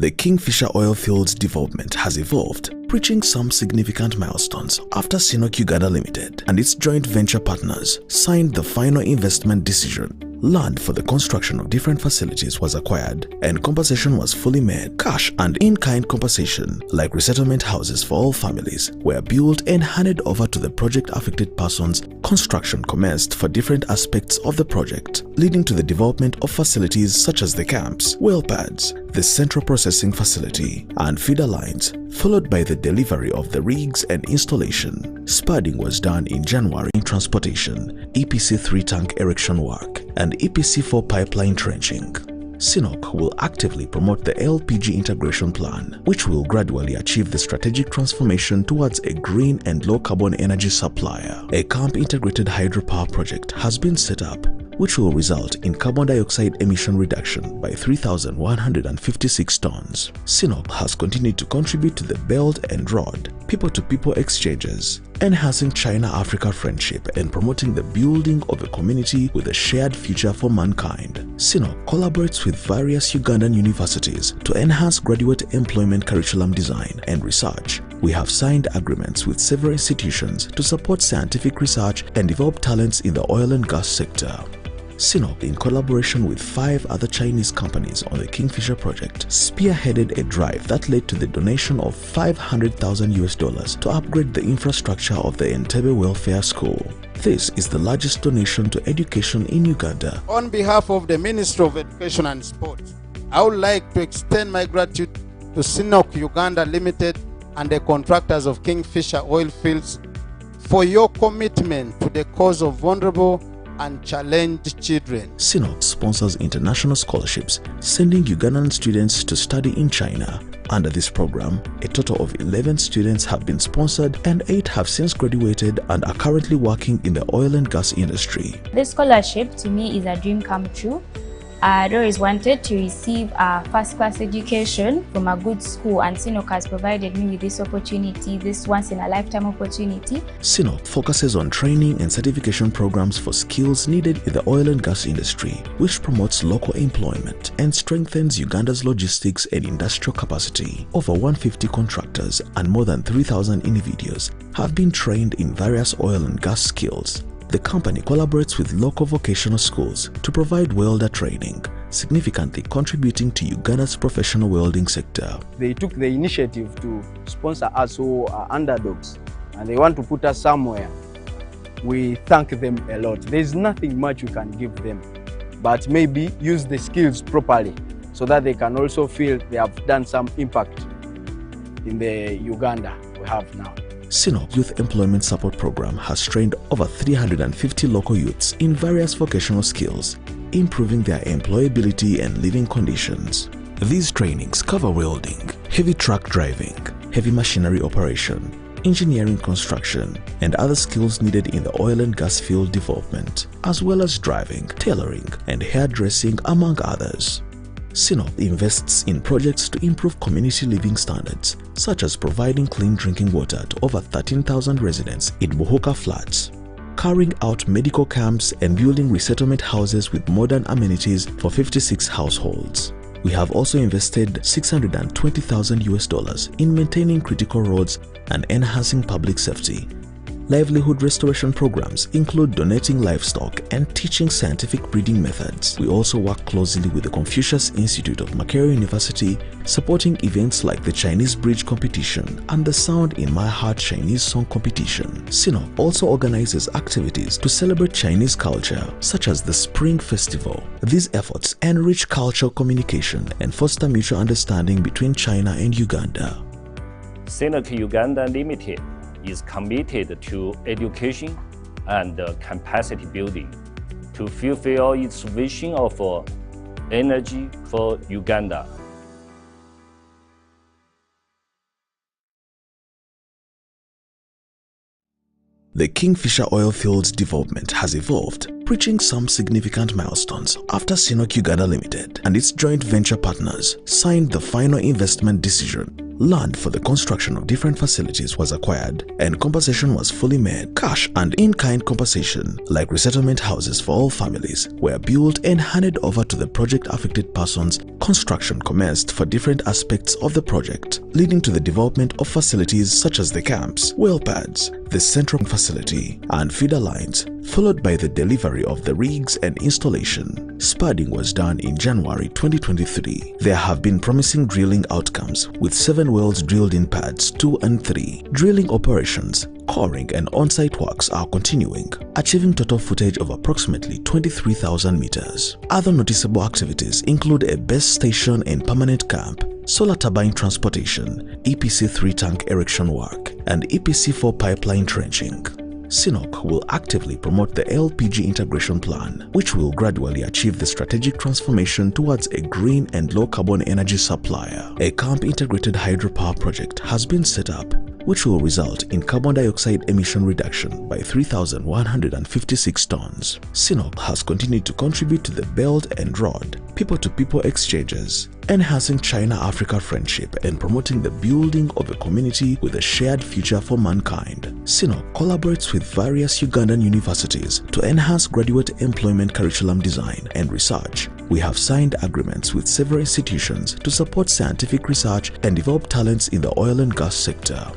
The Kingfisher Oilfields development has evolved, reaching some significant milestones after Sinnock Uganda Limited and its joint venture partners signed the final investment decision. Land for the construction of different facilities was acquired and compensation was fully made. Cash and in-kind compensation, like resettlement houses for all families, were built and handed over to the project-affected persons. Construction commenced for different aspects of the project, leading to the development of facilities such as the camps, well pads, the central processing facility, and feeder lines, followed by the delivery of the rigs and installation. Spudding was done in January in transportation, EPC 3-tank erection work, and EPC 4 pipeline trenching. Sinnock will actively promote the LPG integration plan, which will gradually achieve the strategic transformation towards a green and low-carbon energy supplier. A camp integrated hydropower project has been set up, which will result in carbon dioxide emission reduction by 3,156 tons. Sinnock has continued to contribute to the Belt and Road, people-to-people exchanges, enhancing China-Africa friendship and promoting the building of a community with a shared future for mankind. Sinnock collaborates with various Ugandan universities to enhance graduate employment curriculum design and research. We have signed agreements with several institutions to support scientific research and develop talents in the oil and gas sector. Sinnock, in collaboration with 5 other Chinese companies on the Kingfisher project, spearheaded a drive that led to the donation of $500,000 to upgrade the infrastructure of the Entebbe Welfare School. This is the largest donation to education in Uganda. On behalf of the Ministry of Education and Sport, I would like to extend my gratitude to Sinnock Uganda Limited and the contractors of Kingfisher Oilfields for your commitment to the cause of vulnerable and challenged children. Sinnock sponsors international scholarships, sending Ugandan students to study in China. Under this program, a total of 11 students have been sponsored and 8 have since graduated and are currently working in the oil and gas industry. This scholarship to me is a dream come true. I always wanted to receive a first-class education from a good school, and Sinnock has provided me with this opportunity, this once-in-a-lifetime opportunity. Sinnock focuses on training and certification programs for skills needed in the oil and gas industry, which promotes local employment and strengthens Uganda's logistics and industrial capacity. Over 150 contractors and more than 3,000 individuals have been trained in various oil and gas skills. The company collaborates with local vocational schools to provide welder training, significantly contributing to Uganda's professional welding sector. They took the initiative to sponsor us who are underdogs, and they want to put us somewhere. We thank them a lot. There's nothing much we can give them, but maybe use the skills properly so that they can also feel they have done some impact in the Uganda we have now. Sinnock Youth Employment Support Program has trained over 350 local youths in various vocational skills, improving their employability and living conditions. These trainings cover welding, heavy truck driving, heavy machinery operation, engineering construction, and other skills needed in the oil and gas field development, as well as driving, tailoring, and hairdressing, among others. Sinnock invests in projects to improve community living standards, such as providing clean drinking water to over 13,000 residents in Buhuka flats, carrying out medical camps and building resettlement houses with modern amenities for 56 households. We have also invested $620,000 in maintaining critical roads and enhancing public safety. Livelihood restoration programs include donating livestock and teaching scientific breeding methods. We also work closely with the Confucius Institute of Makerere University, supporting events like the Chinese Bridge Competition and the Sound in My Heart Chinese Song Competition. Sinnock also organizes activities to celebrate Chinese culture, such as the Spring Festival. These efforts enrich cultural communication and foster mutual understanding between China and Uganda. Sinnock Uganda Limited is committed to education and capacity building to fulfill its vision of energy for Uganda. The Kingfisher Oilfields development has evolved, reaching some significant milestones after Sinnock Uganda Limited and its joint venture partners signed the final investment decision. Land for the construction of different facilities was acquired and compensation was fully made. Cash and in-kind compensation, like resettlement houses for all families, were built and handed over to the project-affected persons. Construction commenced for different aspects of the project, leading to the development of facilities such as the camps, well pads, the central facility, and feeder lines, followed by the delivery of the rigs and installation. Spudding was done in January 2023. There have been promising drilling outcomes, with 7 wells drilled in pads 2 and 3. Drilling operations, coring and on-site works are continuing, achieving total footage of approximately 23,000 meters. Other noticeable activities include a base station and permanent camp, solar turbine transportation, EPC 3-tank erection work, and EPC 4 pipeline trenching. CNOOC will actively promote the LPG integration plan, which will gradually achieve the strategic transformation towards a green and low-carbon energy supplier. A camp integrated hydropower project has been set up, which will result in carbon dioxide emission reduction by 3,156 tons. CNOOC has continued to contribute to the Belt and Road, people-to-people exchanges, enhancing China-Africa friendship and promoting the building of a community with a shared future for mankind. CNOOC collaborates with various Ugandan universities to enhance graduate employment curriculum design and research. We have signed agreements with several institutions to support scientific research and develop talents in the oil and gas sector.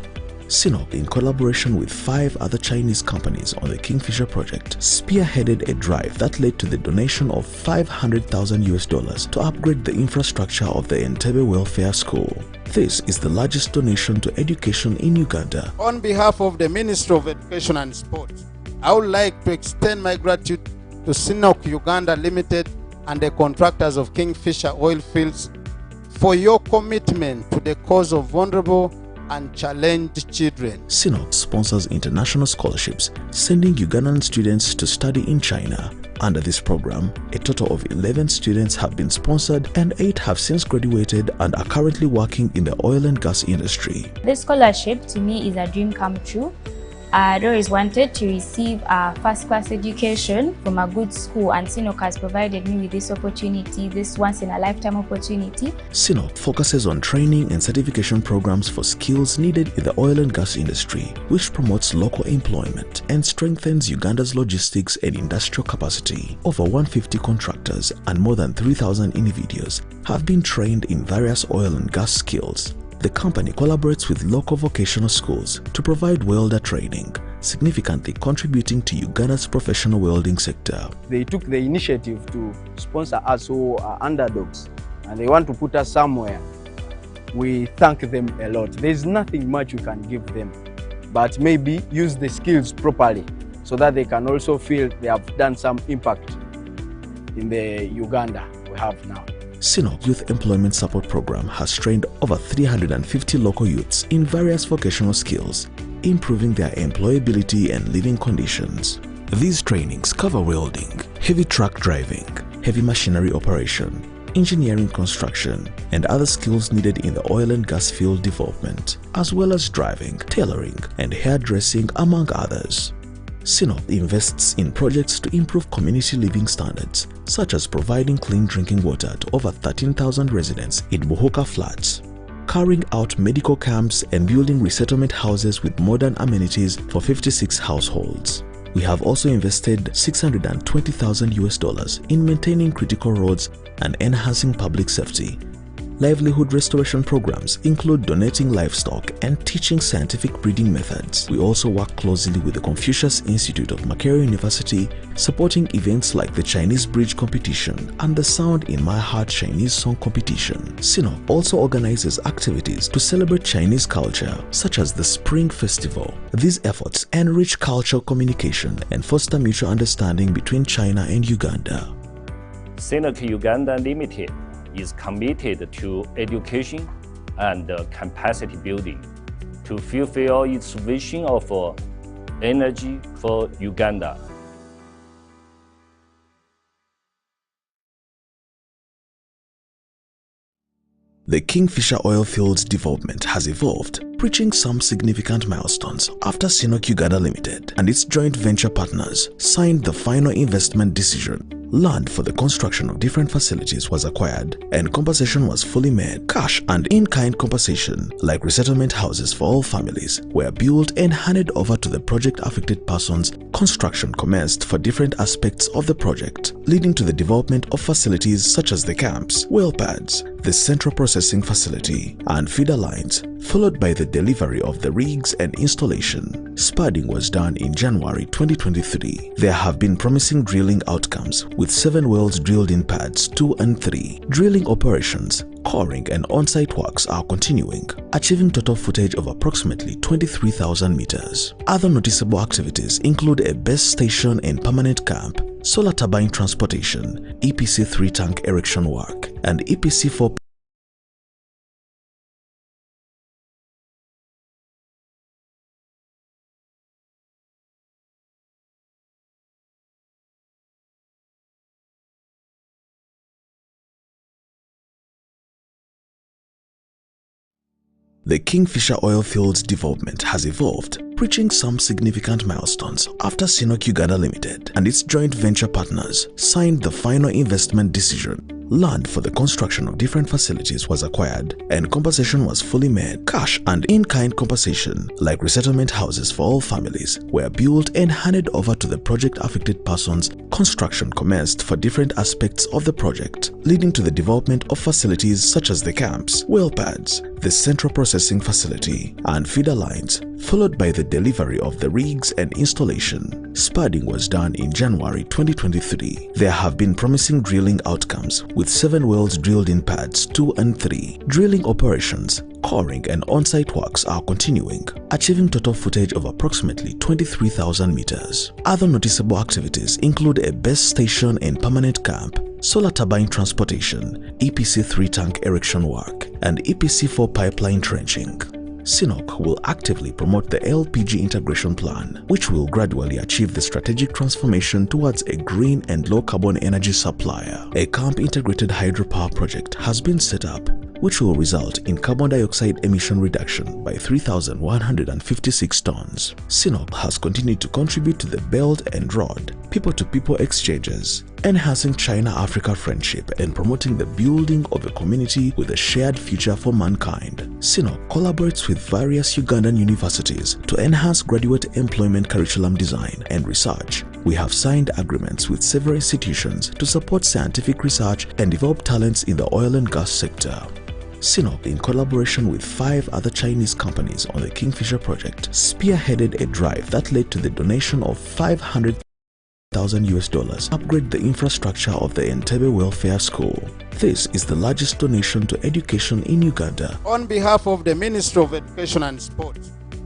CNOOC, in collaboration with 5 other Chinese companies on the Kingfisher project, spearheaded a drive that led to the donation of $500,000 to upgrade the infrastructure of the Entebbe Welfare School. This is the largest donation to education in Uganda. On behalf of the Ministry of Education and Sport, I would like to extend my gratitude to CNOOC Uganda Limited and the contractors of Kingfisher oil fields for your commitment to the cause of vulnerable and challenged children. CNOOC sponsors international scholarships, sending Ugandan students to study in China. Under this program, a total of 11 students have been sponsored and 8 have since graduated and are currently working in the oil and gas industry. This scholarship to me is a dream come true. I'd always wanted to receive a first-class education from a good school, and CNOOC has provided me with this opportunity, this once-in-a-lifetime opportunity. CNOOC focuses on training and certification programs for skills needed in the oil and gas industry, which promotes local employment and strengthens Uganda's logistics and industrial capacity. Over 150 contractors and more than 3,000 individuals have been trained in various oil and gas skills. The company collaborates with local vocational schools to provide welder training, significantly contributing to Uganda's professional welding sector. They took the initiative to sponsor us who are underdogs, and they want to put us somewhere. We thank them a lot. There's nothing much we can give them, but maybe use the skills properly so that they can also feel they have done some impact in the Uganda we have now. CNOOC Youth Employment Support Program has trained over 350 local youths in various vocational skills, improving their employability and living conditions. These trainings cover welding, heavy truck driving, heavy machinery operation, engineering construction, and other skills needed in the oil and gas field development, as well as driving, tailoring, and hairdressing, among others. CNOOC invests in projects to improve community living standards, such as providing clean drinking water to over 13,000 residents in Buhuka flats, carrying out medical camps and building resettlement houses with modern amenities for 56 households. We have also invested $620,000 in maintaining critical roads and enhancing public safety. Livelihood restoration programs include donating livestock and teaching scientific breeding methods. We also work closely with the Confucius Institute of Makerere University, supporting events like the Chinese Bridge Competition and the Sound in My Heart Chinese Song Competition. CNOOC also organizes activities to celebrate Chinese culture, such as the Spring Festival. These efforts enrich cultural communication and foster mutual understanding between China and Uganda. CNOOC Uganda Limited is committed to education and capacity building to fulfill its vision of energy for Uganda. The Kingfisher oil fields development has evolved, reaching some significant milestones after CNOOC Uganda Limited and its joint venture partners signed the final investment decision. Land for the construction of different facilities was acquired and compensation was fully made. Cash and in-kind compensation, like resettlement houses for all families, were built and handed over to the project-affected persons. Construction commenced for different aspects of the project, leading to the development of facilities such as the camps, well pads, the central processing facility, and feeder lines, followed by the delivery of the rigs and installation. Spudding was done in January 2023. There have been promising drilling outcomes, with 7 wells drilled in pads 2 and 3. Drilling operations, coring and on-site works are continuing, achieving total footage of approximately 23,000 meters. Other noticeable activities include a base station and permanent camp, solar turbine transportation, EPC 3 tank erection work, and EPC 4 The Kingfisher oil fields development has evolved, reaching some significant milestones after Sinok Uganda Limited and its joint venture partners signed the final investment decision. Land for the construction of different facilities was acquired and compensation was fully made. Cash and in-kind compensation, like resettlement houses for all families, were built and handed over to the project-affected persons. Construction commenced for different aspects of the project, leading to the development of facilities such as the camps, well pads, the central processing facility, and feeder lines, followed by the delivery of the rigs and installation. Spudding was done in January 2023. There have been promising drilling outcomes, with 7 wells drilled in pads 2 and 3. Drilling operations, coring and on-site works are continuing, achieving total footage of approximately 23,000 meters. Other noticeable activities include a base station and permanent camp, solar turbine transportation, EPC 3 tank erection work, and EPC 4 pipeline trenching. Sinok will actively promote the LPG integration plan, which will gradually achieve the strategic transformation towards a green and low-carbon energy supplier. A camp integrated hydropower project has been set up, which will result in carbon dioxide emission reduction by 3,156 tons. Sinok has continued to contribute to the Belt and Road, people-to-people exchanges, enhancing China-Africa friendship and promoting the building of a community with a shared future for mankind. Sinok collaborates with various Ugandan universities to enhance graduate employment curriculum design and research. We have signed agreements with several institutions to support scientific research and develop talents in the oil and gas sector. Sinok, in collaboration with 5 other Chinese companies on the Kingfisher project, spearheaded a drive that led to the donation of $500,000 upgrade the infrastructure of the Entebbe Welfare School. This is the largest donation to education in Uganda. On behalf of the Ministry of Education and Sport,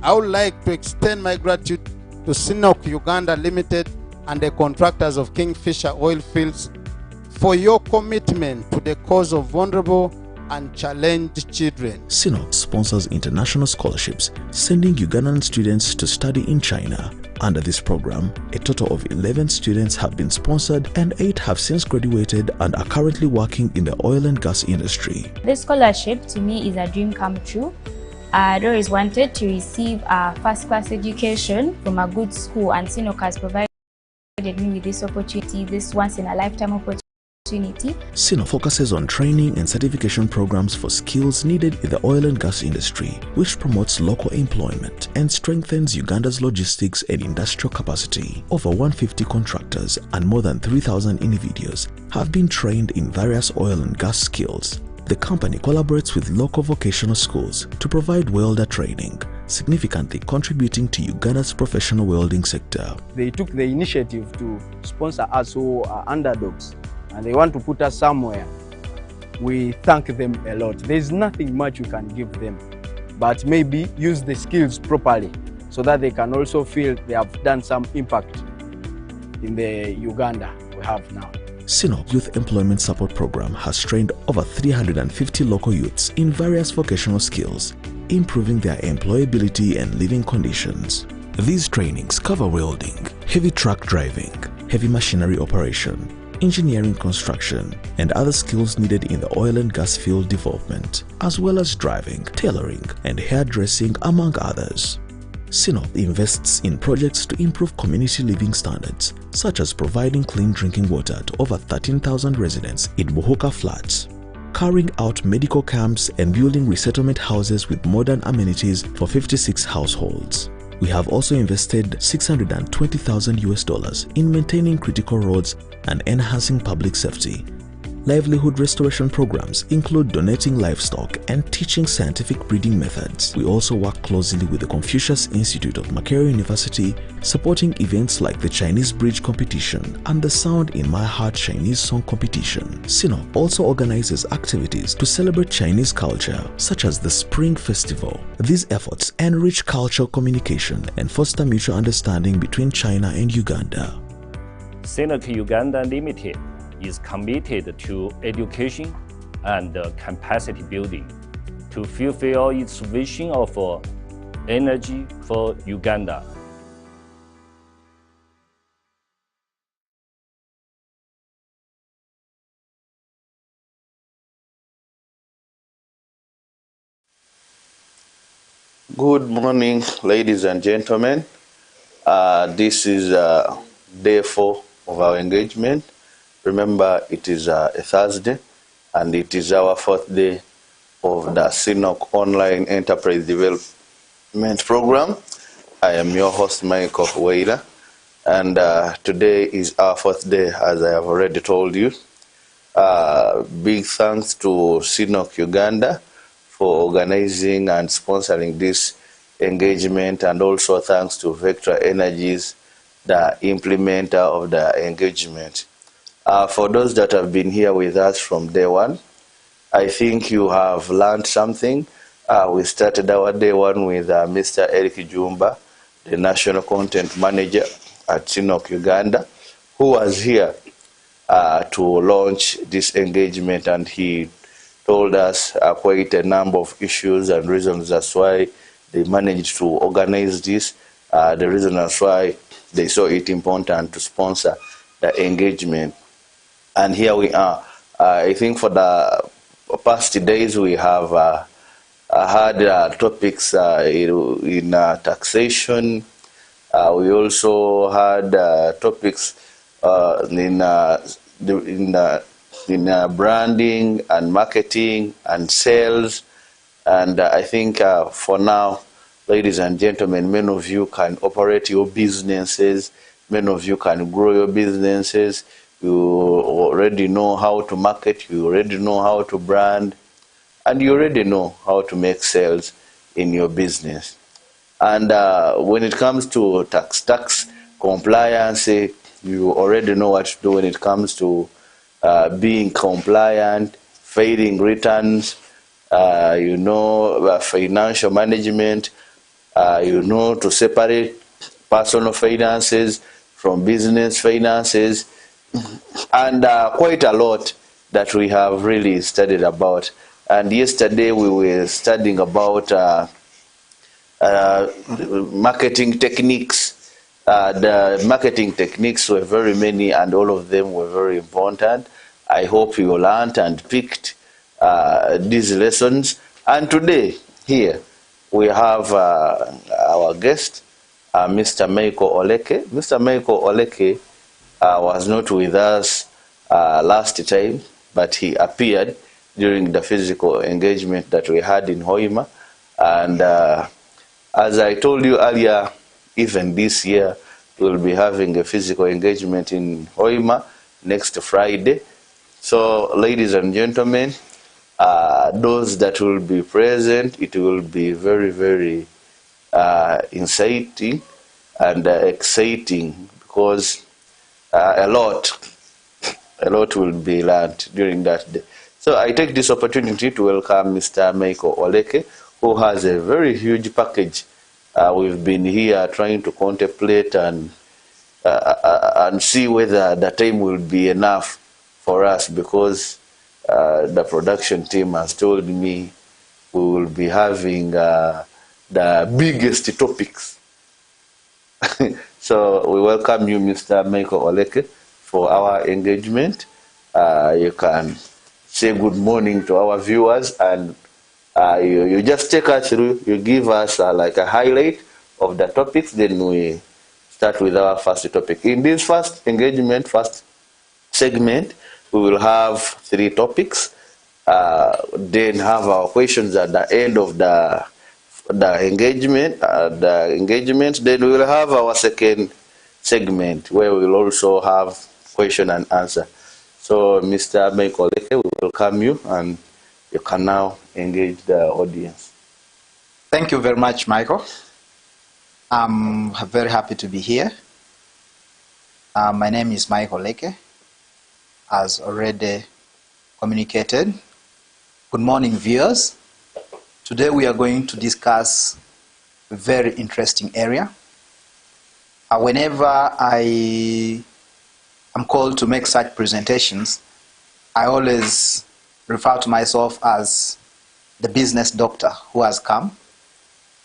I would like to extend my gratitude to Sinok Uganda Limited and the contractors of Kingfisher oil fields for your commitment to the cause of vulnerable and challenged children. Sinok sponsors international scholarships, sending Ugandan students to study in China. Under this program, a total of 11 students have been sponsored and 8 have since graduated and are currently working in the oil and gas industry. This scholarship to me is a dream come true. I always wanted to receive a first-class education from a good school, and Sinok has provided me with this opportunity, this once-in-a-lifetime opportunity. Sinok focuses on training and certification programs for skills needed in the oil and gas industry, which promotes local employment and strengthens Uganda's logistics and industrial capacity. Over 150 contractors and more than 3,000 individuals have been trained in various oil and gas skills. The company collaborates with local vocational schools to provide welder training, significantly contributing to Uganda's professional welding sector. They took the initiative to sponsor us who are underdogs, and they want to put us somewhere. We thank them a lot. There's nothing much we can give them, but maybe use the skills properly so that they can also feel they have done some impact in the Uganda we have now. Sinok Youth Employment Support Program has trained over 350 local youths in various vocational skills, improving their employability and living conditions. These trainings cover welding, heavy truck driving, heavy machinery operation, engineering construction, and other skills needed in the oil and gas field development, as well as driving, tailoring, and hairdressing, among others. Sinop invests in projects to improve community living standards, such as providing clean drinking water to over 13,000 residents in Bohoka flats, carrying out medical camps and building resettlement houses with modern amenities for 56 households. We have also invested $620,000 in maintaining critical roads and enhancing public safety. Livelihood restoration programs include donating livestock and teaching scientific breeding methods. We also work closely with the Confucius Institute of Makerere University, supporting events like the Chinese Bridge Competition and the Sound in My Heart Chinese Song Competition. Sinop also organizes activities to celebrate Chinese culture, such as the Spring Festival. These efforts enrich cultural communication and foster mutual understanding between China and Uganda. Sinop Uganda Limited is committed to education and capacity building to fulfill its vision of energy for Uganda. Good morning, ladies and gentlemen. This is day 4 of our engagement. Remember, it is a Thursday, and it is our 4th day of the Sinop Online Enterprise Development Program. I am your host, Michael Weira, and today is our 4th day, as I have already told you. Big thanks to Sinop Uganda for organizing and sponsoring this engagement, and also thanks to Vector Energies, the implementer of the engagement. For those that have been here with us from day 1, I think you have learned something. We started our day 1 with Mr. Eric Jumba, the National Content Manager at Sinop Uganda, who was here to launch this engagement, and he told us quite a number of issues and reasons that's why they managed to organize this, the reason that's why they saw it important to sponsor the engagement. And here we are. I think for the past days we have had topics in taxation. We also had topics in branding and marketing and sales. And I think for now, ladies and gentlemen, many of you can operate your businesses. Many of you can grow your businesses. You already know how to market, you already know how to brand, and you already know how to make sales in your business. And when it comes to tax compliance, you already know what to do when it comes to being compliant, filing returns, financial management, to separate personal finances from business finances, and quite a lot that we have really studied about. And yesterday we were studying about marketing techniques. The marketing techniques were very many, and all of them were very important. I hope you learned and picked these lessons. And today, here, we have our guest, Mr. Michael Oleke. Mr. Michael Oleke was not with us last time, but he appeared during the physical engagement that we had in Hoima. And as I told you earlier, even this year, we'll be having a physical engagement in Hoima next Friday. So, ladies and gentlemen, those that will be present, it will be very, very inciting and exciting, because a lot will be learned during that day. So I take this opportunity to welcome Mr. Michael Oleke, who has a very huge package. We've been here trying to contemplate and see whether the time will be enough for us, because the production team has told me we will be having the biggest topics. So we welcome you, Mr. Michael Oleke, for our engagement. You can say good morning to our viewers, and you just take us through, you give us like a highlight of the topics, then we start with our first topic. In this first engagement, first segment, we will have 3 topics, then have our questions at the end of the engagement. Then we will have our second segment where we will also have question and answer. So, Mr. Michael, we welcome you, and you can now engage the audience. Thank you very much, Michael. I'm very happy to be here. My name is Michael Leke, as already communicated. Good morning, viewers. Today we are going to discuss a very interesting area. Whenever I am called to make such presentations, I always refer to myself as the business doctor who has come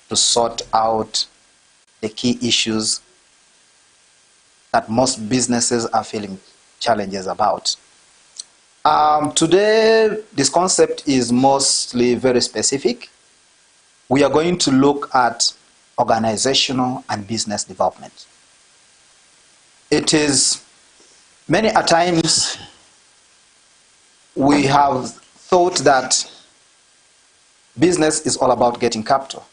to sort out the key issues that most businesses are feeling challenges about. Today, this concept is mostly very specific. We are going to look at organizational and business development. It is many a times we have thought that business is all about getting capital.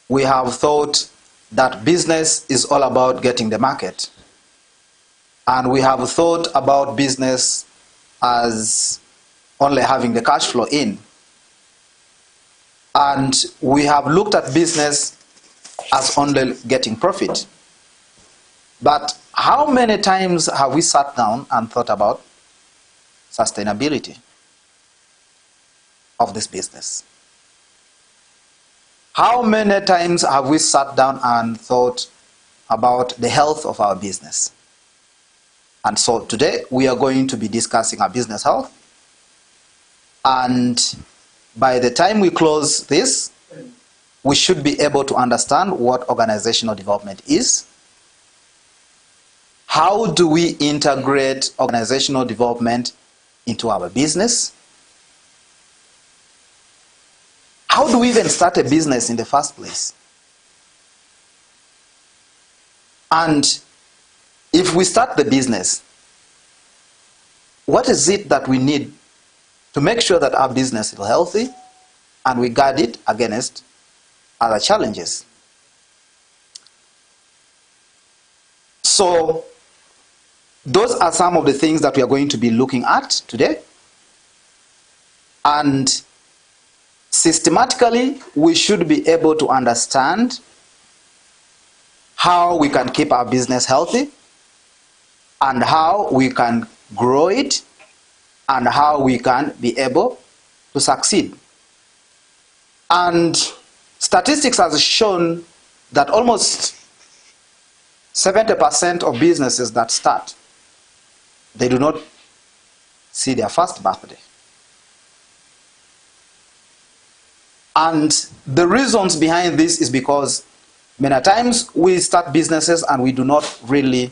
We have thought that business is all about getting the market. And we have thought about business as only having the cash flow in. And we have looked at business as only getting profit. But how many times have we sat down and thought about sustainability of this business? How many times have we sat down and thought about the health of our business? And so today we are going to be discussing our business health. And by the time we close this, we should be able to understand what organizational development is. How do we integrate organizational development into our business? How do we even start a business in the first place? And if we start the business, what is it that we need to make sure that our business is healthy and we guard it against other challenges? So, those are some of the things that we are going to be looking at today. And systematically, we should be able to understand how we can keep our business healthy and how we can grow it and how we can be able to succeed. And statistics has shown that almost 70% of businesses that start, they do not see their first birthday. And the reasons behind this is because many times we start businesses and we do not really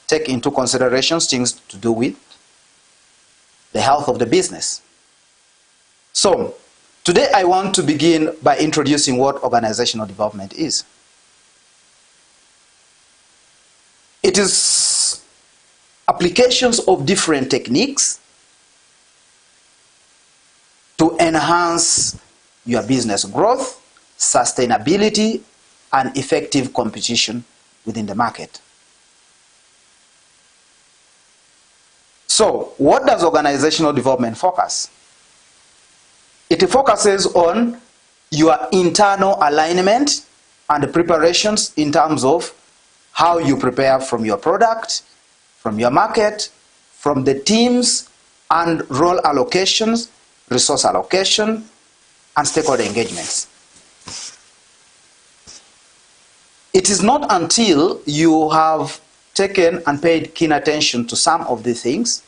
take into consideration things to do with the health of the business. So, today I want to begin by introducing what organizational development is. It is applications of different techniques to enhance your business growth, sustainability, and effective competition within the market. So, what does organizational development focus? It focuses on your internal alignment and preparations in terms of how you prepare from your product, from your market, from the teams and role allocations, resource allocation, and stakeholder engagements. It is not until you have taken and paid keen attention to some of these things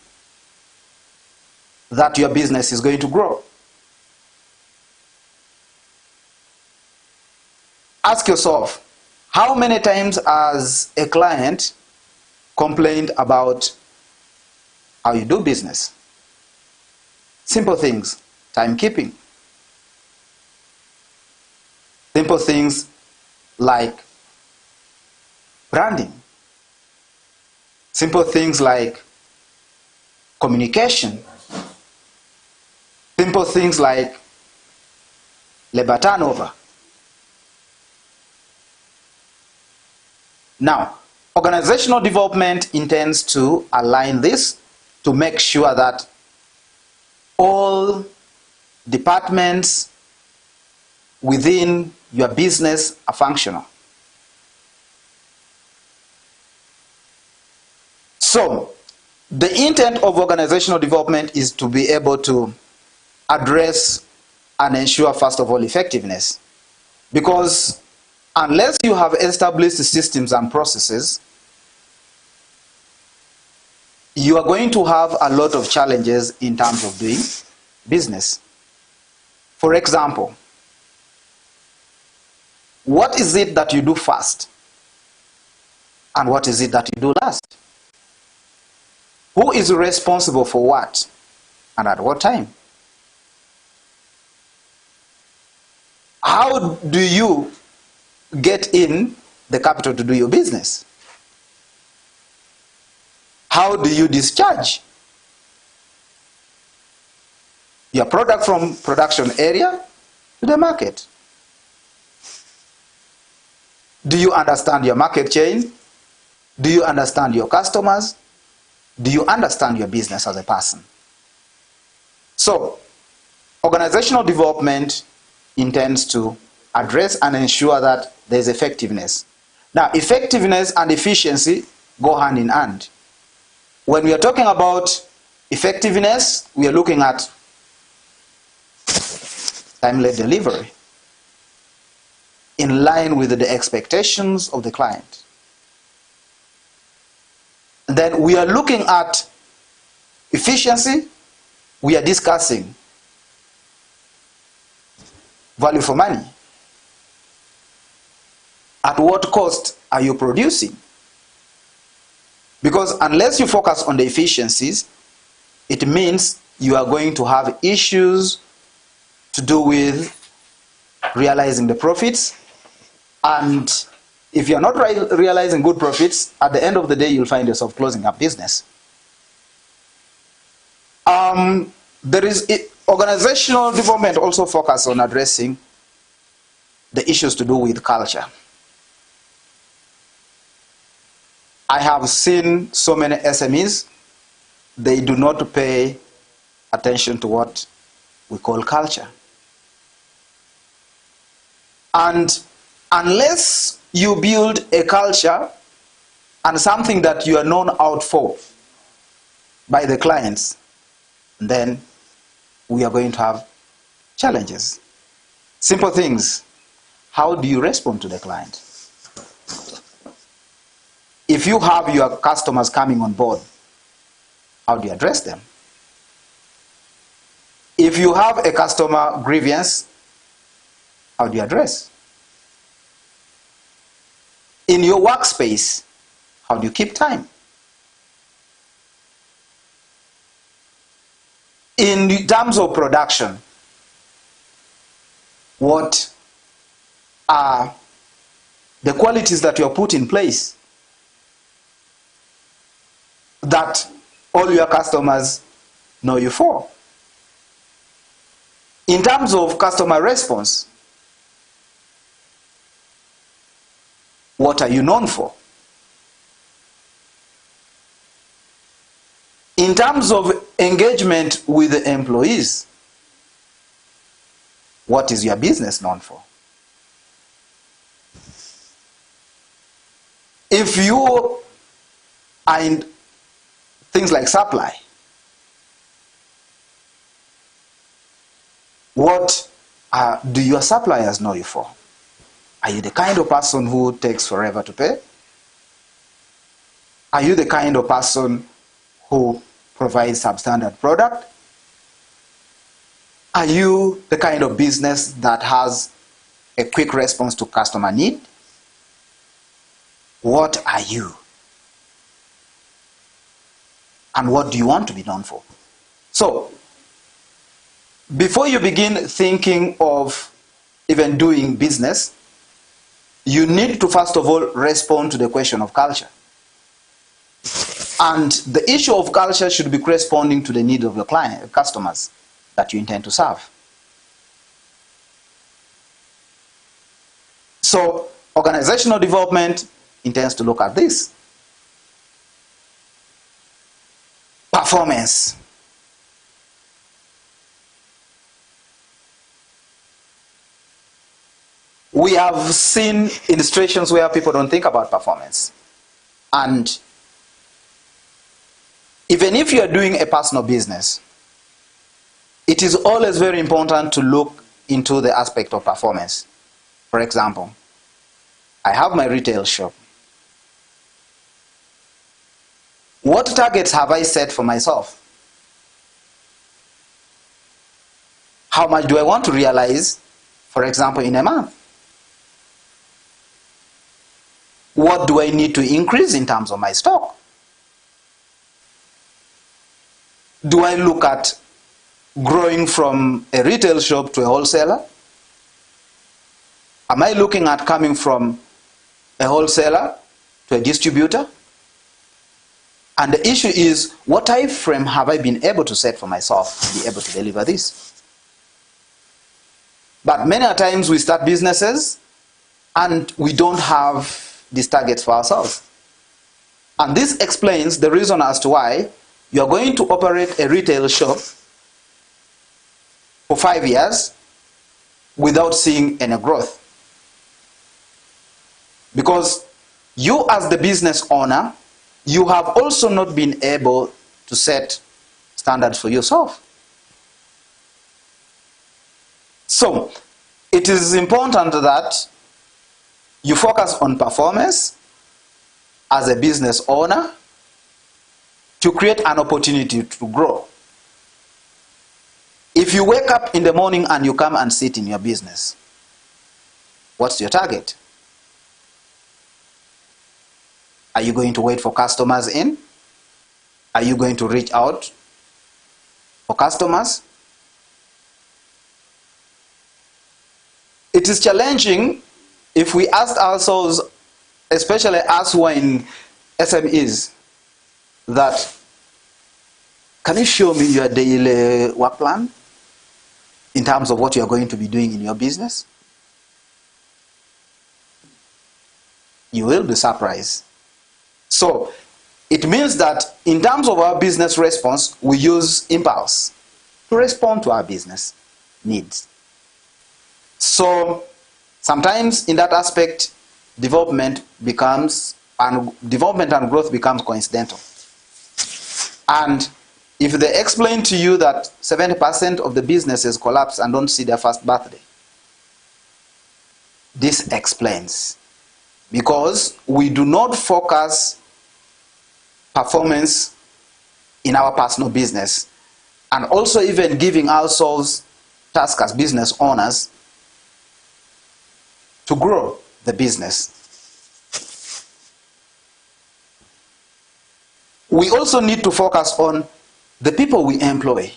that your business is going to grow. Ask yourself, how many times has a client complained about how you do business? Simple things, timekeeping. Simple things like branding, simple things like communication, simple things like labor turnover. Now, organizational development intends to align this to make sure that all departments within your business are functional. So, the intent of organizational development is to be able to address and ensure, first of all, effectiveness. Because unless you have established systems and processes, you are going to have a lot of challenges in terms of doing business. For example, what is it that you do first? And what is it that you do last? Who is responsible for what? And at what time? How do you get in the capital to do your business? How do you discharge your product from production area to the market? Do you understand your market chain? Do you understand your customers? Do you understand your business as a person? So, organizational development intends to address and ensure that there is effectiveness. Now, effectiveness and efficiency go hand in hand. When we are talking about effectiveness, we are looking at timely delivery in line with the expectations of the client. Then we are looking at efficiency. We are discussing value for money. At what cost are you producing? Because unless you focus on the efficiencies, it means you are going to have issues to do with realizing the profits. And if you're not realizing good profits, at the end of the day, you'll find yourself closing up business. Organizational development also focuses on addressing the issues to do with culture. I have seen so many SMEs, they do not pay attention to what we call culture. And unless you build a culture and something that you are known out for by the clients, then we are going to have challenges. Simple things. How do you respond to the client? If you have your customers coming on board, how do you address them? If you have a customer grievance, how do you address? In your workspace, how do you keep time? In terms of production, what are the qualities that you have put in place that all your customers know you for? In terms of customer response, what are you known for? In terms of engagement with the employees, what is your business known for? If you are in things like supply, what do your suppliers know you for? Are you the kind of person who takes forever to pay? Are you the kind of person who provides substandard product? Are you the kind of business that has a quick response to customer need? What are you? And what do you want to be known for? So, before you begin thinking of even doing business, you need to first of all respond to the question of culture. And the issue of culture should be corresponding to the needs of your customers that you intend to serve. So organizational development intends to look at this. Performance. We have seen illustrations where people don't think about performance. And even if you are doing a personal business, it is always very important to look into the aspect of performance. For example, I have my retail shop. What targets have I set for myself? How much do I want to realize, for example, in a month? What do I need to increase in terms of my stock? Do I look at growing from a retail shop to a wholesaler? Am I looking at coming from a wholesaler to a distributor? And the issue is, what time frame have I been able to set for myself to be able to deliver this? But many times we start businesses and we don't have these targets for ourselves. And this explains the reason as to why you are going to operate a retail shop for 5 years without seeing any growth. Because you as the business owner, you have also not been able to set standards for yourself. So, it is important that you focus on performance as a business owner to create an opportunity to grow. If you wake up in the morning and you come and sit in your business, what's your target? Are you going to wait for customers in? Are you going to reach out for customers? It is challenging if we ask ourselves, especially us who are in SMEs, that can you show me your daily work plan in terms of what you are going to be doing in your business? You will be surprised. So it means that in terms of our business response, we use impulse to respond to our business needs. So sometimes in that aspect, development and growth becomes coincidental. And if they explain to you that 70% of the businesses collapse and don't see their first birthday, this explains. Because we do not focus performance in our personal business, and also even giving ourselves tasks as business owners to grow the business. We also need to focus on the people we employ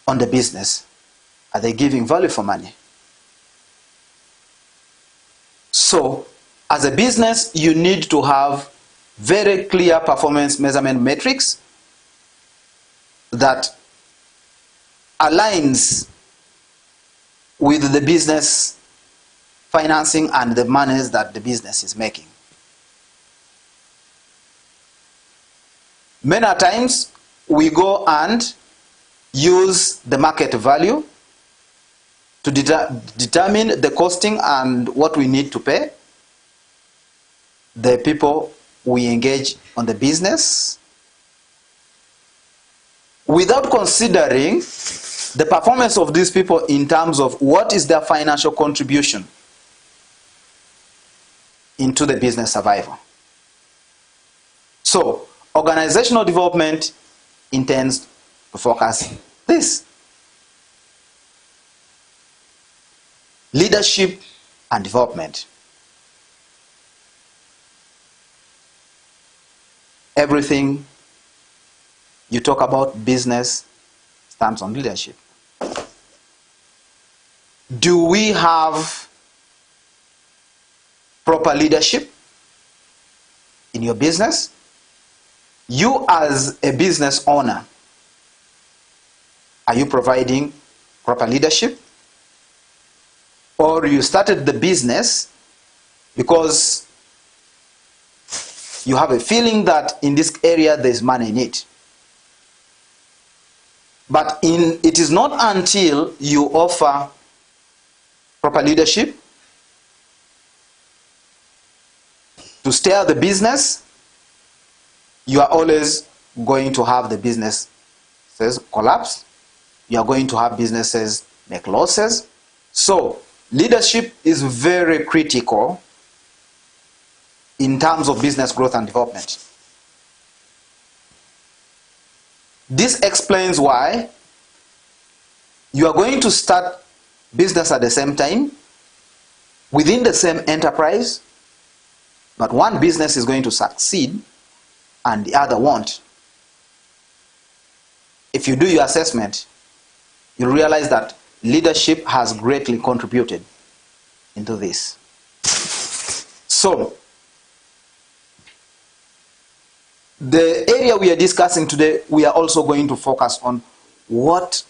on the business. Are they giving value for money? So, as a business, you need to have very clear performance measurement metrics that aligns with the business financing and the monies that the business is making. Many times we go and use the market value to determine the costing and what we need to pay the people we engage on the business, without considering the performance of these people in terms of what is their financial contribution into the business survival. So, organizational development intends to focus this. Leadership and development. Everything you talk about business stands on leadership. Do we have proper leadership in your business? You as a business owner, are you providing proper leadership? Or you started the business because you have a feeling that in this area there's money in it. But it is not until you offer proper leadership to steer the business, you are always going to have the businesses collapse. You are going to have businesses make losses. So leadership is very critical in terms of business growth and development. This explains why you are going to start business at the same time within the same enterprise, but one business is going to succeed and the other won't. If you do your assessment, you realize that leadership has greatly contributed into this. So, the area we are discussing today, we are also going to focus on what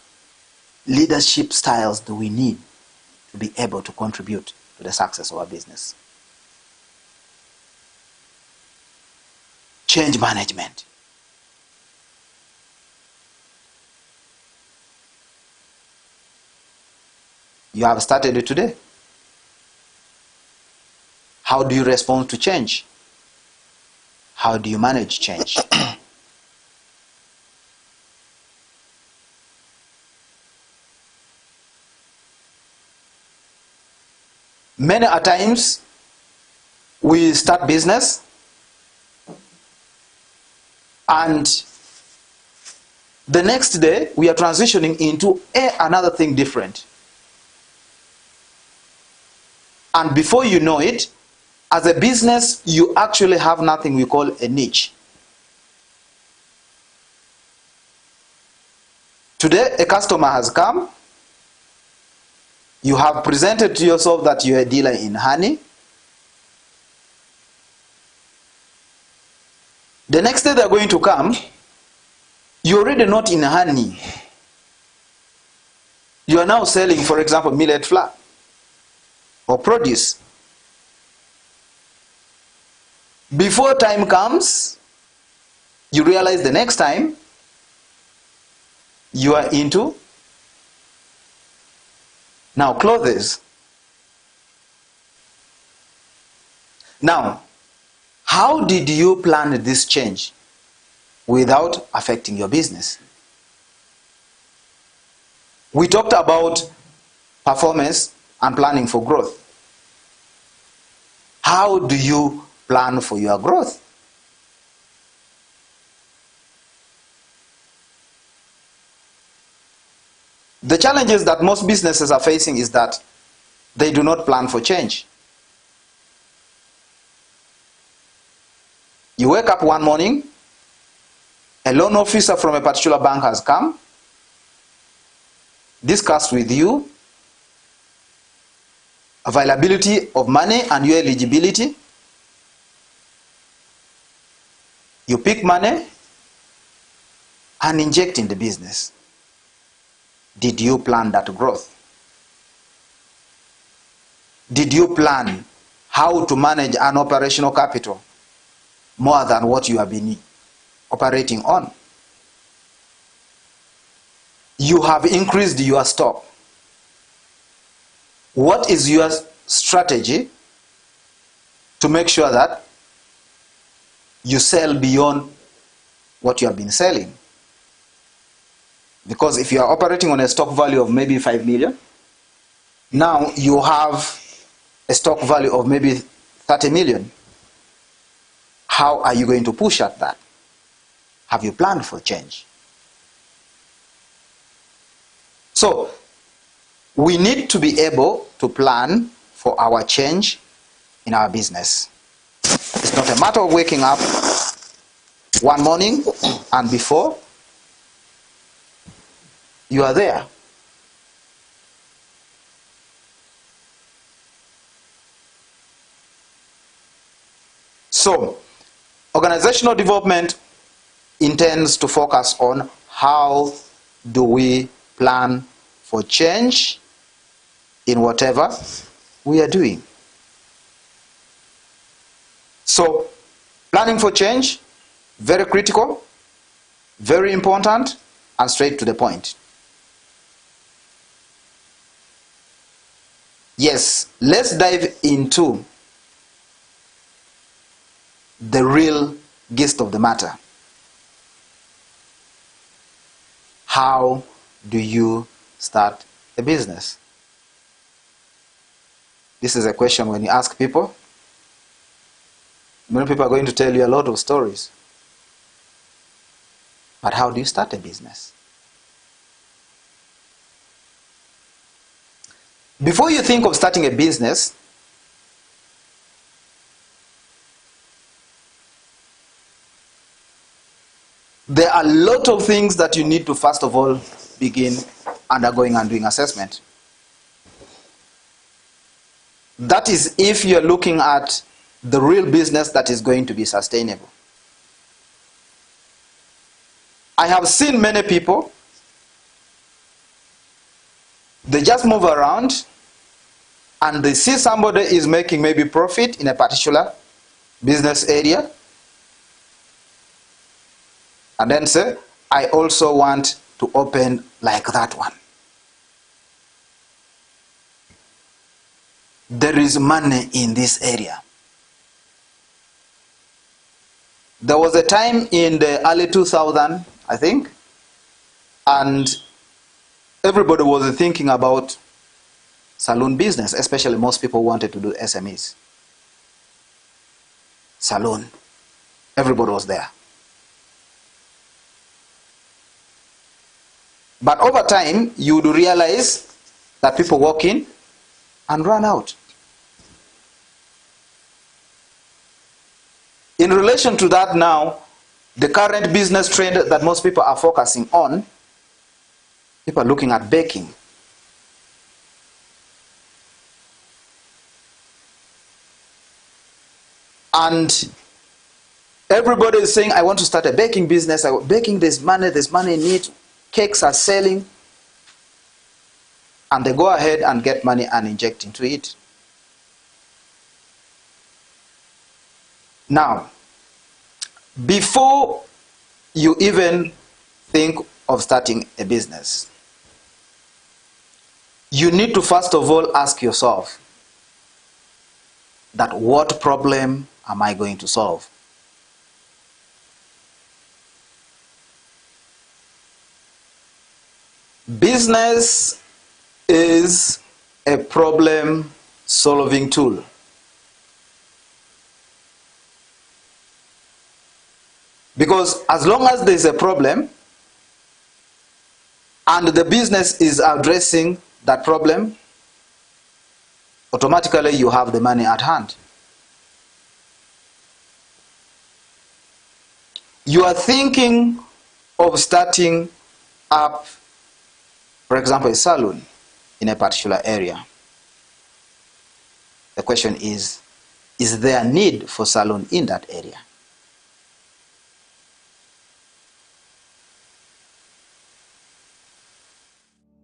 leadership styles do we need to be able to contribute to the success of our business. Change management. You have started it today. How do you respond to change? How do you manage change? Many a times we start business and the next day we are transitioning into another thing different. And before you know it, as a business, you actually have nothing we call a niche. Today, a customer has come. You have presented to yourself that you're a dealer in honey. The next day they're going to come, you're already not in honey. You are now selling, for example, millet flour or produce. Before time comes, you realize the next time you are into now clothes. Now, how did you plan this change without affecting your business? We talked about performance and planning for growth. How do you plan for your growth? The challenges that most businesses are facing is that they do not plan for change. You wake up one morning, a loan officer from a particular bank has come, discussed with you availability of money and your eligibility. You pick money and inject in the business. Did you plan that growth? Did you plan how to manage an operational capital more than what you have been operating on? You have increased your stock. What is your strategy to make sure that you sell beyond what you have been selling? Because if you are operating on a stock value of maybe 5 million, now you have a stock value of maybe 30 million. How are you going to push at that? Have you planned for change? So, we need to be able to plan for our change in our business. It's not a matter of waking up one morning and before you are there. So, organizational development intends to focus on how do we plan for change in whatever we are doing. So, planning for change, very critical, very important, and straight to the point. Yes, let's dive into the real gist of the matter. How do you start a business? This is a question when you ask people. Many people are going to tell you a lot of stories. But how do you start a business? Before you think of starting a business, there are a lot of things that you need to first of all begin undergoing and doing assessment. That is if you're looking at the real business that is going to be sustainable. I have seen many people, they just move around and they see somebody is making maybe profit in a particular business area and then say, I also want to open like that one. There is money in this area. There was a time in the early 2000s, I think, and everybody was thinking about saloon business, especially most people wanted to do SMEs. Saloon. Everybody was there. But over time, you would realize that people walk in and run out. In relation to that now, the current business trend that most people are focusing on, people are looking at baking. And everybody is saying, I want to start a baking business. Baking, there's money in it. Cakes are selling. And they go ahead and get money and inject into it. Now, before you even think of starting a business, you need to first of all ask yourself that what problem am I going to solve? Business is a problem-solving tool. Because as long as there is a problem and the business is addressing that problem, automatically you have the money at hand. You are thinking of starting up, for example, a salon in a particular area. The question is there a need for salon in that area?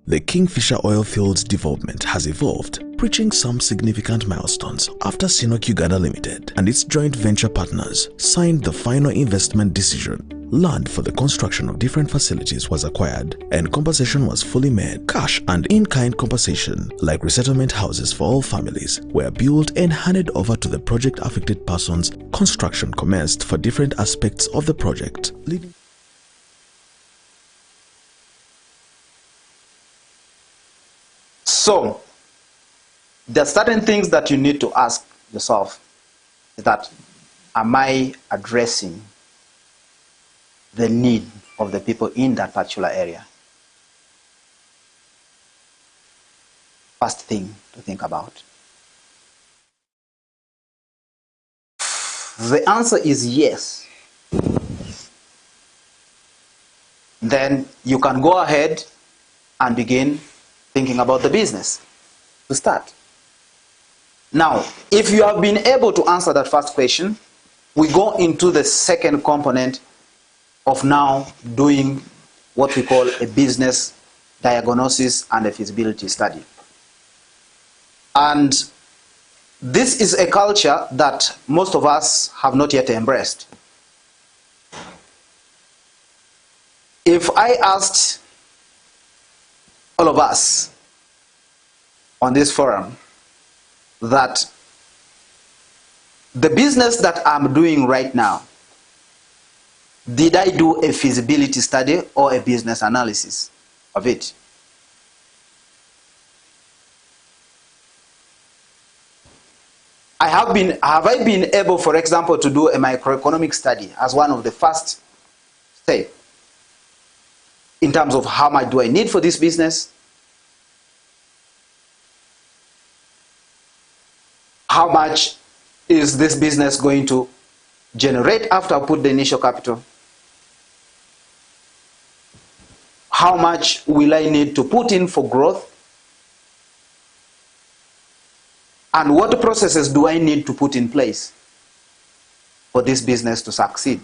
The Kingfisher Oilfields development has evolved, reaching some significant milestones after Sinnock Uganda Limited and its joint venture partners signed the final investment decision. Land for the construction of different facilities was acquired and compensation was fully made. Cash and in-kind compensation, like resettlement houses for all families, were built and handed over to the project-affected persons. Construction commenced for different aspects of the project, leading So, there are certain things that you need to ask yourself. That, am I addressing the need of the people in that particular area? First thing to think about. The answer is yes. Then you can go ahead and begin thinking about the business to start. Now, if you have been able to answer that first question, we go into the second component of now doing what we call a business diagnosis and a feasibility study. And this is a culture that most of us have not yet embraced. If I asked all of us on this forum that the business that I'm doing right now, did I do a feasibility study or a business analysis of it? Have I been able, for example, to do a microeconomic study as one of the first steps in terms of how much do I need for this business? How much is this business going to generate after I put the initial capital? How much will I need to put in for growth? And what processes do I need to put in place for this business to succeed?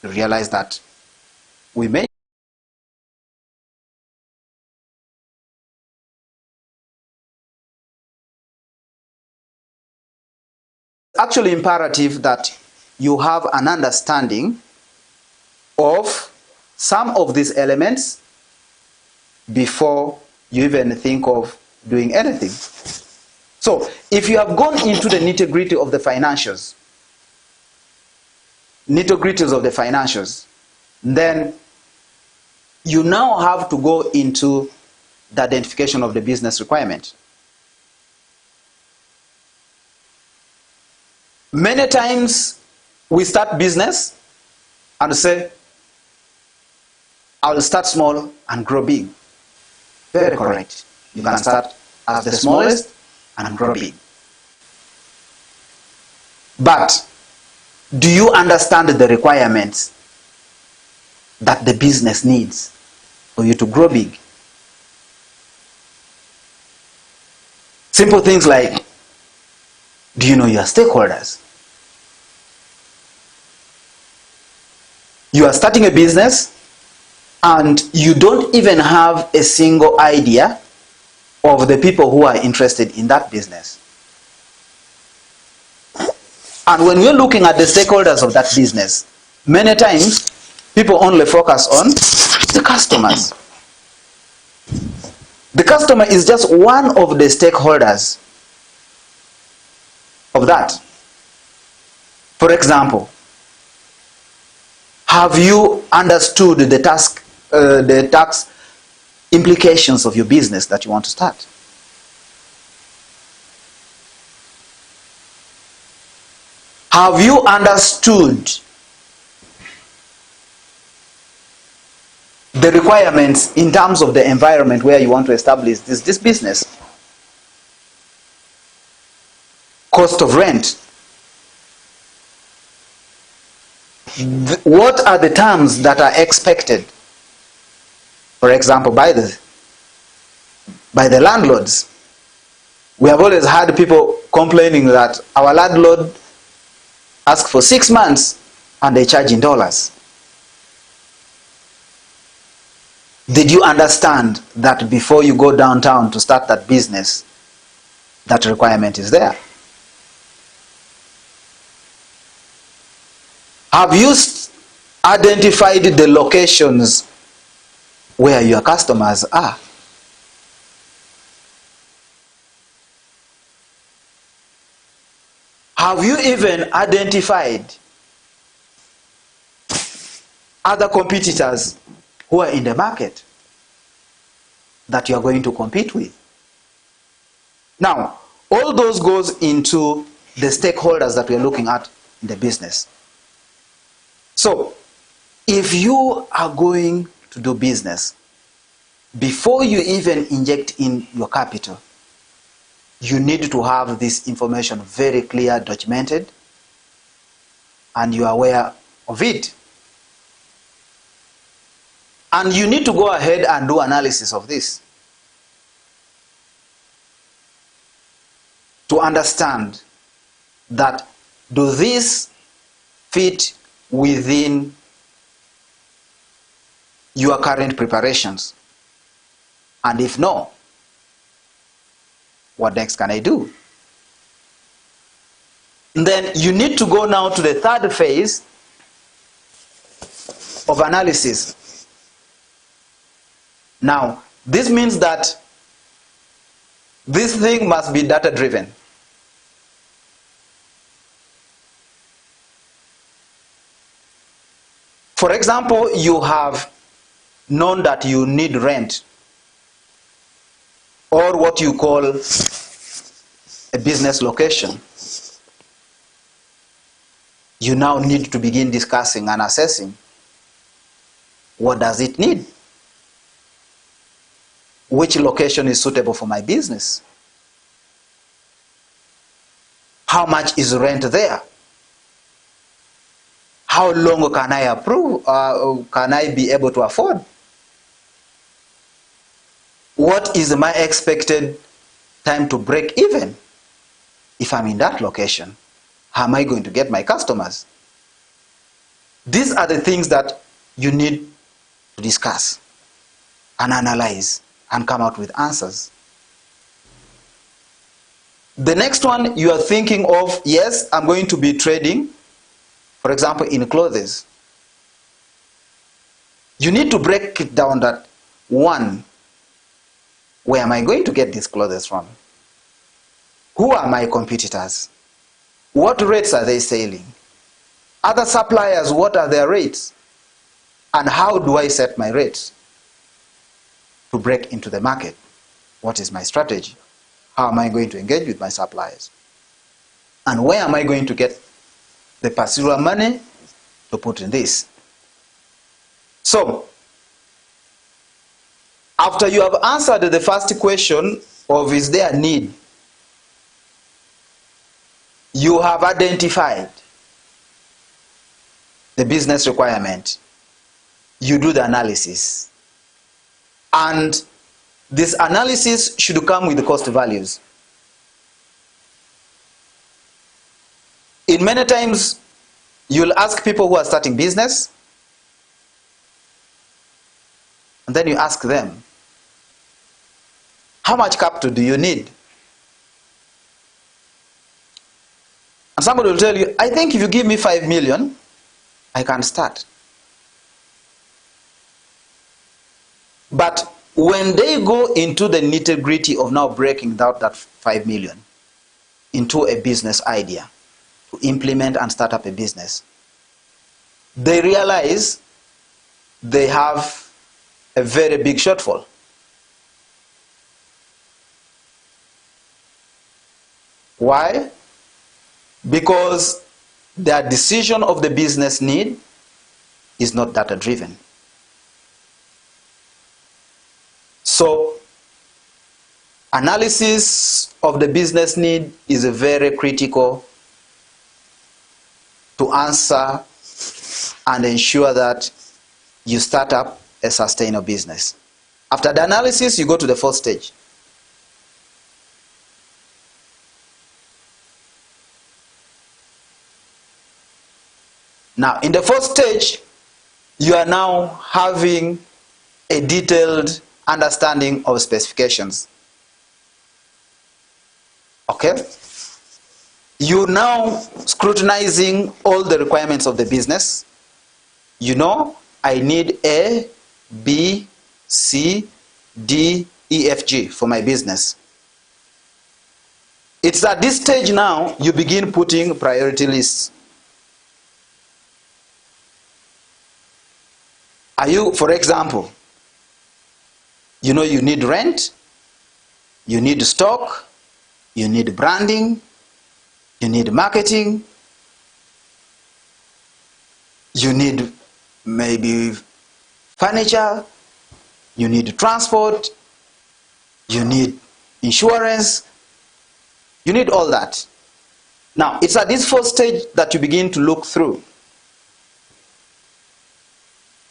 You realize that we may actually imperative that you have an understanding of some of these elements before you even think of doing anything. So if you have gone into the nitty-gritty of the financials, then you now have to go into the identification of the business requirement. Many times we start business and say, I will start small and grow big. Very correct. You can start as the smallest and grow big. But do you understand the requirements that the business needs for you to grow big? Simple things like, do you know your stakeholders? You are starting a business and you don't even have a single idea of the people who are interested in that business. And when we're looking at the stakeholders of that business, many times people only focus on the customers. The customer is just one of the stakeholders of that. For example, have you understood the tax implications of your business that you want to start? Have you understood the requirements in terms of the environment where you want to establish this business? Cost of rent. What are the terms that are expected, for example, by the landlords? We have always had people complaining that our landlord asks for 6 months and they charge in dollars. Did you understand that before you go downtown to start that business, that requirement is there? Have you identified the locations where your customers are? Have you even identified other competitors who are in the market that you are going to compete with? Now, all those goes into the stakeholders that we are looking at in the business. So, if you are going to do business, before you even inject in your capital, you need to have this information very clear, documented, and you are aware of it. And you need to go ahead and do analysis of this. to understand that do these fit within your current preparations? And if no, what next can I do? And then you need to go now to the third phase of analysis. Now, this means that this thing must be data driven. For example, you have known that you need rent, or what you call a business location. You now need to begin discussing and assessing, what does it need? Which location is suitable for my business? How much is rent there? How long can I can I be able to afford? What is my expected time to break even if I'm in that location? How am I going to get my customers? These are the things that you need to discuss and analyze and come out with answers. The next one, you are thinking of, yes, I'm going to be trading, for example, in clothes. You need to break it down that, one, where am I going to get these clothes from? Who are my competitors? What rates are they selling? Other suppliers, what are their rates? And how do I set my rates to break into the market? What is my strategy? How am I going to engage with my suppliers? And where am I going to get the residual money to put in this? So, after you have answered the first question of is there a need, you have identified the business requirement, you do the analysis. And this analysis should come with the cost values. In many times, you'll ask people who are starting business, and then you ask them, how much capital do you need? And somebody will tell you, I think if you give me 5 million, I can start. But when they go into the nitty-gritty of now breaking down that 5 million into a business idea to implement and start up a business, they realize they have a very big shortfall. Why? Because their decision of the business need is not data driven. So, analysis of the business need is very critical to answer and ensure that you start up a sustainable business. After the analysis, you go to the fourth stage. Now, in the fourth stage, you are now having a detailed understanding of specifications. Okay? You now scrutinizing all the requirements of the business. You know, I need A, B, C, D, E, F, G for my business. It's at this stage now you begin putting priority lists. Are you, for example, you know you need rent, you need stock, you need branding, you need marketing, you need maybe furniture, you need transport, you need insurance, you need all that. Now, it's at this first stage that you begin to look through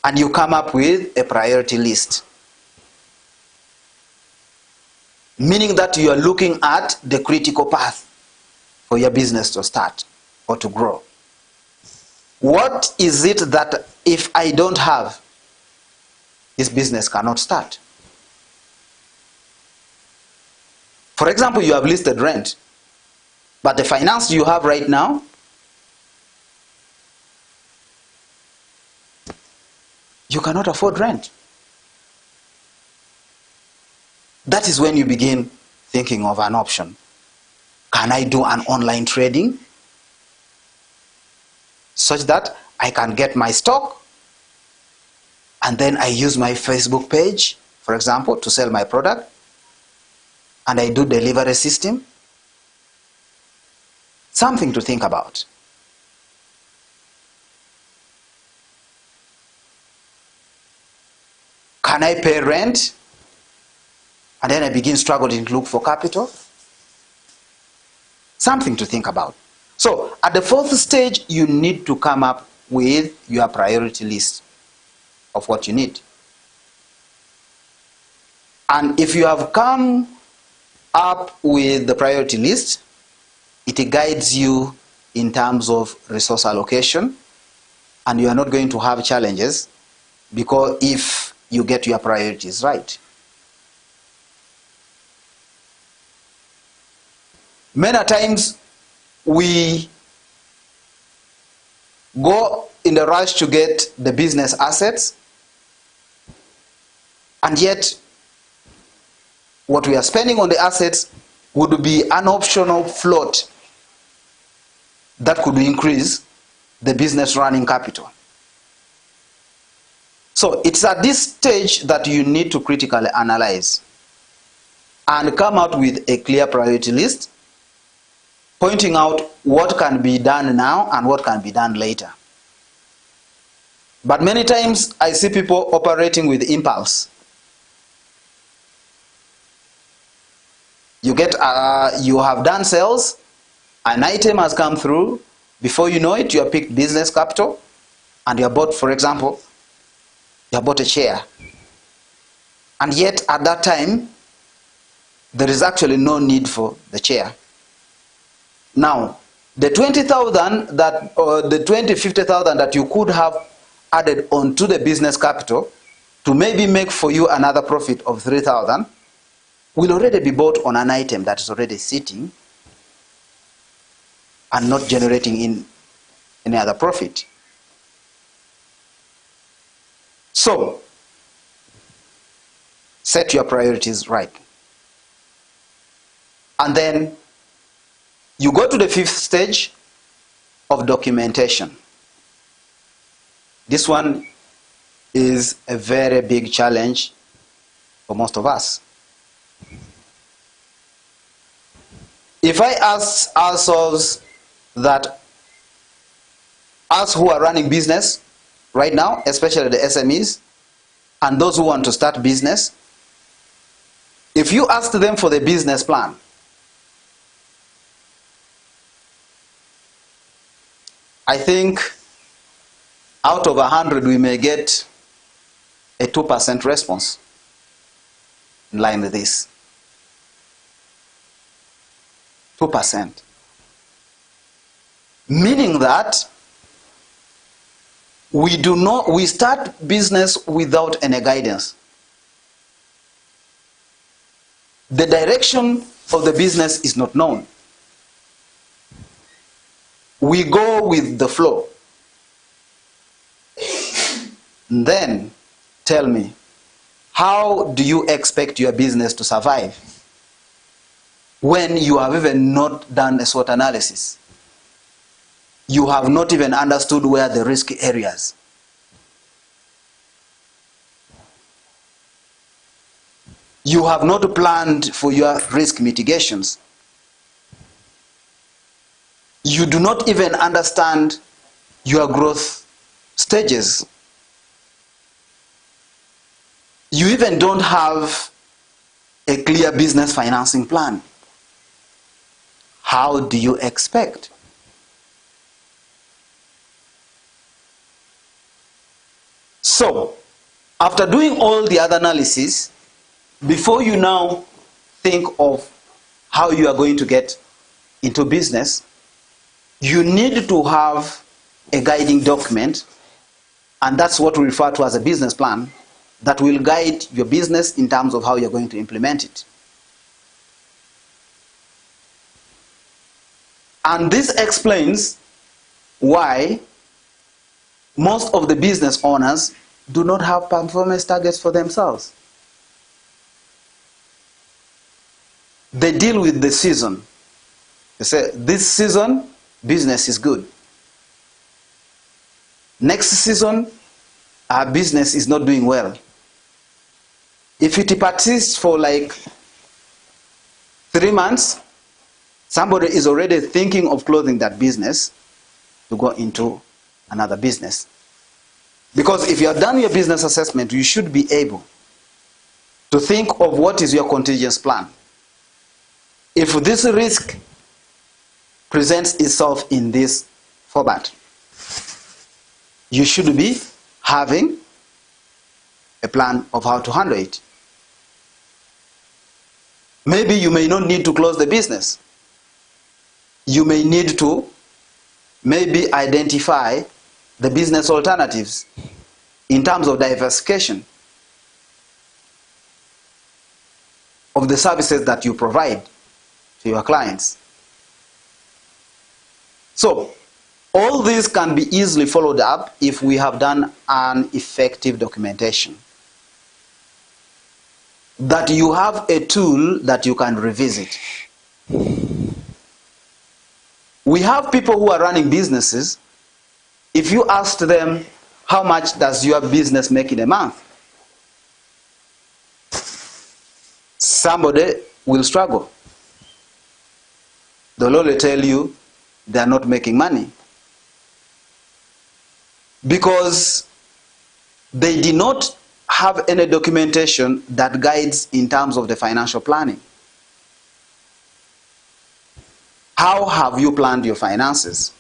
and you come up with a priority list. Meaning that you are looking at the critical path. for your business to start or to grow? What is it that if I don't have, this business cannot start? For example, you have listed rent, but the finance you have right now, you cannot afford rent. That is when you begin thinking of an option. Can I do an online trading such that I can get my stock and then I use my Facebook page, for example, to sell my product, and I do delivery system? Something to think about. Can I pay rent? And then I begin struggling to look for capital. Something to think about. So at the fourth stage, you need to come up with your priority list of what you need. And if you have come up with the priority list, it guides you in terms of resource allocation, and you are not going to have challenges because if you get your priorities right. Many times we go in the rush to get the business assets, and yet what we are spending on the assets would be an optional float that could increase the business running capital. So it's at this stage that you need to critically analyze and come out with a clear priority list, pointing out what can be done now and what can be done later. But many times I see people operating with impulse. You have done sales, an item has come through, before you know it, you have picked business capital, and you have bought, for example, you have bought a chair. And yet at that time, there is actually no need for the chair. Now, the 20,000 that, or the 50,000 that you could have added onto the business capital to maybe make for you another profit of 3,000 will already be bought on an item that is already sitting and not generating in any other profit. So, set your priorities right. And then you go to the fifth stage of documentation. This one is a very big challenge for most of us. If I ask ourselves that us who are running business right now, especially the SMEs and those who want to start business, if you ask them for the business plan, I think out of 100 we may get a 2% response in line with this. 2%. Meaning that we start business without any guidance. The direction of the business is not known. We go with the flow. Then tell me, how do you expect your business to survive when you have even not done a SWOT analysis? You have not even understood where the risk areas. You have not planned for your risk mitigations. You do not even understand your growth stages. You even don't have a clear business financing plan. How do you expect? So, after doing all the other analysis, before you now think of how you are going to get into business, you need to have a guiding document, and that's what we refer to as a business plan, that will guide your business in terms of how you're going to implement it. And this explains why most of the business owners do not have performance targets for themselves. They deal with the season. They say, this season, business is good. Next season, our business is not doing well. If it persists for like 3 months, somebody is already thinking of closing that business to go into another business. Because if you have done your business assessment, you should be able to think of what is your contingency plan. If this risk presents itself in this format, you should be having a plan of how to handle it. Maybe you may not need to close the business. You may need to maybe identify the business alternatives in terms of diversification of the services that you provide to your clients. So, all this can be easily followed up if we have done an effective documentation. That you have a tool that you can revisit. We have people who are running businesses. If you ask them, how much does your business make in a month? Somebody will struggle. They'll only tell you they are not making money. Because they did not have any documentation that guides in terms of the financial planning. How have you planned your finances?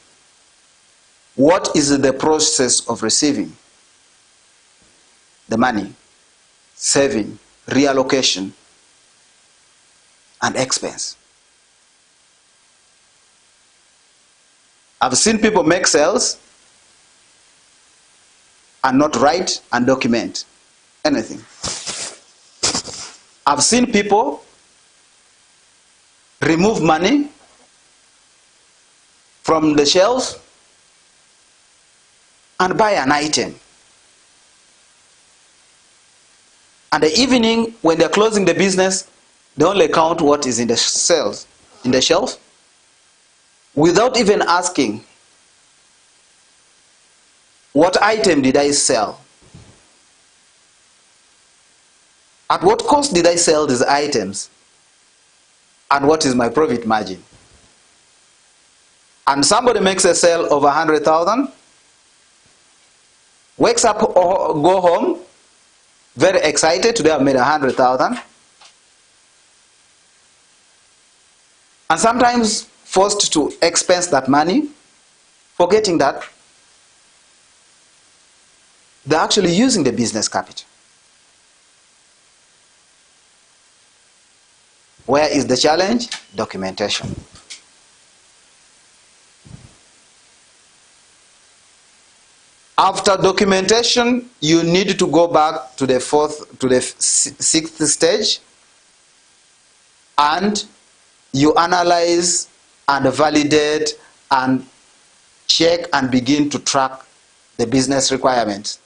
What is the process of receiving the money, saving, reallocation, and expense? I've seen people make sales and not write and document anything. I've seen people remove money from the shelf and buy an item. And the evening, when they're closing the business, they only count what is in the shelf, without even asking, what item did I sell? At what cost did I sell these items? And what is my profit margin? And somebody makes a sale of 100,000, wakes up or go home, very excited, today I've made 100,000. And sometimes forced to expense that money, forgetting that they're actually using the business capital. Where is the challenge? Documentation. After documentation, you need to go back to the sixth stage, and you analyze and validate and check and begin to track the business requirements.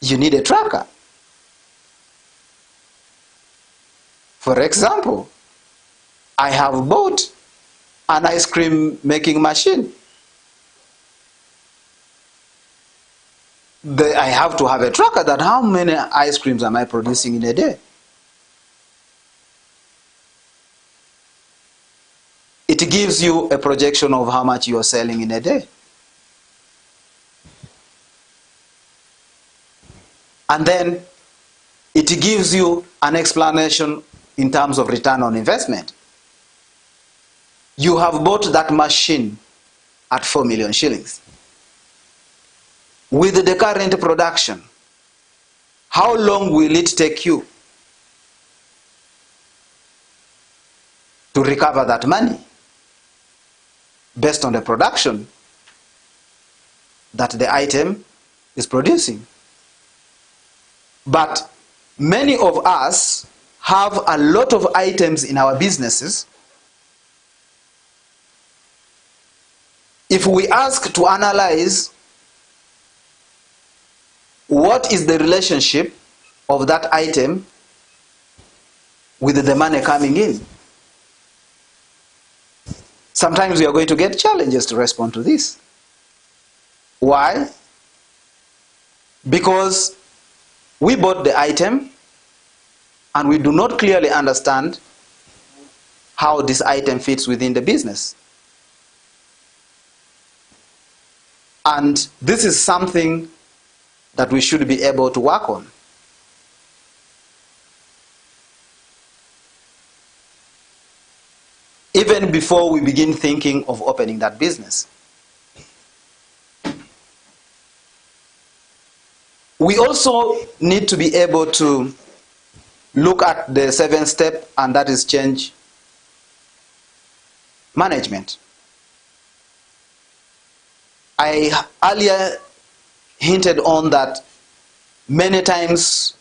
You need a tracker. For example, I have bought an ice cream making machine. I have to have a tracker that how many ice creams am I producing in a day. It gives you a projection of how much you are selling in a day. And then it gives you an explanation in terms of return on investment. You have bought that machine at 4 million shillings. With the current production, how long will it take you to recover that money based on the production that the item is producing. But many of us have a lot of items in our businesses. If we ask to analyze what is the relationship of that item with the money coming in, sometimes we are going to get challenges to respond to this. Why? Because we bought the item and we do not clearly understand how this item fits within the business. And this is something that we should be able to work on. Even before we begin thinking of opening that business. We also need to be able to look at the 7th step, and that is change management. I earlier hinted on that many times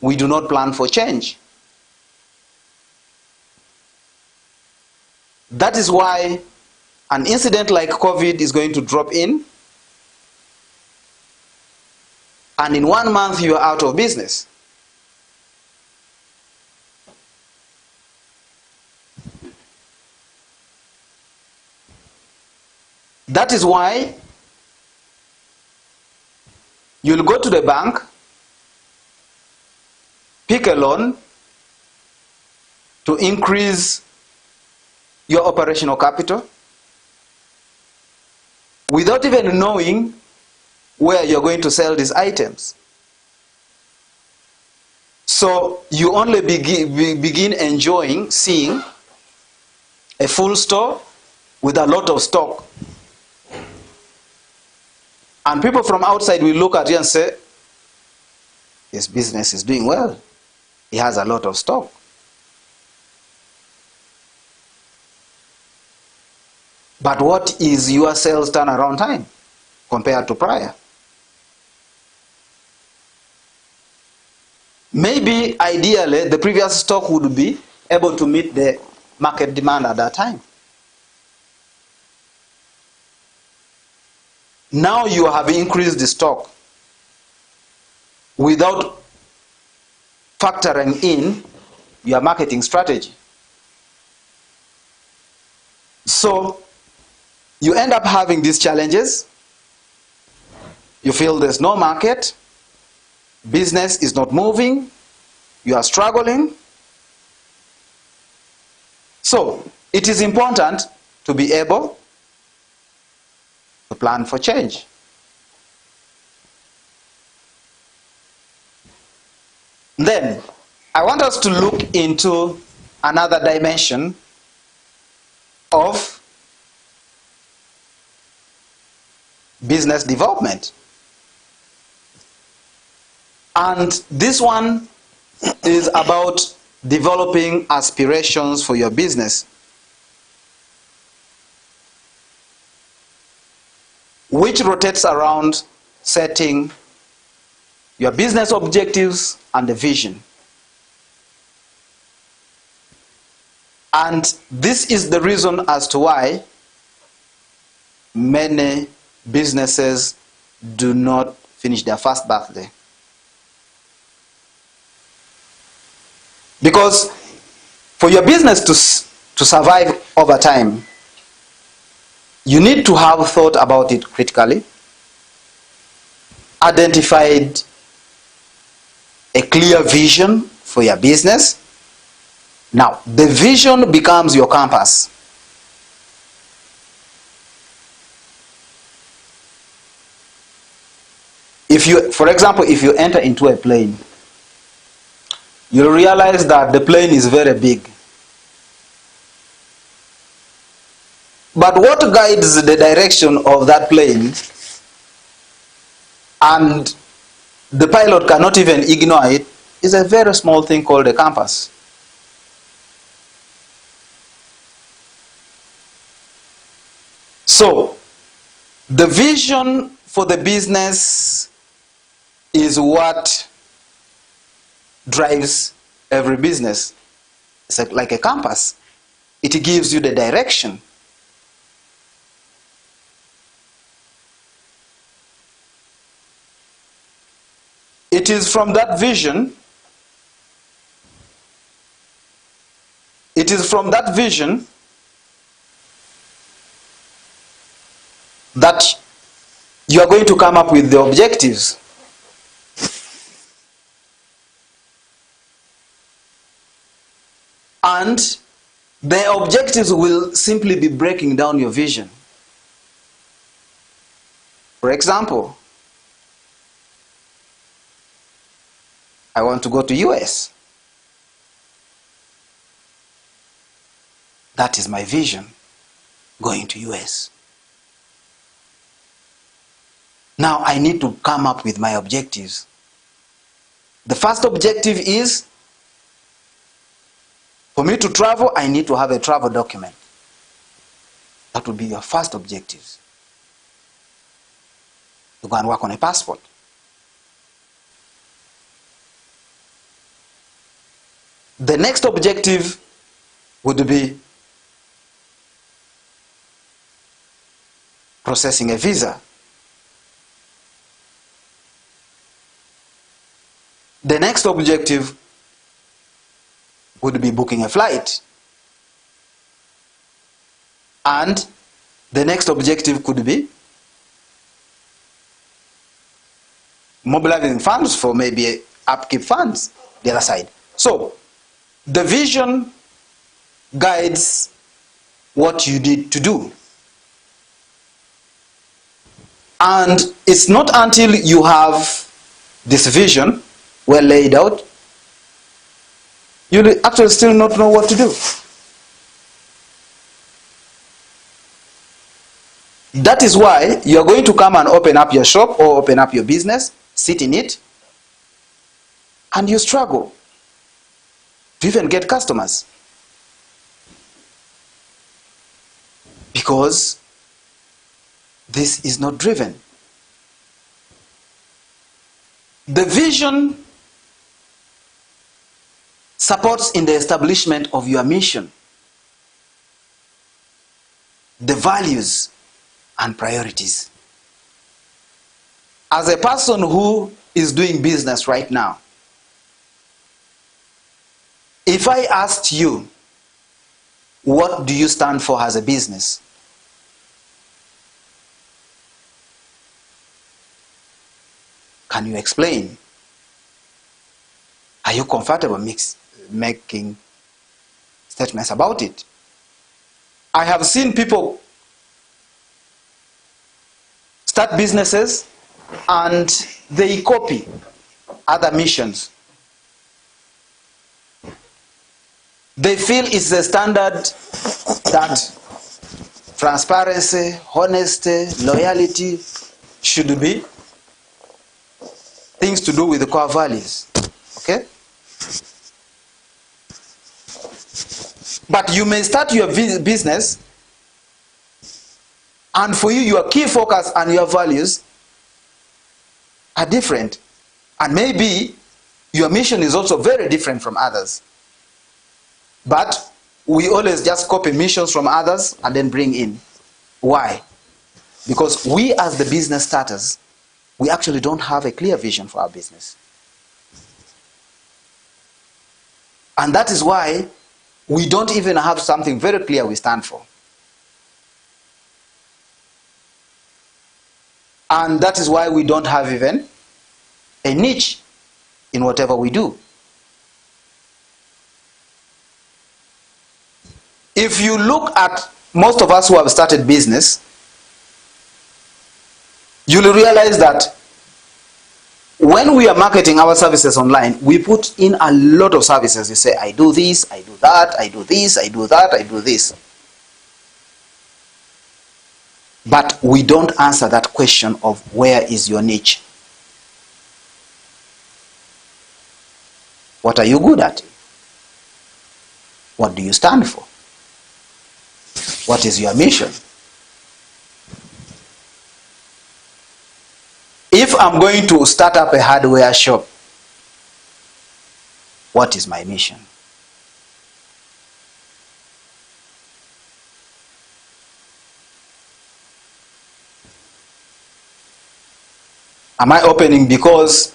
we do not plan for change. That is why an incident like COVID is going to drop in, and in 1 month you are out of business. That is why you'll go to the bank, pick a loan to increase your operational capital without even knowing where you're going to sell these items. So you only begin enjoying seeing a full store with a lot of stock. And people from outside will look at you and say, his business is doing well. He has a lot of stock. But what is your sales turnaround time compared to prior? Maybe ideally the previous stock would be able to meet the market demand at that time. Now you have increased the stock without factoring in your marketing strategy. So you end up having these challenges. You feel there's no market, business is not moving, you are struggling. So it is important to be able to plan for change. Then I want us to look into another dimension of business development. And this one is about developing aspirations for your business, which rotates around setting your business objectives and the vision. And this is the reason as to why many businesses do not finish their first birthday. Because for your business to survive over time, you need to have thought about it critically, identified a clear vision for your business. Now, the vision becomes your compass. If you, for example, if you enter into a plane, you'll realize that the plane is very big. But what guides the direction of that plane, and the pilot cannot even ignore it, is a very small thing called a compass. So, the vision for the business is what drives every business. It's like a compass. It gives you the direction. It is from that vision, that you are going to come up with the objectives. And the objectives will simply be breaking down your vision. For example, I want to go to US. That is my vision, going to US. Now I need to come up with my objectives. The first objective is, for me to travel, I need to have a travel document. That would be your first objectives. To go and work on a passport. The next objective would be processing a visa. The next objective would be booking a flight. And the next objective could be mobilizing funds for maybe upkeep funds, the other side. So, the vision guides what you need to do. And it's not until you have this vision well laid out, you actually still not know what to do. That is why you are going to come and open up your shop or open up your business, sit in it, and you struggle to even get customers. Because this is not driven. The vision supports in the establishment of your mission, the values and priorities. As a person who is doing business right now, if I asked you, what do you stand for as a business? Can you explain? Are you comfortable making statements about it? I have seen people start businesses and they copy other missions. They feel it's the standard that transparency, honesty, loyalty should be things to do with the core values. Okay? But you may start your business, and for you, your key focus and your values are different. And maybe your mission is also very different from others. But we always just copy missions from others and then bring in. Why? Because we as the business starters, we actually don't have a clear vision for our business. And that is why we don't even have something very clear we stand for. And that is why we don't have even a niche in whatever we do. If you look at most of us who have started business, you'll realize that when we are marketing our services online, we put in a lot of services. You say, I do this, I do that, I do this, I do that, I do this. But we don't answer that question of where is your niche? What are you good at? What do you stand for? What is your mission? if I'm going to start up a hardware shop, what is my mission? Am I opening because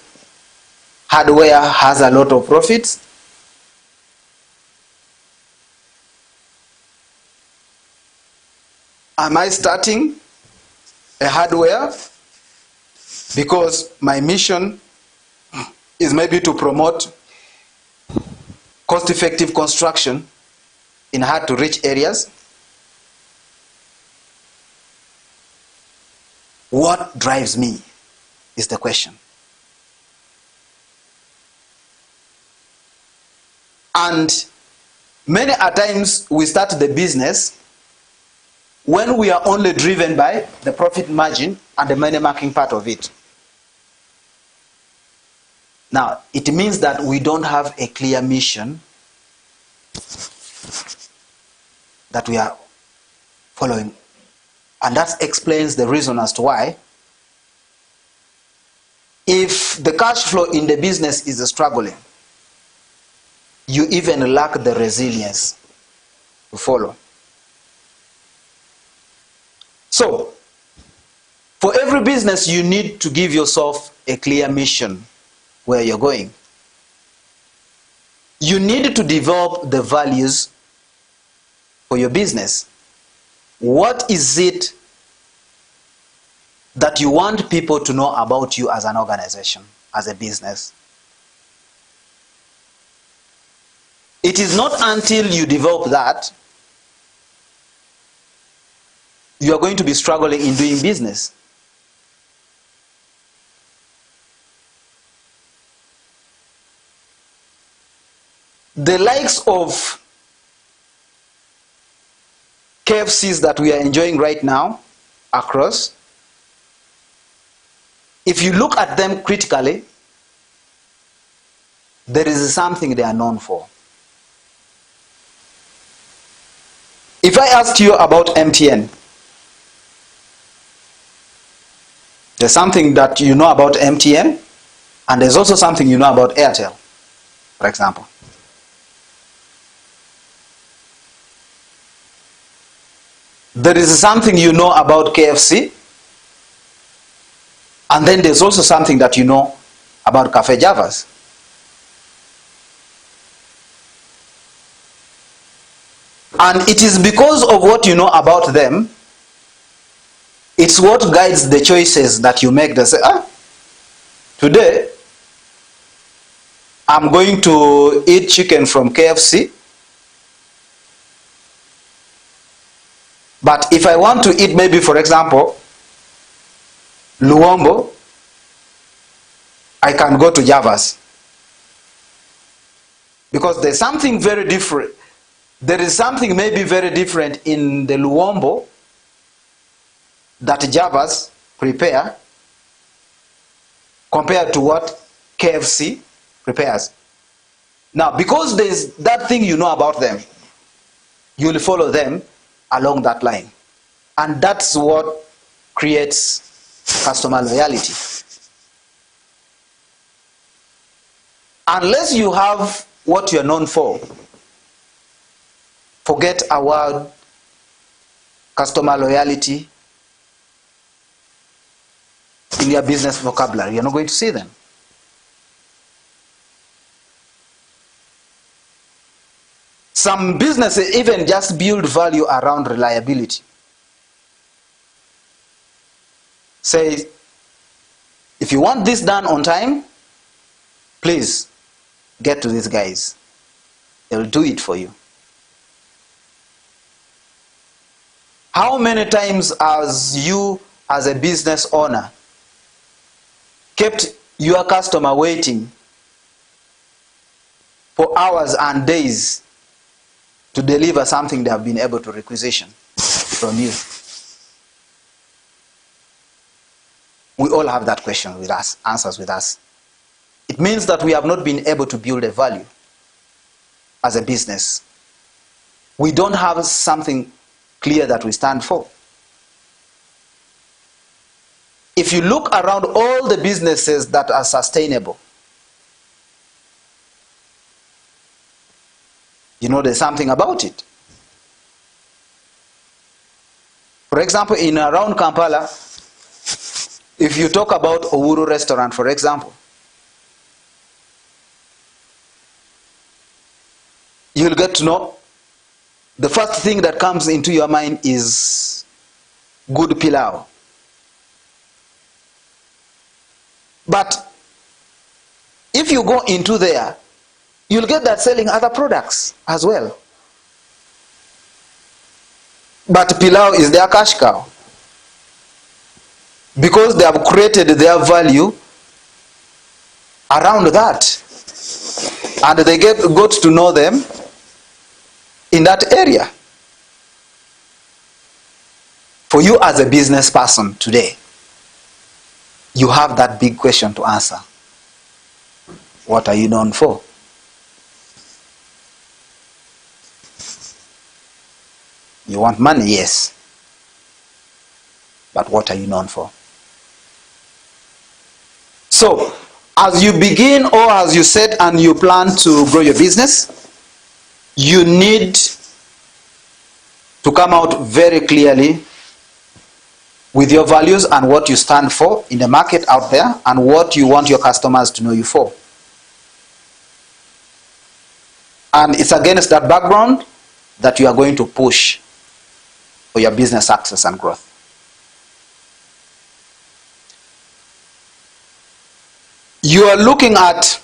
hardware has a lot of profits? Am I starting a hardware because my mission is maybe to promote cost-effective construction in hard-to-reach areas? What drives me is the question. And many a times we start the business when we are only driven by the profit margin and the money-making part of it. Now, it means that we don't have a clear mission that we are following. And that explains the reason as to why, if the cash flow in the business is struggling, you even lack the resilience to follow. So, for every business, you need to give yourself a clear mission where you're going. You need to develop the values for your business. What is it that you want people to know about you as an organization, as a business? It is not until you develop that you are going to be struggling in doing business. The likes of KFCs that we are enjoying right now across, if you look at them critically, there is something they are known for. If I asked you about MTN, there's something that you know about MTN, and there's also something you know about Airtel, for example. There is something you know about KFC, and then there's also something that you know about Cafe Javas. And it is because of what you know about them, it's what guides the choices that you make. They say, today I'm going to eat chicken from KFC, but if I want to eat maybe, for example, Luombo, I can go to Javas. Because there's something very different. There is something maybe very different in the Luombo that Javas prepare compared to what KFC prepares. Now, because there's that thing you know about them, you will follow them along that line. And that's what creates customer loyalty. Unless you have what you're known for, forget a word, customer loyalty, in your business vocabulary. You're not going to see them. Some businesses even just build value around reliability. Say, if you want this done on time, please get to these guys. They'll do it for you. How many times has you, as a business owner, kept your customer waiting for hours and days to deliver something they have been able to requisition from you? We all have that question with us, answers with us. It means that we have not been able to build a value as a business. We don't have something clear that we stand for. If if you look around all the businesses that are sustainable, you know there's something about it. For example, in around Kampala, if you talk about Uhuru restaurant, for example, you'll get to know the first thing that comes into your mind is good pilau. But if you go into there, you'll get that selling other products as well. But pilau is their cash cow, because they have created their value around that, and they got to know them in that area. For you as a business person today, you have that big question to answer. What are you known for? You want money? Yes. But what are you known for? So, as you begin or as you set and you plan to grow your business, you need to come out very clearly with your values and what you stand for in the market out there and what you want your customers to know you for. And it's against that background that you are going to push for your business success and growth. You are looking at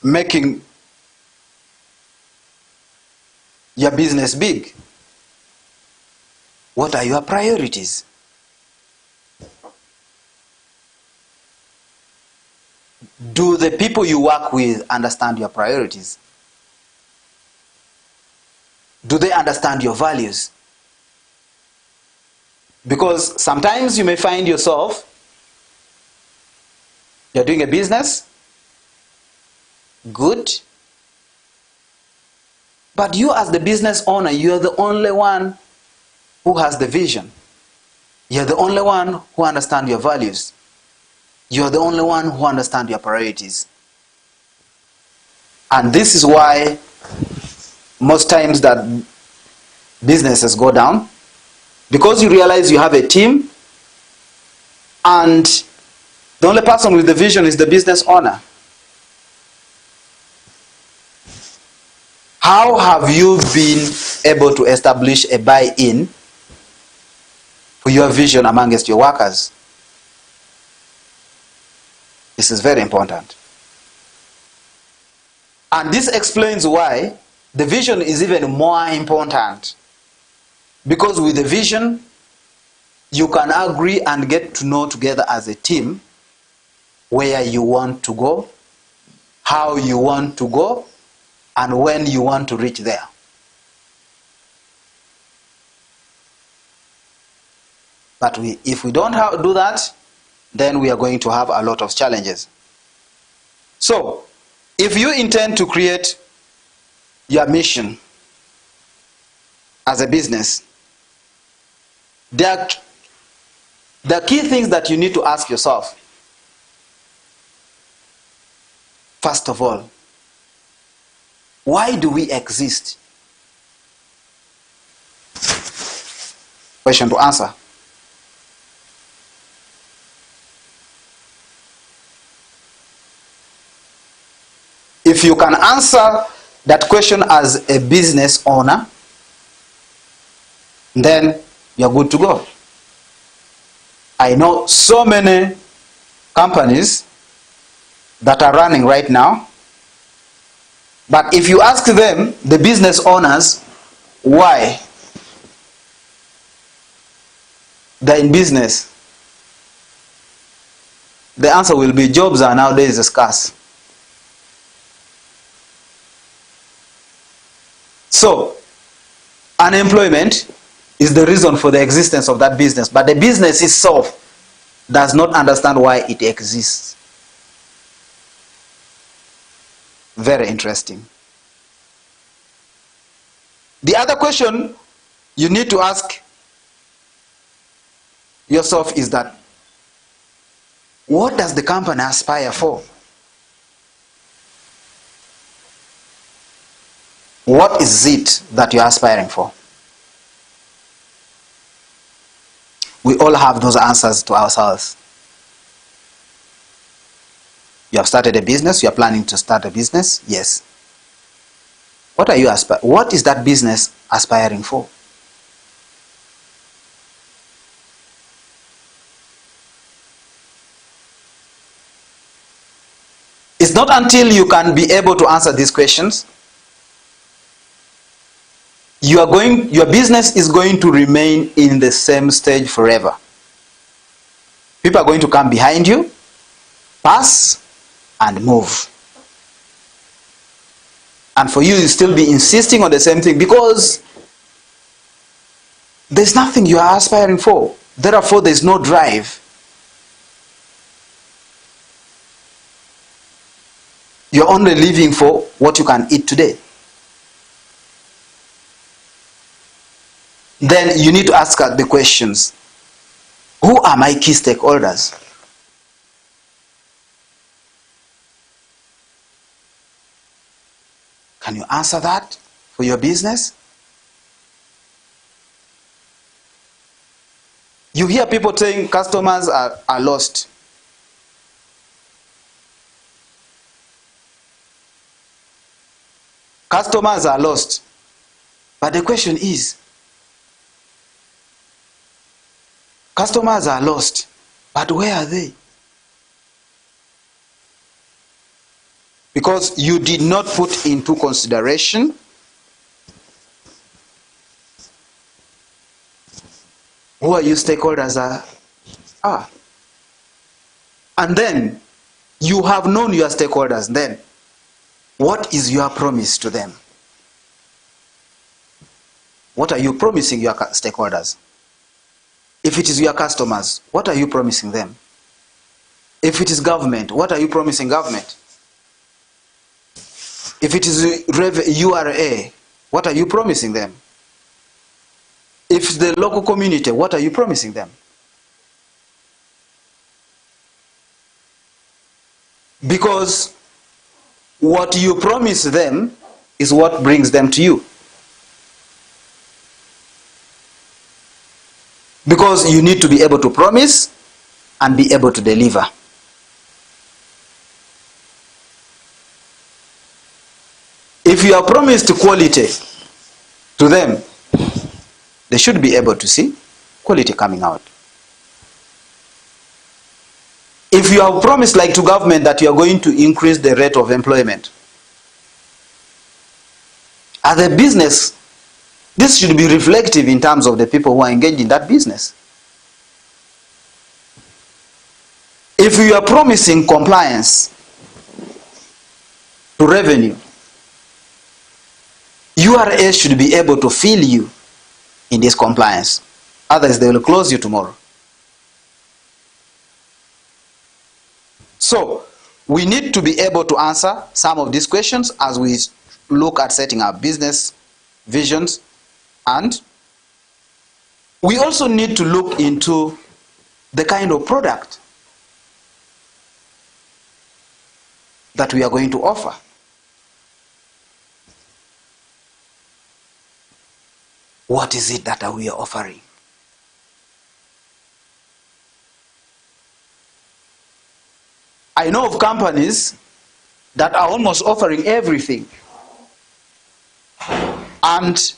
making your business big. What are your priorities? Do the people you work with understand your priorities? Do they understand your values? Because sometimes you may find yourself, you're doing a business, good, but you as the business owner, you're the only one who has the vision. You're the only one who understands your values. You're the only one who understands your priorities. And this is why most times that businesses go down, because you realize you have a team and the only person with the vision is the business owner. How have you been able to establish a buy-in for your vision amongst your workers? This is very important. And this explains why the vision is even more important. Because with the vision, you can agree and get to know together as a team where you want to go, how you want to go, and when you want to reach there. But if we don't do that, then we are going to have a lot of challenges. So, if you intend to create your mission as a business, the key things that you need to ask yourself. First of all, why do we exist? Question to answer. If you can answer that question as a business owner, then you're good to go. I know so many companies that are running right now, but if you ask them, the business owners, why they're in business, the answer will be jobs are nowadays scarce. So, unemployment is the reason for the existence of that business, but the business itself does not understand why it exists. Very interesting. The other question you need to ask yourself is that, what does the company aspire for? What is it that you're aspiring for? We all have those answers to ourselves. You have started a business, you are planning to start a business, yes. What are you what is that business aspiring for? It's not until you can be able to answer these questions, your business is going to remain in the same stage forever. People are going to come behind you, pass, and move. And for you, you still be insisting on the same thing because there's nothing you are aspiring for. Therefore, there's no drive. You're only living for what you can eat today. Then you need to ask the questions. Who are my key stakeholders? Can you answer that for your business? You hear people saying customers are lost. Customers are lost. But the question is, customers are lost, but where are they? Because you did not put into consideration who are your stakeholders are. And then you have known your stakeholders. Then what is your promise to them? What are you promising your stakeholders? If it is your customers, what are you promising them? If it is government, what are you promising government? If it is URA, what are you promising them? If it's the local community, what are you promising them? Because what you promise them is what brings them to you. Because you need to be able to promise and be able to deliver. If you have promised quality to them, they should be able to see quality coming out. If you have promised, like to government, that you are going to increase the rate of employment, as a business, this should be reflective in terms of the people who are engaged in that business. If you are promising compliance to revenue, URA should be able to fill you in this compliance. Otherwise, they will close you tomorrow. So, we need to be able to answer some of these questions as we look at setting up business visions. And we also need to look into the kind of product that we are going to offer. What is it that we are offering? I know of companies that are almost offering everything. And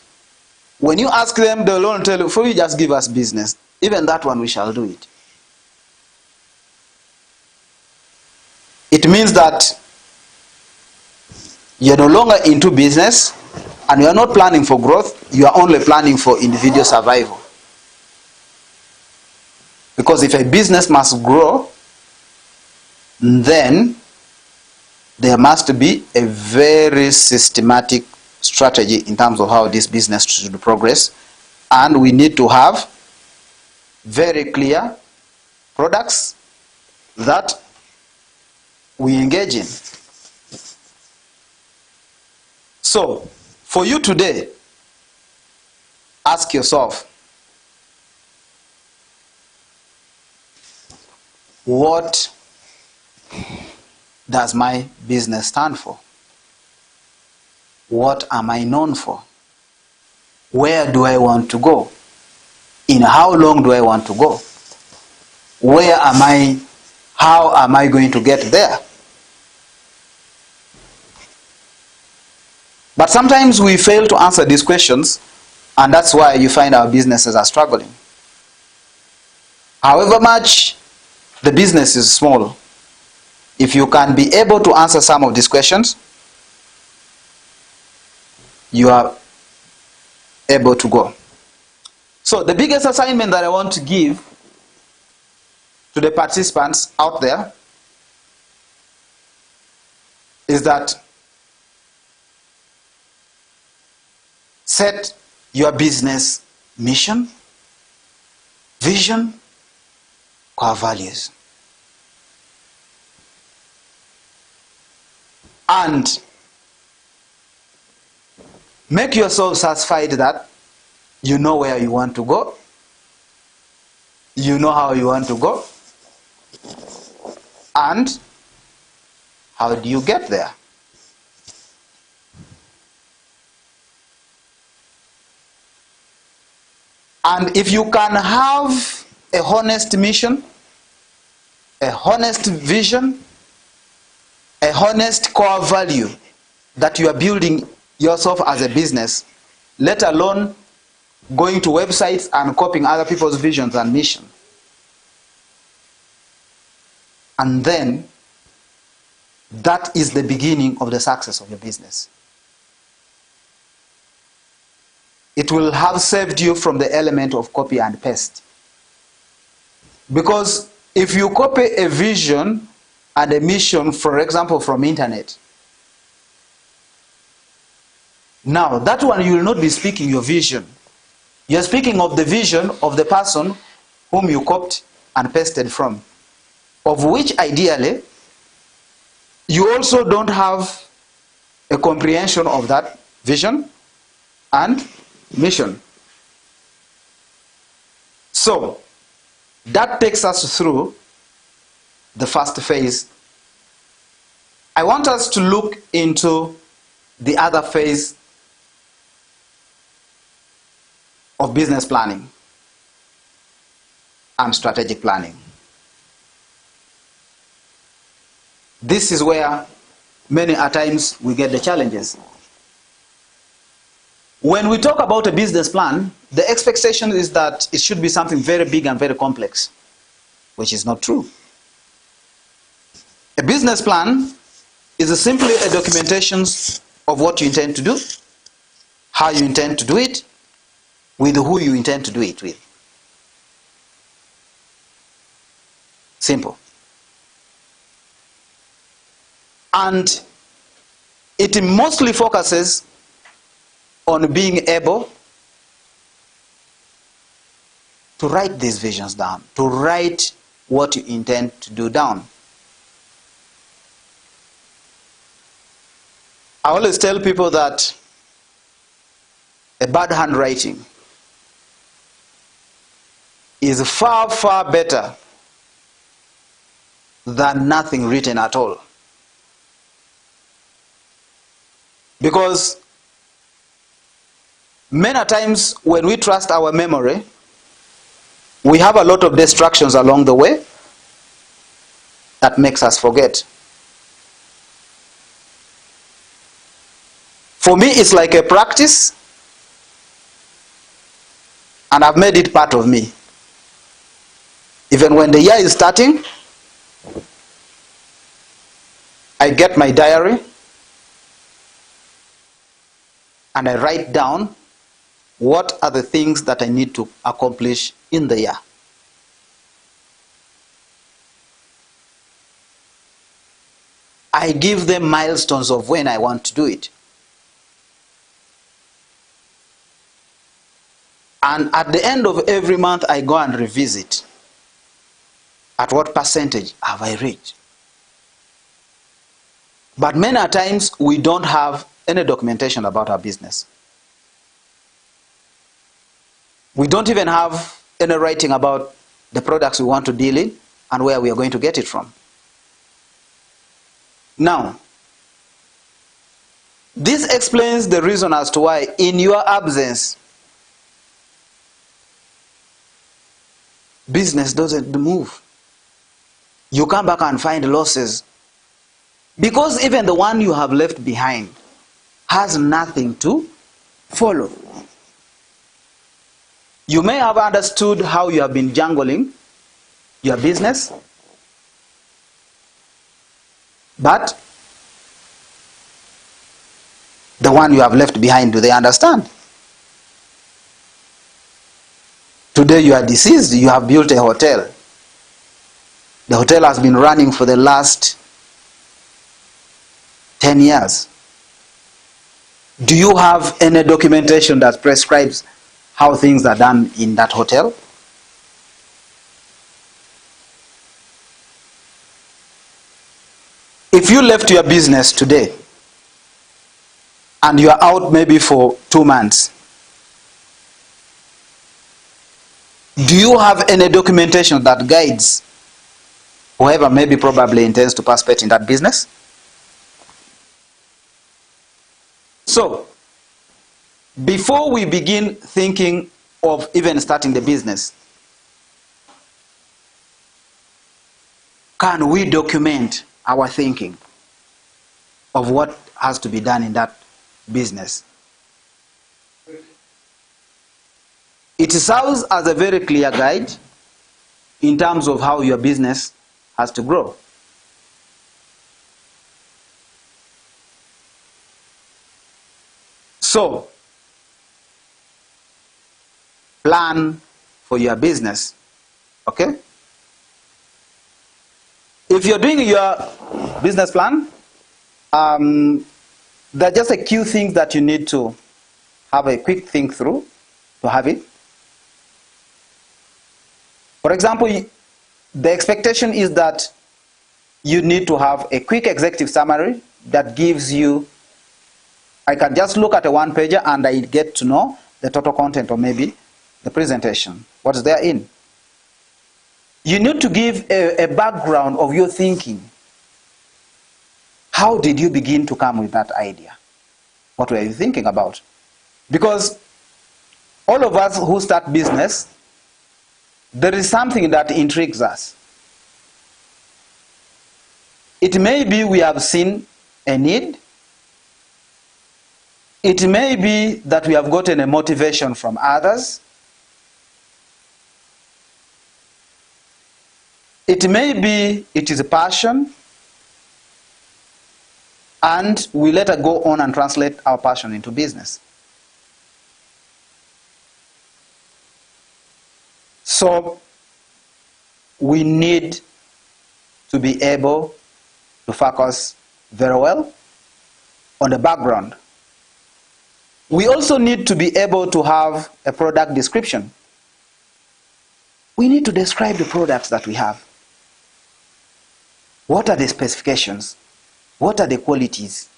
when you ask them, they'll only tell you, "For you just give us business. Even that one, we shall do it." It means that you're no longer into business and you are not planning for growth, you are only planning for individual survival. Because if a business must grow, then there must be a very systematic strategy in terms of how this business should progress, and we need to have very clear products that we engage in. So, for you today, ask yourself, what does my business stand for? What am I known for? Where do I want to go? In how long do I want to go? Where am I? How am I going to get there? But sometimes we fail to answer these questions, and that's why you find our businesses are struggling. However much the business is small, if you can be able to answer some of these questions, you are able to go. So the biggest assignment that I want to give to the participants out there is that set your business mission, vision, core values. And make yourself satisfied that you know where you want to go, you know how you want to go, and how do you get there. And if you can have a honest mission, a honest vision, a honest core value that you are building yourself as a business, let alone going to websites and copying other people's visions and mission. And then that is the beginning of the success of your business. It will have saved you from the element of copy and paste. Because if you copy a vision and a mission, for example, from internet, now that one you will not be speaking your vision. You're speaking of the vision of the person whom you copied and pasted from, of which ideally you also don't have a comprehension of that vision and mission. So that takes us through the first phase. I want us to look into the other phase of business planning and strategic planning. This is where many a times we get the challenges. When we talk about a business plan, the expectation is that it should be something very big and very complex, which is not true. A business plan is simply a documentation of what you intend to do, how you intend to do it, with who you intend to do it with. Simple. And it mostly focuses on being able to write these visions down, to write what you intend to do down. I always tell people that a bad handwriting is far, far better than nothing written at all. Because many times when we trust our memory, we have a lot of distractions along the way that makes us forget. For me, it's like a practice, and I've made it part of me. Even when the year is starting, I get my diary and I write down what are the things that I need to accomplish in the year. I give them milestones of when I want to do it. And at the end of every month, I go and revisit. At what percentage have I reached? But many times, we don't have any documentation about our business. We don't even have any writing about the products we want to deal in and where we are going to get it from. Now, this explains the reason as to why in your absence, business doesn't move. You come back and find losses because even the one you have left behind has nothing to follow. You may have understood how you have been jungling your business, but the one you have left behind, do they understand? Today you are deceased, you have built a hotel. The hotel has been running for the last 10 years. Do you have any documentation that prescribes how things are done in that hotel? If you left your business today and you are out maybe for 2 months, do you have any documentation that guides whoever maybe probably intends to participate in that business? So, before we begin thinking of even starting the business, can we document our thinking of what has to be done in that business? It serves as a very clear guide in terms of how your business has to grow. So, plan for your business, okay? If you're doing your business plan, there are just a few things that you need to have a quick think through to have it. For example, the expectation is that you need to have a quick executive summary that gives you, I can just look at a one-pager and I get to know the total content or maybe the presentation, what's there in. You need to give a background of your thinking. How did you begin to come with that idea? What were you thinking about? Because all of us who start business, there is something that intrigues us. It may be we have seen a need. It may be that we have gotten a motivation from others. It may be it is a passion, and we later go on and translate our passion into business. So we need to be able to focus very well on the background. We also need to be able to have a product description. We need to describe the products that we have. What are the specifications? What are the qualities?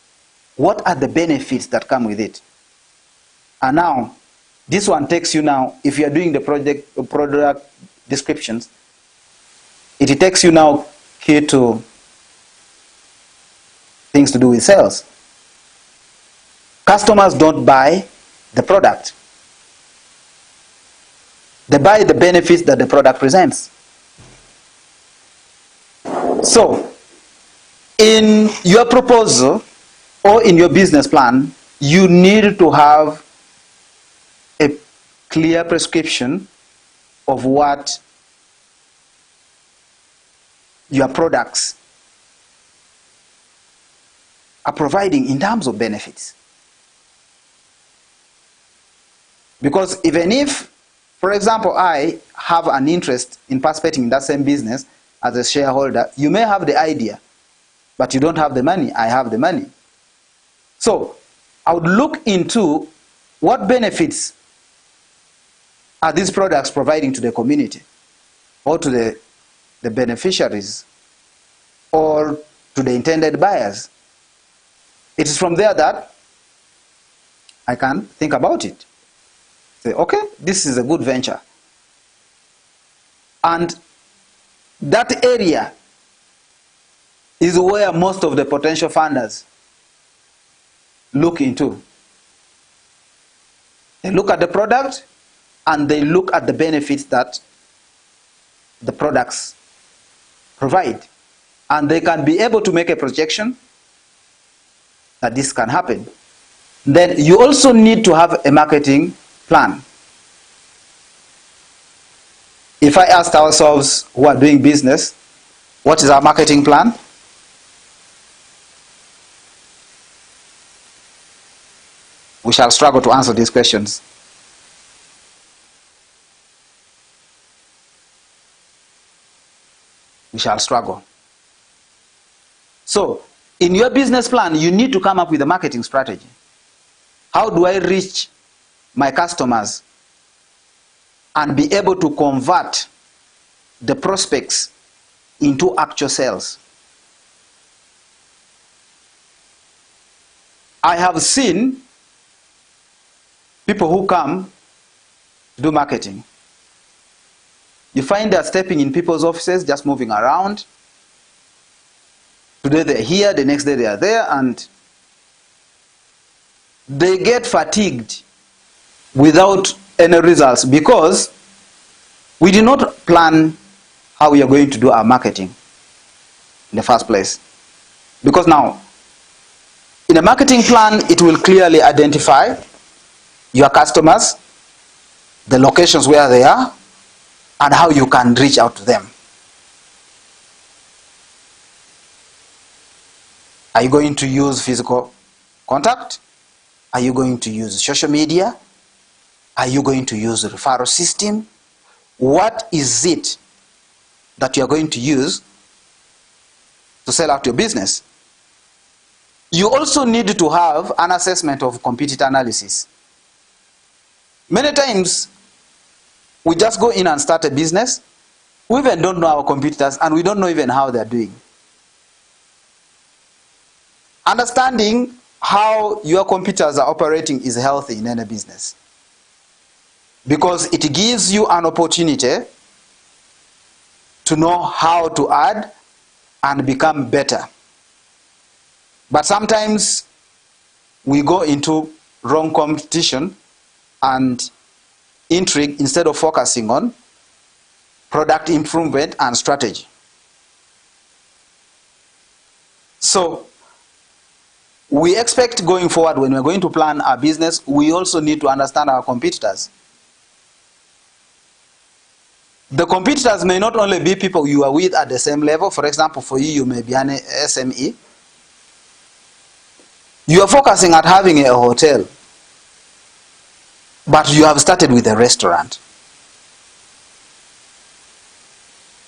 What are the benefits that come with it? And now, this one takes you now, if you are doing the product descriptions, it takes you now here to things to do with sales. Customers don't buy the product. They buy the benefits that the product presents. So, in your proposal or in your business plan, you need to have a clear prescription of what your products are providing in terms of benefits. Because even if, for example, I have an interest in participating in that same business as a shareholder, you may have the idea, but you don't have the money. I have the money. So I would look into what benefits are these products providing to the community or to the beneficiaries or to the intended buyers. It is from there that I can think about it. Say, okay, this is a good venture. And that area is where most of the potential funders look into. They look at the product and they look at the benefits that the products provide. And they can be able to make a projection that this can happen. Then you also need to have a marketing plan. If I asked ourselves who are doing business, what is our marketing plan? We shall struggle to answer these questions. We shall struggle. So, in your business plan, you need to come up with a marketing strategy. How do I reach my customers and be able to convert the prospects into actual sales? I have seen people who come to do marketing. You find they're stepping in people's offices, just moving around. Today they're here, the next day they are there, and they get fatigued without any results because we did not plan how we are going to do our marketing in the first place. Because now, in a marketing plan, it will clearly identify your customers, the locations where they are, and how you can reach out to them. Are you going to use physical contact? Are you going to use social media? Are you going to use a referral system? What is it that you are going to use to sell out your business? You also need to have an assessment of competitor analysis. Many times, we just go in and start a business. We even don't know our competitors and we don't know even how they're doing. Understanding how your competitors are operating is healthy in any business, because it gives you an opportunity to know how to add and become better. But sometimes we go into wrong competition and intrigue instead of focusing on product improvement and strategy. So we expect going forward, when we're going to plan our business, we also need to understand our competitors. The competitors may not only be people you are with at the same level. For example, for you, you may be an SME. You are focusing at having a hotel, but you have started with a restaurant.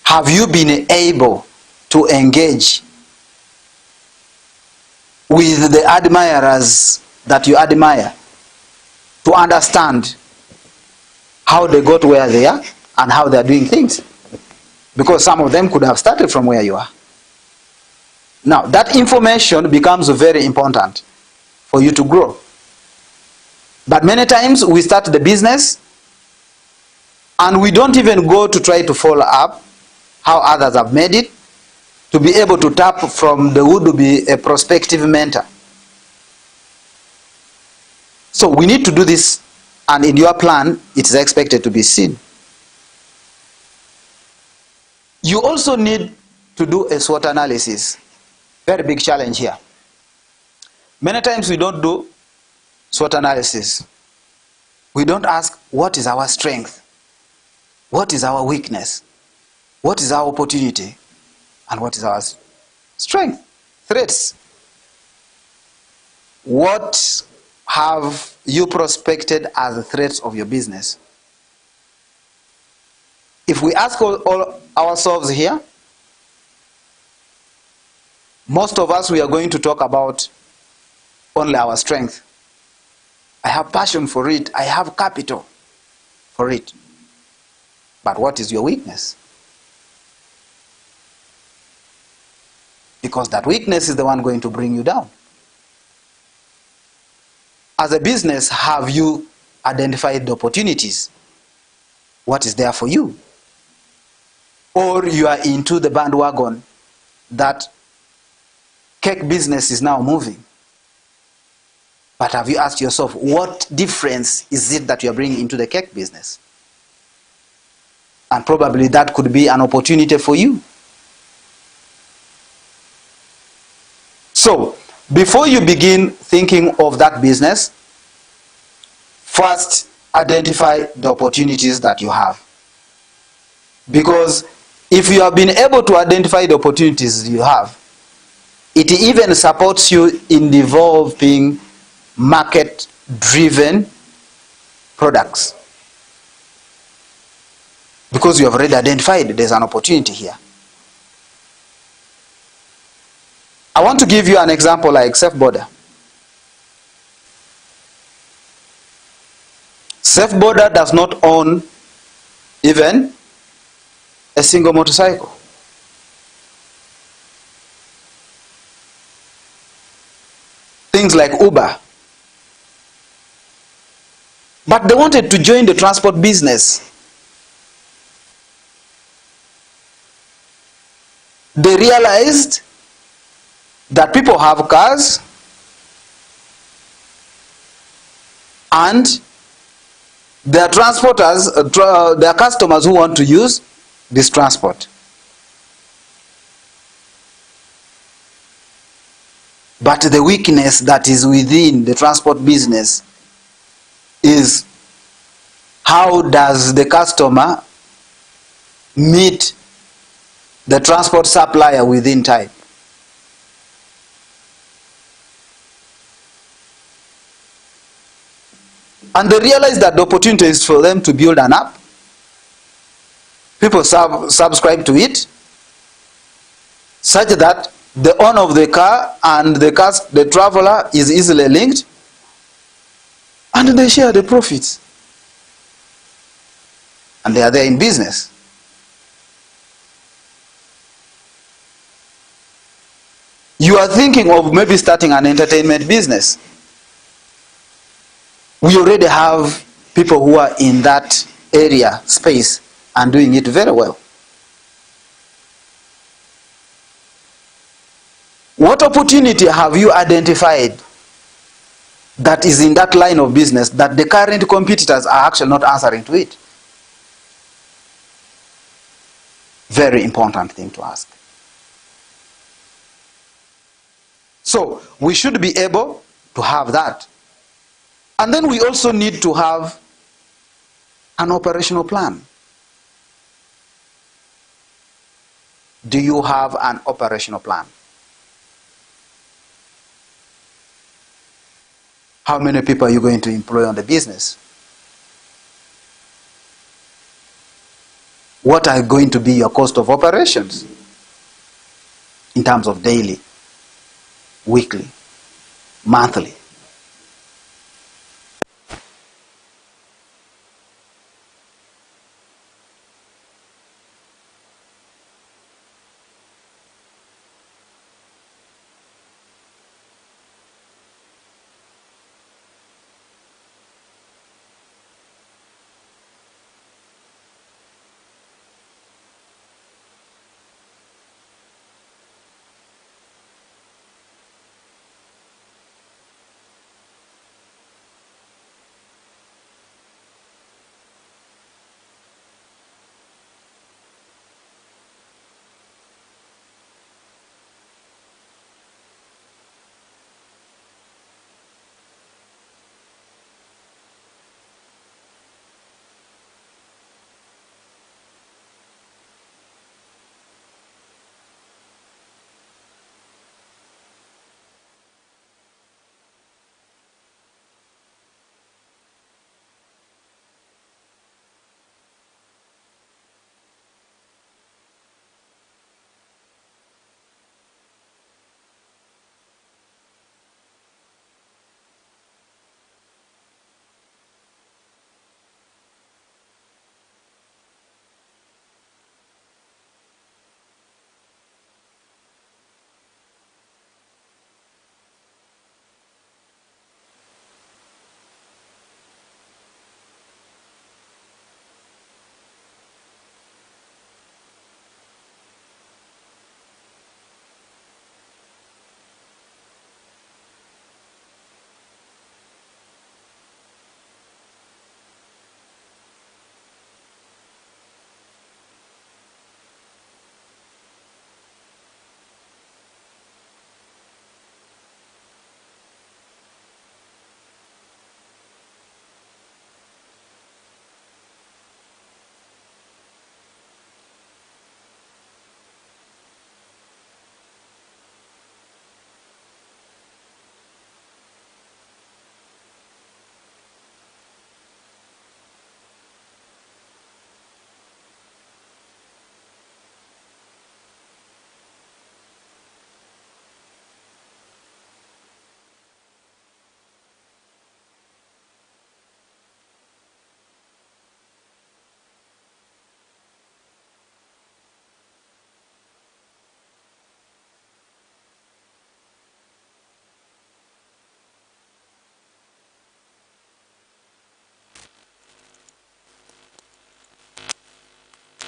Have you been able to engage with the admirers that you admire to understand how they got where they are and how they are doing things? Because some of them could have started from where you are. Now, that information becomes very important for you to grow. But many times we start the business and we don't even go to try to follow up how others have made it, to be able to tap from the would-be a prospective mentor. So we need to do this, and in your plan, it is expected to be seen. You also need to do a SWOT analysis. Very big challenge here. Many times we don't do SWOT analysis. We don't ask, what is our strength? What is our weakness? What is our opportunity? And what is our strength? Threats. What have you prospected as the threats of your business? If we ask all ourselves here, most of us, we are going to talk about only our strength. I have passion for it. I have capital for it. But what is your weakness? Because that weakness is the one going to bring you down. As a business, have you identified the opportunities, what is there for you? Or you are into the bandwagon that cake business is now moving. But have you asked yourself, what difference is it that you are bringing into the cake business? And probably that could be an opportunity for you. So, before you begin thinking of that business, first identify the opportunities that you have. Because if you have been able to identify the opportunities you have, it even supports you in developing market-driven products. Because you have already identified there's an opportunity here. I want to give you an example like Safe Border. Safe Border does not own even a single motorcycle. Things like Uber. But they wanted to join the transport business. They realized that people have cars and their transporters, their customers who want to use this transport. But the weakness that is within the transport business is how does the customer meet the transport supplier within time? And they realize that the opportunity is for them to build an app. People subscribe to it, such that the owner of the car and the traveler is easily linked, and they share the profits. And they are there in business. You are thinking of maybe starting an entertainment business. We already have people who are in that area, space, and doing it very well. What opportunity have you identified that is in that line of business that the current competitors are actually not answering to it? Very important thing to ask. So we should be able to have that. And then we also need to have an operational plan. Do you have an operational plan? How many people are you going to employ on the business? What are going to be your cost of operations in terms of daily, weekly, monthly?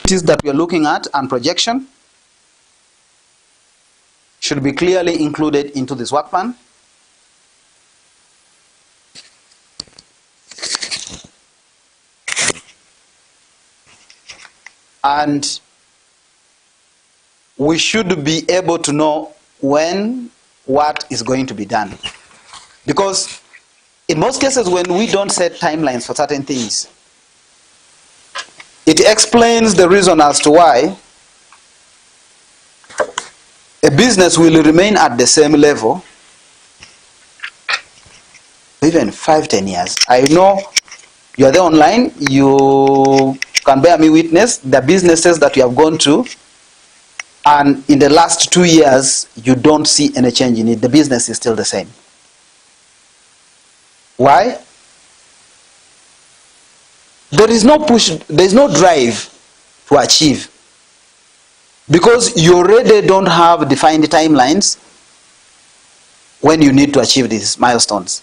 activities that we are looking at and projection should be clearly included into this work plan. And we should be able to know when what is going to be done. Because in most cases, when we don't set timelines for certain things, it explains the reason as to why a business will remain at the same level even 5-10 years. I know you are there online, you can bear me witness the businesses that you have gone to, and in the last 2 years you don't see any change in it. The business is still the same. Why? There is no push, there is no drive to achieve, because you already don't have defined timelines when you need to achieve these milestones.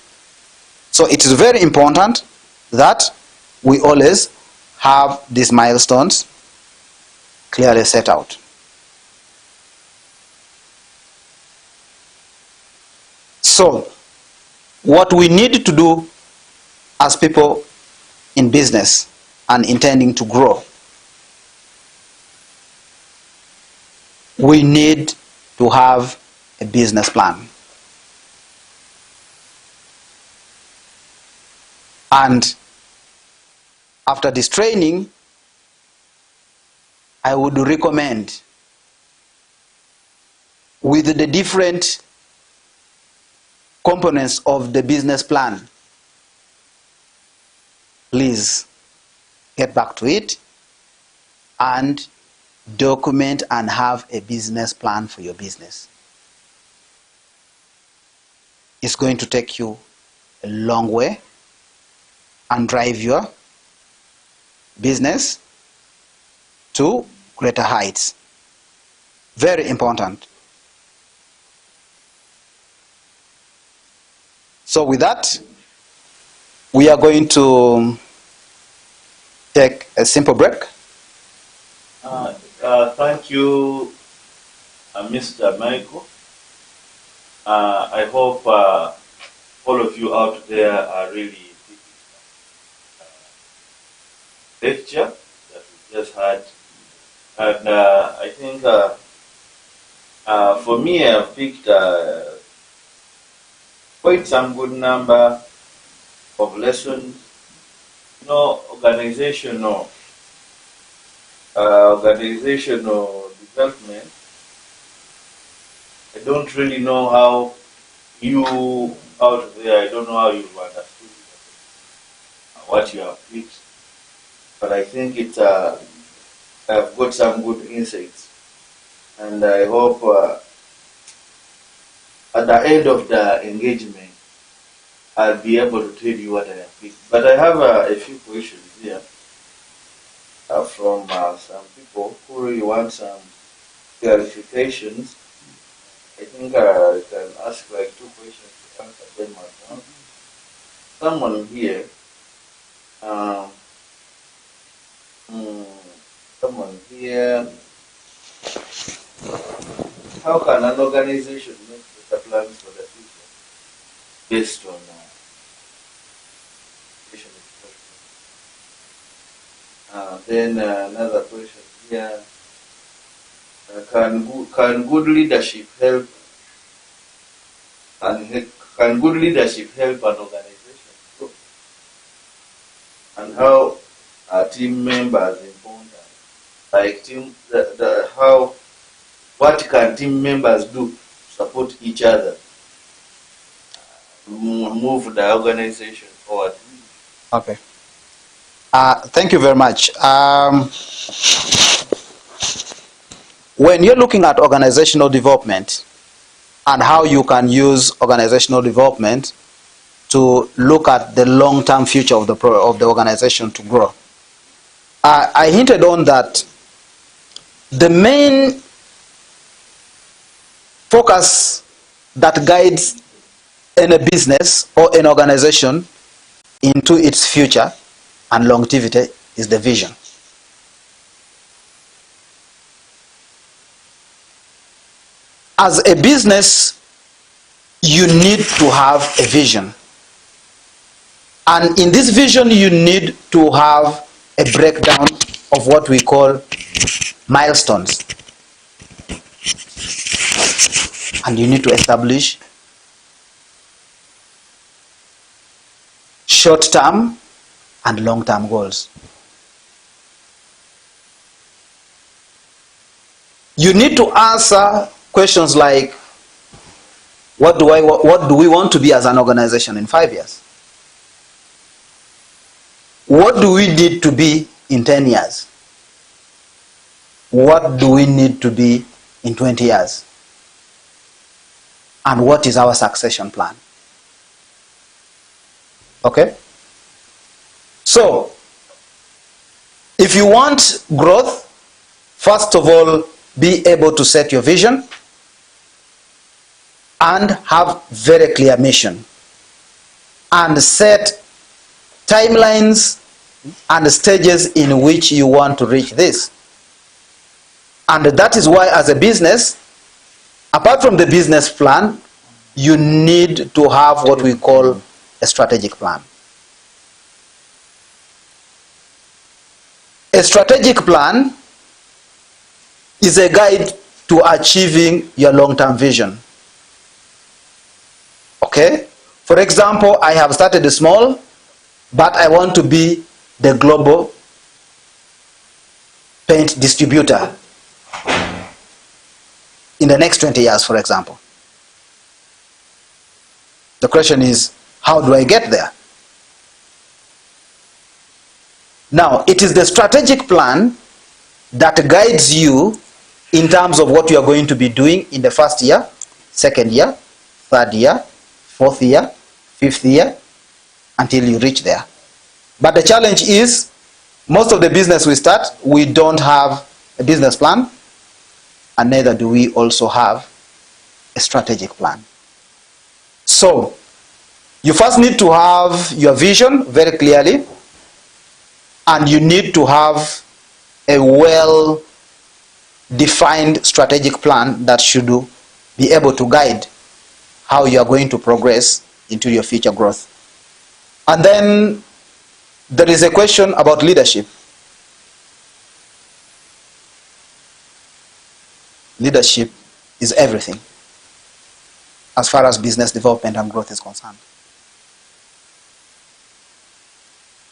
So it is very important that we always have these milestones clearly set out. So what we need to do as people in business and intending to grow, we need to have a business plan. And after this training, I would recommend, with the different components of the business plan, please get back to it and document and have a business plan for your business. It's going to take you a long way and drive your business to greater heights. Very important. So with that, we are going to take a simple break. Thank you, Mr. Michael. I hope all of you out there are really lecture that we just had, and I think for me, I've picked quite some good number of lessons. Organizational development. I don't really know how you out there, I don't know how you've understood what you have picked, but I think I've got some good insights, and I hope at the end of the engagement I'll be able to tell you what I have picked. But I have a few questions here from some people who really want some clarifications. I think I can ask like 2 questions to answer them at once. Someone here, how can an organization make better plans for the future based on then another question here, can good leadership help an organization grow? And how are team members important? Like what can team members do to support each other, move the organization forward? Okay. Thank you very much. When you're looking at organizational development and how you can use organizational development to look at the long-term future of the organization to grow, I hinted on that the main focus that guides any business or an organization into its future and longevity is the vision. as a business, you need to have a vision. And in this vision, you need to have a breakdown of what we call milestones. And you need to establish short-term and long-term goals. You need to answer questions like, what do we want to be as an organization in 5 years? What do we need to be in 10 years? What do we need to be in 20 years? And what is our succession plan? Okay? So, if you want growth, first of all, be able to set your vision and have very clear mission. And set timelines and stages in which you want to reach this. And that is why, as a business, apart from the business plan, you need to have what we call a strategic plan. A strategic plan is a guide to achieving your long-term vision. Okay? For example, I have started small, but I want to be the global paint distributor in the next 20 years, for example. The question is, how do I get there? Now, it is the strategic plan that guides you in terms of what you are going to be doing in the first year, second year, third year, fourth year, fifth year, until you reach there. But the challenge is, most of the business we start, we don't have a business plan, and neither do we also have a strategic plan. So, you first need to have your vision very clearly, and you need to have a well-defined strategic plan that should be able to guide how you are going to progress into your future growth. And then there is a question about leadership. Leadership is everything as far as business development and growth is concerned.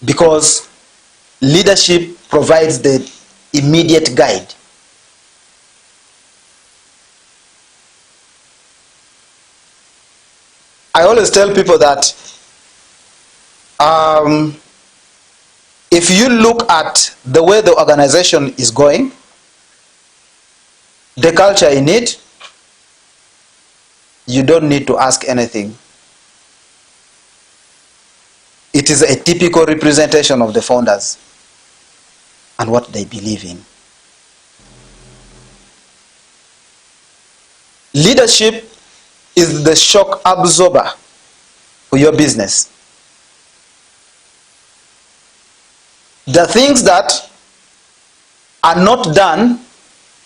Because leadership provides the immediate guide. I always tell people that if you look at the way the organization is going, the culture in it, you don't need to ask anything. It is a typical representation of the founders and what they believe in. Leadership is the shock absorber for your business. The things that are not done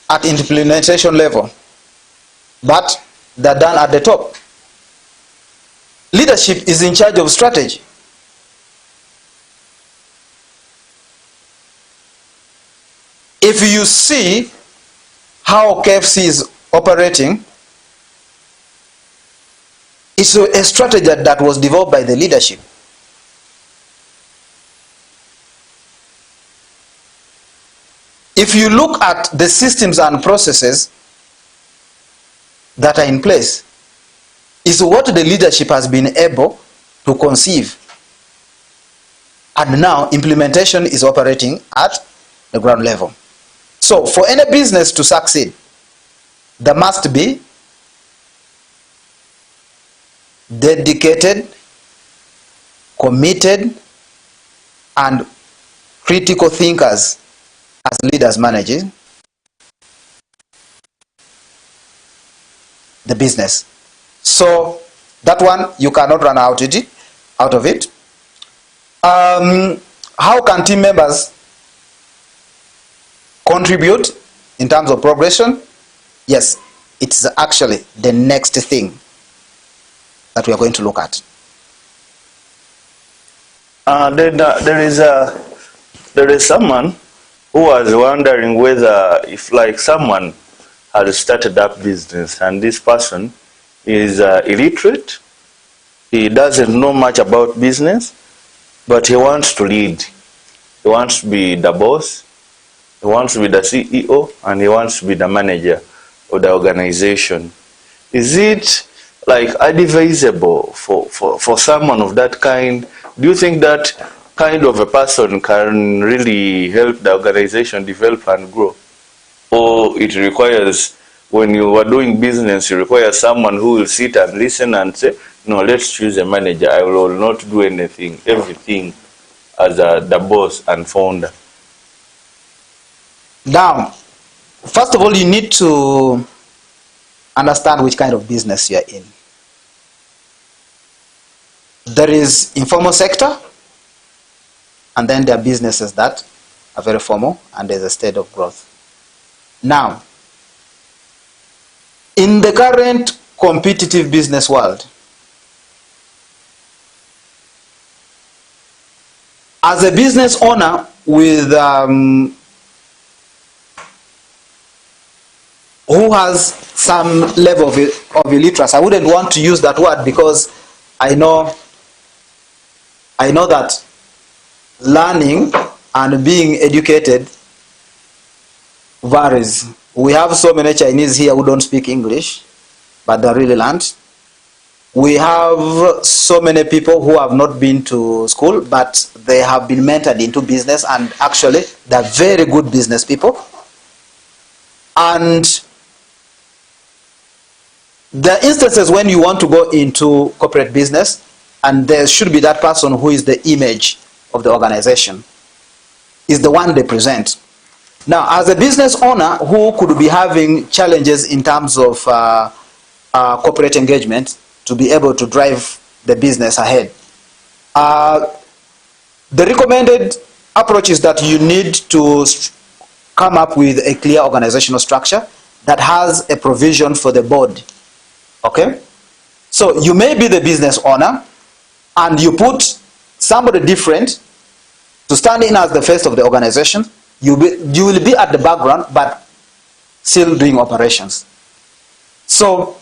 at implementation level, but they're done at the top. Leadership is in charge of strategy. If you see how KFC is operating, it's a strategy that was developed by the leadership. If you look at the systems and processes that are in place, it's what the leadership has been able to conceive. And now implementation is operating at the ground level. So for any business to succeed, there must be dedicated, committed, and critical thinkers as leaders managing the business. So that one you cannot run out of it. How can team members contribute in terms of progression? Yes, It's actually the next thing that we are going to look at. Then there is someone who was wondering whether if like someone has started up business and this person is illiterate, he doesn't know much about business, but he wants to lead. He wants to be the boss, he wants to be the CEO, and he wants to be the manager of the organization. Is it like advisable for someone of that kind? Do you think that kind of a person can really help the organization develop and grow? Or it requires, when you are doing business, you require someone who will sit and listen and say, no, let's choose a manager. I will not do everything as the boss and founder. Now, first of all, you need to understand which kind of business you are in. There is informal sector, and then there are businesses that are very formal, and there's a state of growth. Now, in the current competitive business world, as a business owner with who has some level of illiteracy, I wouldn't want to use that word because I know that learning and being educated varies. We have so many Chinese here who don't speak English, but they really learned. We have so many people who have not been to school, but they have been mentored into business, and actually they're very good business people. And there are instances when you want to go into corporate business, and there should be that person who is the image of the organization, is the one they present. Now, as a business owner who could be having challenges in terms of corporate engagement to be able to drive the business ahead, the recommended approach is that you need to come up with a clear organizational structure that has a provision for the board. Okay? So you may be the business owner and you put somebody different to stand in as the face of the organization. You will be at the background, but still doing operations. So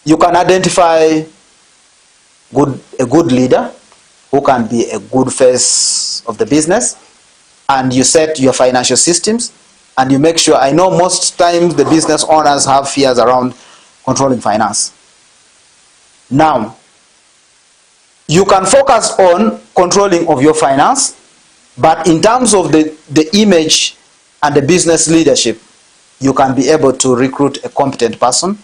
you can identify a good leader who can be a good face of the business, and you set your financial systems, and you make sure. I know most times the business owners have fears around controlling finance. Now, you can focus on controlling of your finance, but in terms of the image and the business leadership, you can be able to recruit a competent person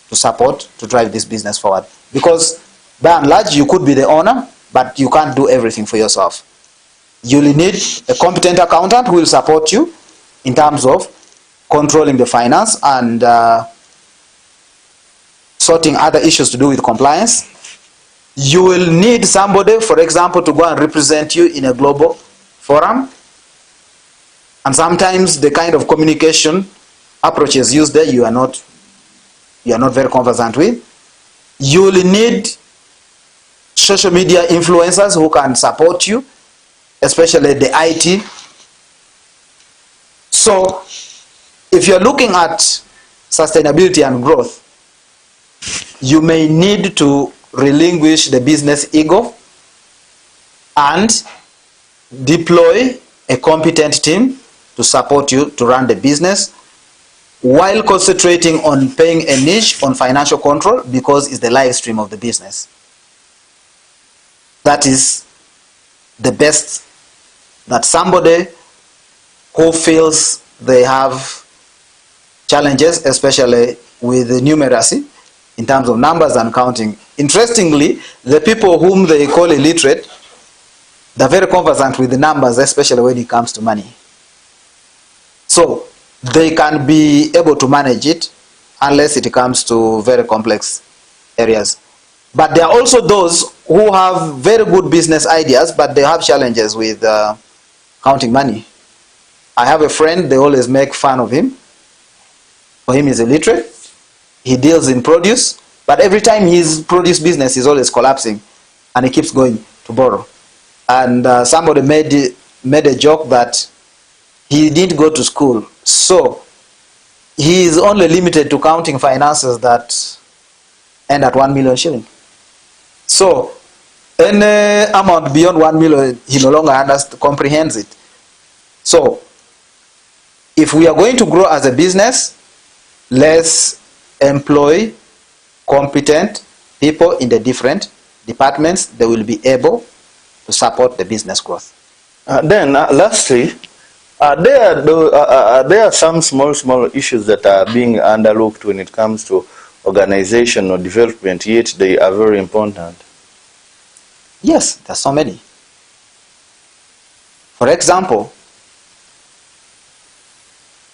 to support, to drive this business forward. Because by and large, you could be the owner, but you can't do everything for yourself. You'll need a competent accountant who will support you in terms of controlling the finance and sorting other issues to do with compliance. You will need somebody, for example, to go and represent you in a global forum. And sometimes the kind of communication approaches used there, you are not very conversant with. You will need social media influencers who can support you, especially the IT. So if you're looking at sustainability and growth, you may need to relinquish the business ego and deploy a competent team to support you to run the business, while concentrating on paying a niche on financial control, because it's the live stream of the business. That is the best that somebody who feels they have challenges, especially with the numeracy in terms of numbers and counting. Interestingly, the people whom they call illiterate, they're very conversant with the numbers, especially when it comes to money. So they can be able to manage it unless it comes to very complex areas. But there are also those who have very good business ideas, but they have challenges with counting money. I have a friend, they always make fun of him. For him, he's illiterate. he deals in produce, but every time his produce business is always collapsing, and he keeps going to borrow. And somebody made a joke that he didn't go to school, so he is only limited to counting finances that end at 1 million shilling. So any amount beyond 1 million, he no longer comprehends it. So if we are going to grow as a business, let's employ competent people in the different departments. They will be able to support the business growth. Lastly, there are some small issues that are being underlooked when it comes to organizational development, yet they are very important. Yes, there are so many. For example,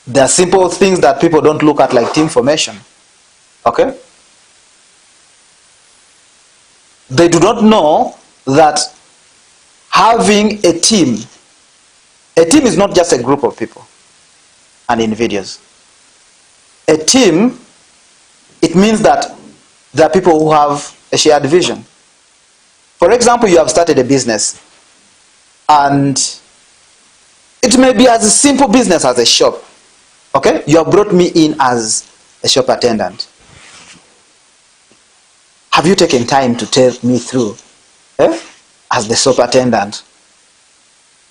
there are simple things that people don't look at, like team formation. Okay? They do not know that having a team is not just a group of people and individuals. A team, it means that there are people who have a shared vision. For example, you have started a business, and it may be as a simple business as a shop. Okay? You have brought me in as a shop attendant. Have you taken time to tell me through, as the shop attendant,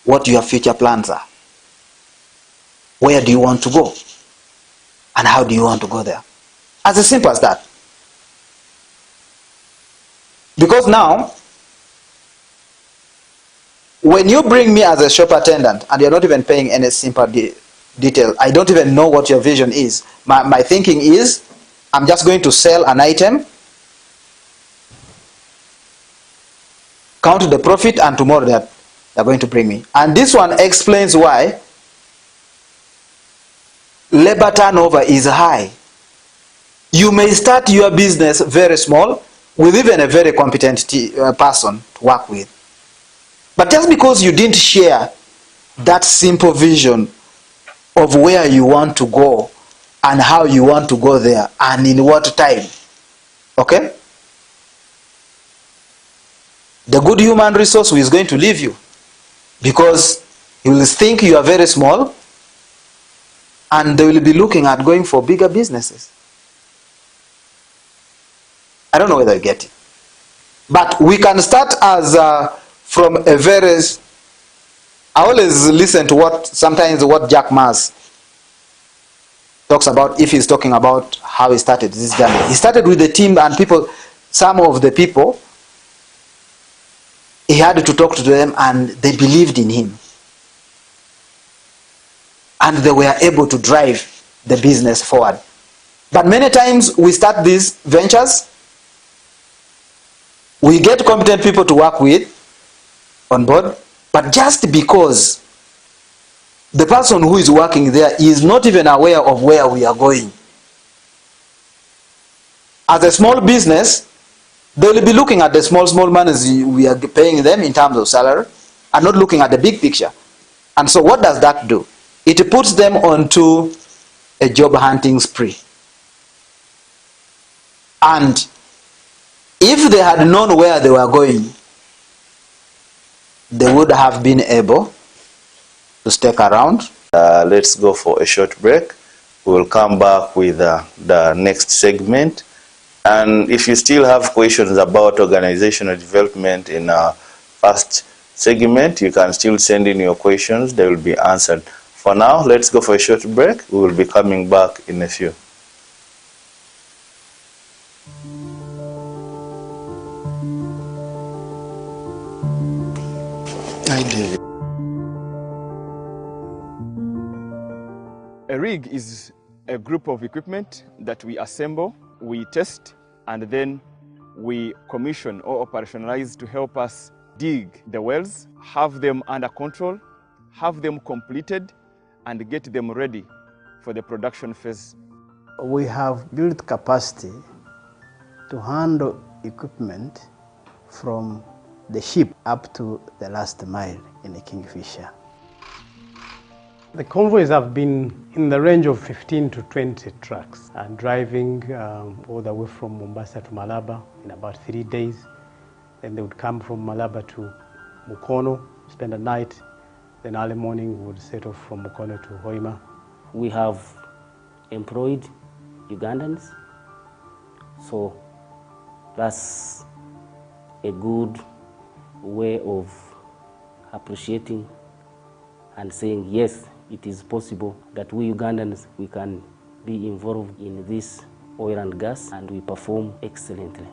what your future plans are? Where do you want to go? And how do you want to go there? As simple as that. Because now, when you bring me as a shop attendant and you're not even paying any simple detail, I don't even know what your vision is. My thinking is, I'm just going to sell an item, count the profit, and tomorrow they're going to bring me. And this one explains why labor turnover is high. You may start your business very small with even a very competent person to work with. But just because you didn't share that simple vision of where you want to go and how you want to go there and in what time, okay? The good human resource is going to leave you, because he will think you are very small and they will be looking at going for bigger businesses. I don't know whether you get it. But we can start as from a very... I always listen to sometimes what Jack Ma's talks about, if he's talking about how he started this journey. He started with the team and people, some of the people, he had to talk to them and they believed in him. And they were able to drive the business forward. But many times we start these ventures, we get competent people to work with on board, but just because the person who is working there is not even aware of where we are going. As a small business, they will be looking at the small monies we are paying them in terms of salary and not looking at the big picture. And so what does that do? It puts them onto a job hunting spree. And if they had known where they were going, they would have been able to stick around. Let's go for a short break. We will come back with the next segment. And if you still have questions about organizational development in our first segment, you can still send in your questions. They will be answered. For now, let's go for a short break. We will be coming back in a few. I did. A rig is a group of equipment that we assemble, we test, and then we commission or operationalize to help us dig the wells, have them under control, have them completed, and get them ready for the production phase. We have built capacity to handle equipment from the ship up to the last mile in the Kingfisher. The convoys have been in the range of 15 to 20 trucks and driving all the way from Mombasa to Malaba in about 3 days. Then they would come from Malaba to Mukono, spend a night. Then early morning we would set off from Mukono to Hoima. We have employed Ugandans, so that's a good way of appreciating and saying, yes, it is possible that we Ugandans, we can be involved in this oil and gas, and we perform excellently.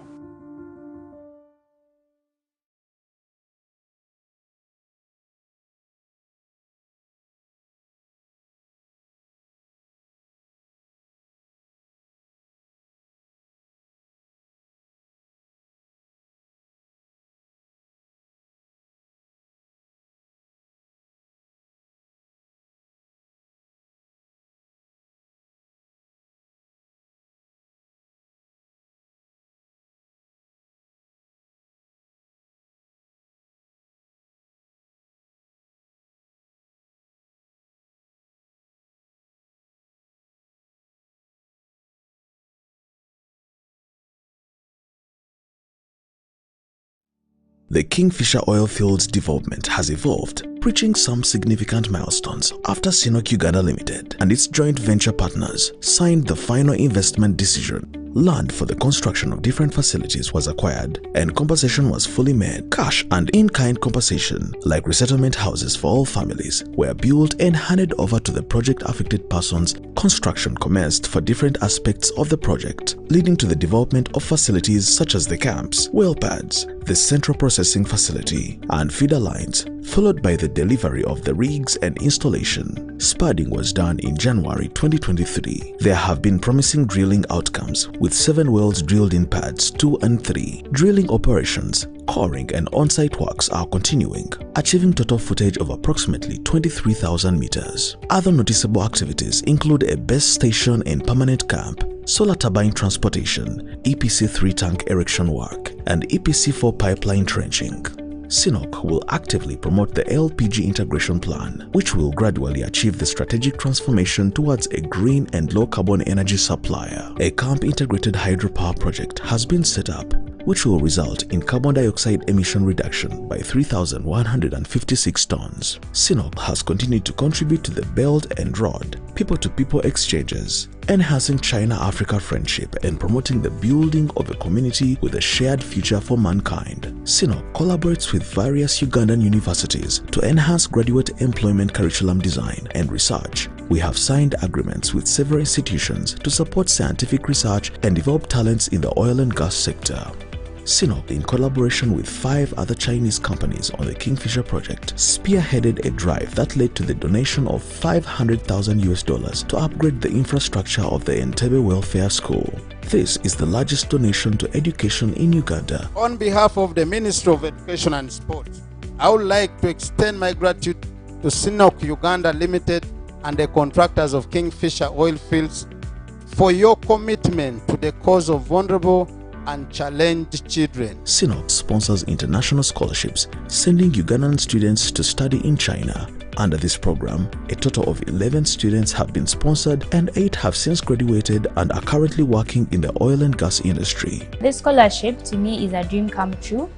The Kingfisher oil fields development has evolved, reaching some significant milestones after CNOOC Uganda Limited and its joint venture partners signed the final investment decision. Land for the construction of different facilities was acquired and compensation was fully made. Cash and in-kind compensation, like resettlement houses for all families, were built and handed over to the project-affected persons. Construction commenced for different aspects of the project, leading to the development of facilities such as the camps, well pads, the central processing facility, and feeder lines, followed by the delivery of the rigs and installation. Spudding was done in January 2023. There have been promising drilling outcomes, with 7 wells drilled in pads 2 and 3. Drilling operations, coring and on-site works are continuing, achieving total footage of approximately 23,000 meters. Other noticeable activities include a base station and permanent camp, solar turbine transportation, EPC 3-tank erection work, and EPC 4 pipeline trenching. CNOOC will actively promote the LPG integration plan, which will gradually achieve the strategic transformation towards a green and low-carbon energy supplier. A camp integrated hydropower project has been set up, which will result in carbon dioxide emission reduction by 3,156 tons. CNOOC has continued to contribute to the Belt and Road, people-to-people exchanges, enhancing China-Africa friendship and promoting the building of a community with a shared future for mankind. CNOOC collaborates with various Ugandan universities to enhance graduate employment curriculum design and research. We have signed agreements with several institutions to support scientific research and develop talents in the oil and gas sector. CNOOC, in collaboration with 5 other Chinese companies on the Kingfisher project, spearheaded a drive that led to the donation of $500,000 to upgrade the infrastructure of the Entebbe Welfare School. This is the largest donation to education in Uganda. On behalf of the Ministry of Education and Sport, I would like to extend my gratitude to CNOOC Uganda Limited and the contractors of Kingfisher oil fields for your commitment to the cause of vulnerable and challenged children. CNOOC sponsors international scholarships, sending Ugandan students to study in China. Under this program, a total of 11 students have been sponsored and 8 have since graduated and are currently working in the oil and gas industry. This scholarship to me is a dream come true.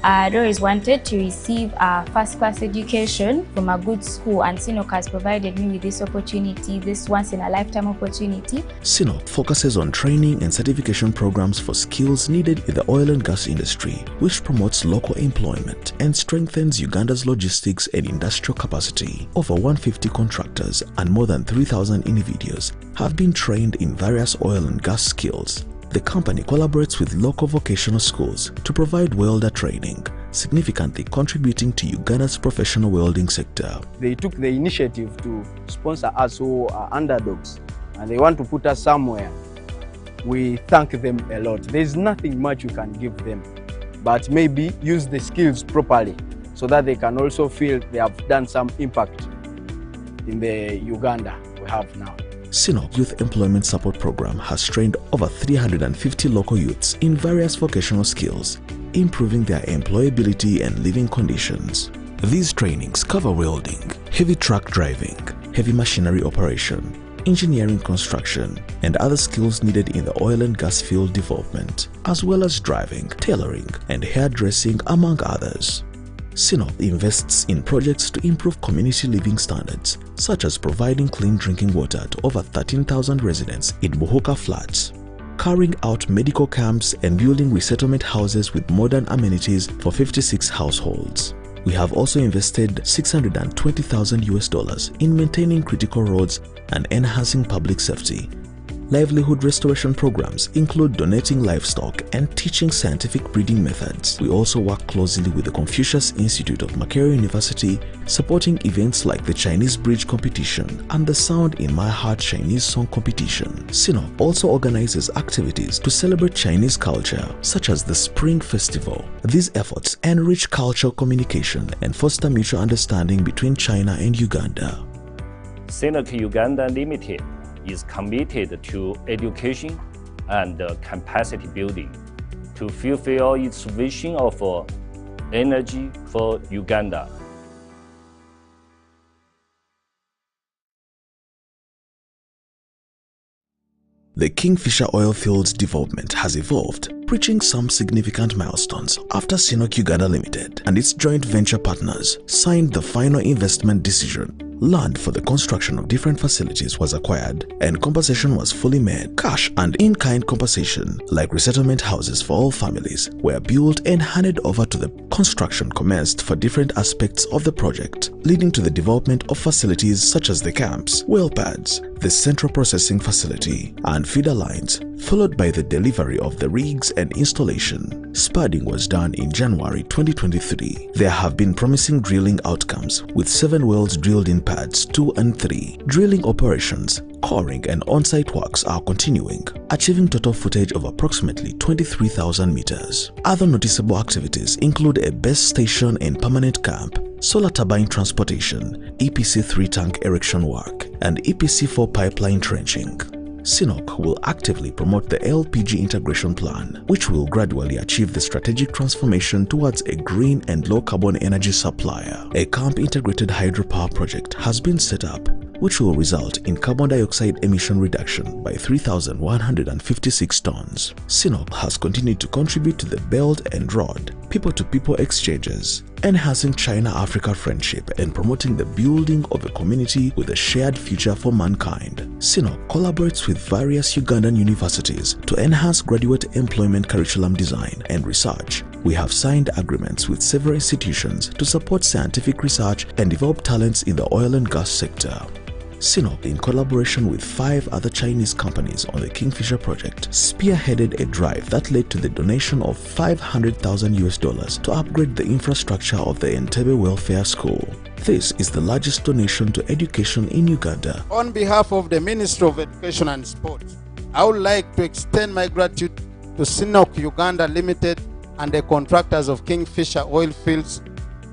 I always wanted to receive a first-class education from a good school, and CNOOC has provided me with this opportunity, this once-in-a-lifetime opportunity. CNOOC focuses on training and certification programs for skills needed in the oil and gas industry, which promotes local employment and strengthens Uganda's logistics and industrial capacity. Over 150 contractors and more than 3,000 individuals have been trained in various oil and gas skills. The company collaborates with local vocational schools to provide welder training, significantly contributing to Uganda's professional welding sector. They took the initiative to sponsor us who are underdogs, and they want to put us somewhere. We thank them a lot. There's nothing much we can give them, but maybe use the skills properly so that they can also feel they have done some impact in the Uganda we have now. CNOOC Youth Employment Support Program has trained over 350 local youths in various vocational skills, improving their employability and living conditions. These trainings cover welding, heavy truck driving, heavy machinery operation, engineering construction, and other skills needed in the oil and gas field development, as well as driving, tailoring, and hairdressing, among others. Sinop invests in projects to improve community living standards, such as providing clean drinking water to over 13,000 residents in Buhuka flats, carrying out medical camps and building resettlement houses with modern amenities for 56 households. We have also invested $620,000 in maintaining critical roads and enhancing public safety. Livelihood restoration programs include donating livestock and teaching scientific breeding methods. We also work closely with the Confucius Institute of Makerere University, supporting events like the Chinese Bridge competition and the Sound in My Heart Chinese song competition. Sinop also organizes activities to celebrate Chinese culture, such as the Spring Festival. These efforts enrich cultural communication and foster mutual understanding between China and Uganda. Sinop Uganda Limited is committed to education and capacity building to fulfill its vision of energy for Uganda. The Kingfisher oil fields development has evolved, reaching some significant milestones after Sinop Uganda Limited and its joint venture partners signed the final investment decision. Land for the construction of different facilities was acquired and compensation was fully made. Cash and in-kind compensation, like resettlement houses for all families, were built and handed over to the construction commenced for different aspects of the project, leading to the development of facilities such as the camps, well pads, the central processing facility, and feeder lines, followed by the delivery of the rigs and installation. Spudding was done in January 2023. There have been promising drilling outcomes, with 7 wells drilled in pads 2 and 3. Drilling operations, coring and on-site works are continuing, achieving total footage of approximately 23,000 meters. Other noticeable activities include a base station and permanent camp, solar turbine transportation, EPC 3-tank erection work, and EPC 4 pipeline trenching. Sinop will actively promote the LPG integration plan, which will gradually achieve the strategic transformation towards a green and low-carbon energy supplier. A camp integrated hydropower project has been set up, which will result in carbon dioxide emission reduction by 3,156 tons. Sinop has continued to contribute to the Belt and Road, people-to-people exchanges, enhancing China-Africa friendship and promoting the building of a community with a shared future for mankind. Sinop collaborates with various Ugandan universities to enhance graduate employment curriculum design and research. We have signed agreements with several institutions to support scientific research and develop talents in the oil and gas sector. Sinop, in collaboration with 5 other Chinese companies on the Kingfisher project, spearheaded a drive that led to the donation of $500,000 to upgrade the infrastructure of the Entebbe Welfare School. This is the largest donation to education in Uganda. On behalf of the Ministry of Education and Sport, I would like to extend my gratitude to Sinop Uganda Limited and the contractors of Kingfisher oil fields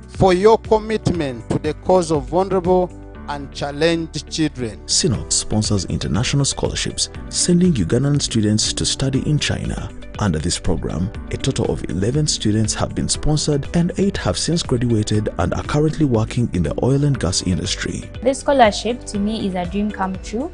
for your commitment to the cause of vulnerable and challenged children. Sinop sponsors international scholarships, sending Ugandan students to study in China. Under this program, a total of 11 students have been sponsored and 8 have since graduated and are currently working in the oil and gas industry. This scholarship to me is a dream come true.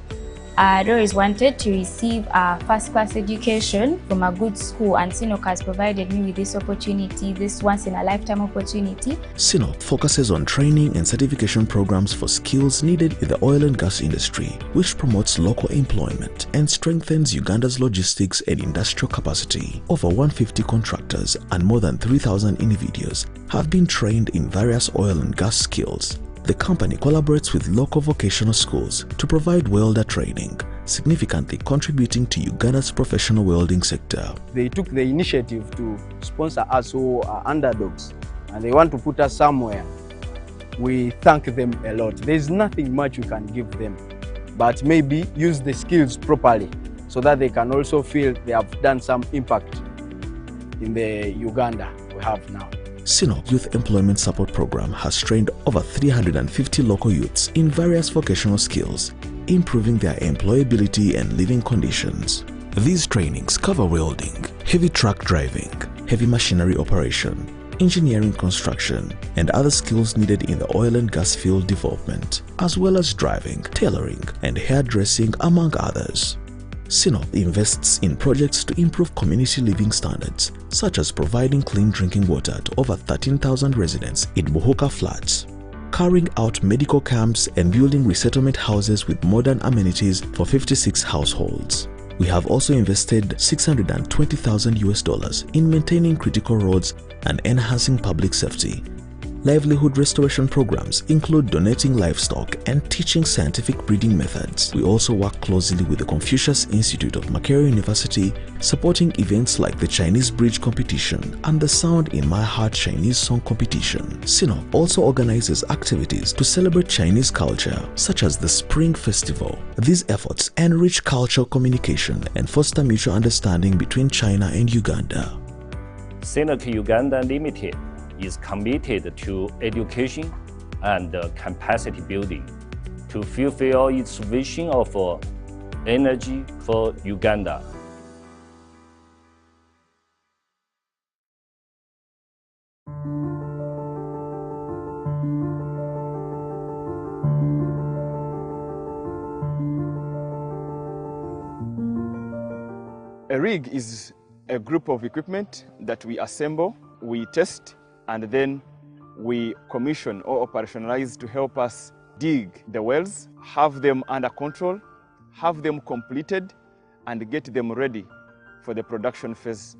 I always wanted to receive a first-class education from a good school, and Sinop has provided me with this opportunity, this once-in-a-lifetime opportunity. Sinop focuses on training and certification programs for skills needed in the oil and gas industry, which promotes local employment and strengthens Uganda's logistics and industrial capacity. Over 150 contractors and more than 3,000 individuals have been trained in various oil and gas skills. The company collaborates with local vocational schools to provide welder training, significantly contributing to Uganda's professional welding sector. They took the initiative to sponsor us who are underdogs, and they want to put us somewhere. We thank them a lot. There's nothing much we can give them, but maybe use the skills properly so that they can also feel they have done some impact in the Uganda we have now. Sinop Youth Employment Support Program has trained over 350 local youths in various vocational skills, improving their employability and living conditions. These trainings cover welding, heavy truck driving, heavy machinery operation, engineering construction, and other skills needed in the oil and gas field development, as well as driving, tailoring, and hairdressing, among others. Sinop invests in projects to improve community living standards, such as providing clean drinking water to over 13,000 residents in Buhuka flats, carrying out medical camps and building resettlement houses with modern amenities for 56 households. We have also invested $620,000 in maintaining critical roads and enhancing public safety. Livelihood restoration programs include donating livestock and teaching scientific breeding methods. We also work closely with the Confucius Institute of Makerere University, supporting events like the Chinese Bridge Competition and the Sound in My Heart Chinese Song Competition. Sinop also organizes activities to celebrate Chinese culture, such as the Spring Festival. These efforts enrich cultural communication and foster mutual understanding between China and Uganda. Sinop Uganda Limited is committed to education and capacity building to fulfill its vision of energy for Uganda. A rig is a group of equipment that we assemble, we test, and then we commission or operationalize to help us dig the wells, have them under control, have them completed, and get them ready for the production phase.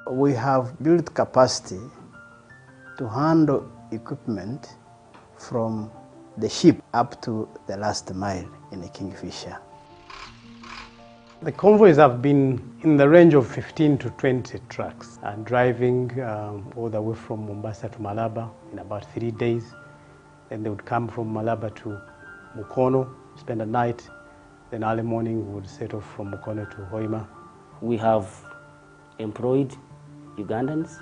We have built capacity to handle equipment from the ship up to the last mile in a Kingfisher. The convoys have been in the range of 15 to 20 trucks and driving all the way from Mombasa to Malaba in about 3 days. Then they would come from Malaba to Mukono, spend a night. Then early morning we would set off from Mukono to Hoima. We have employed Ugandans,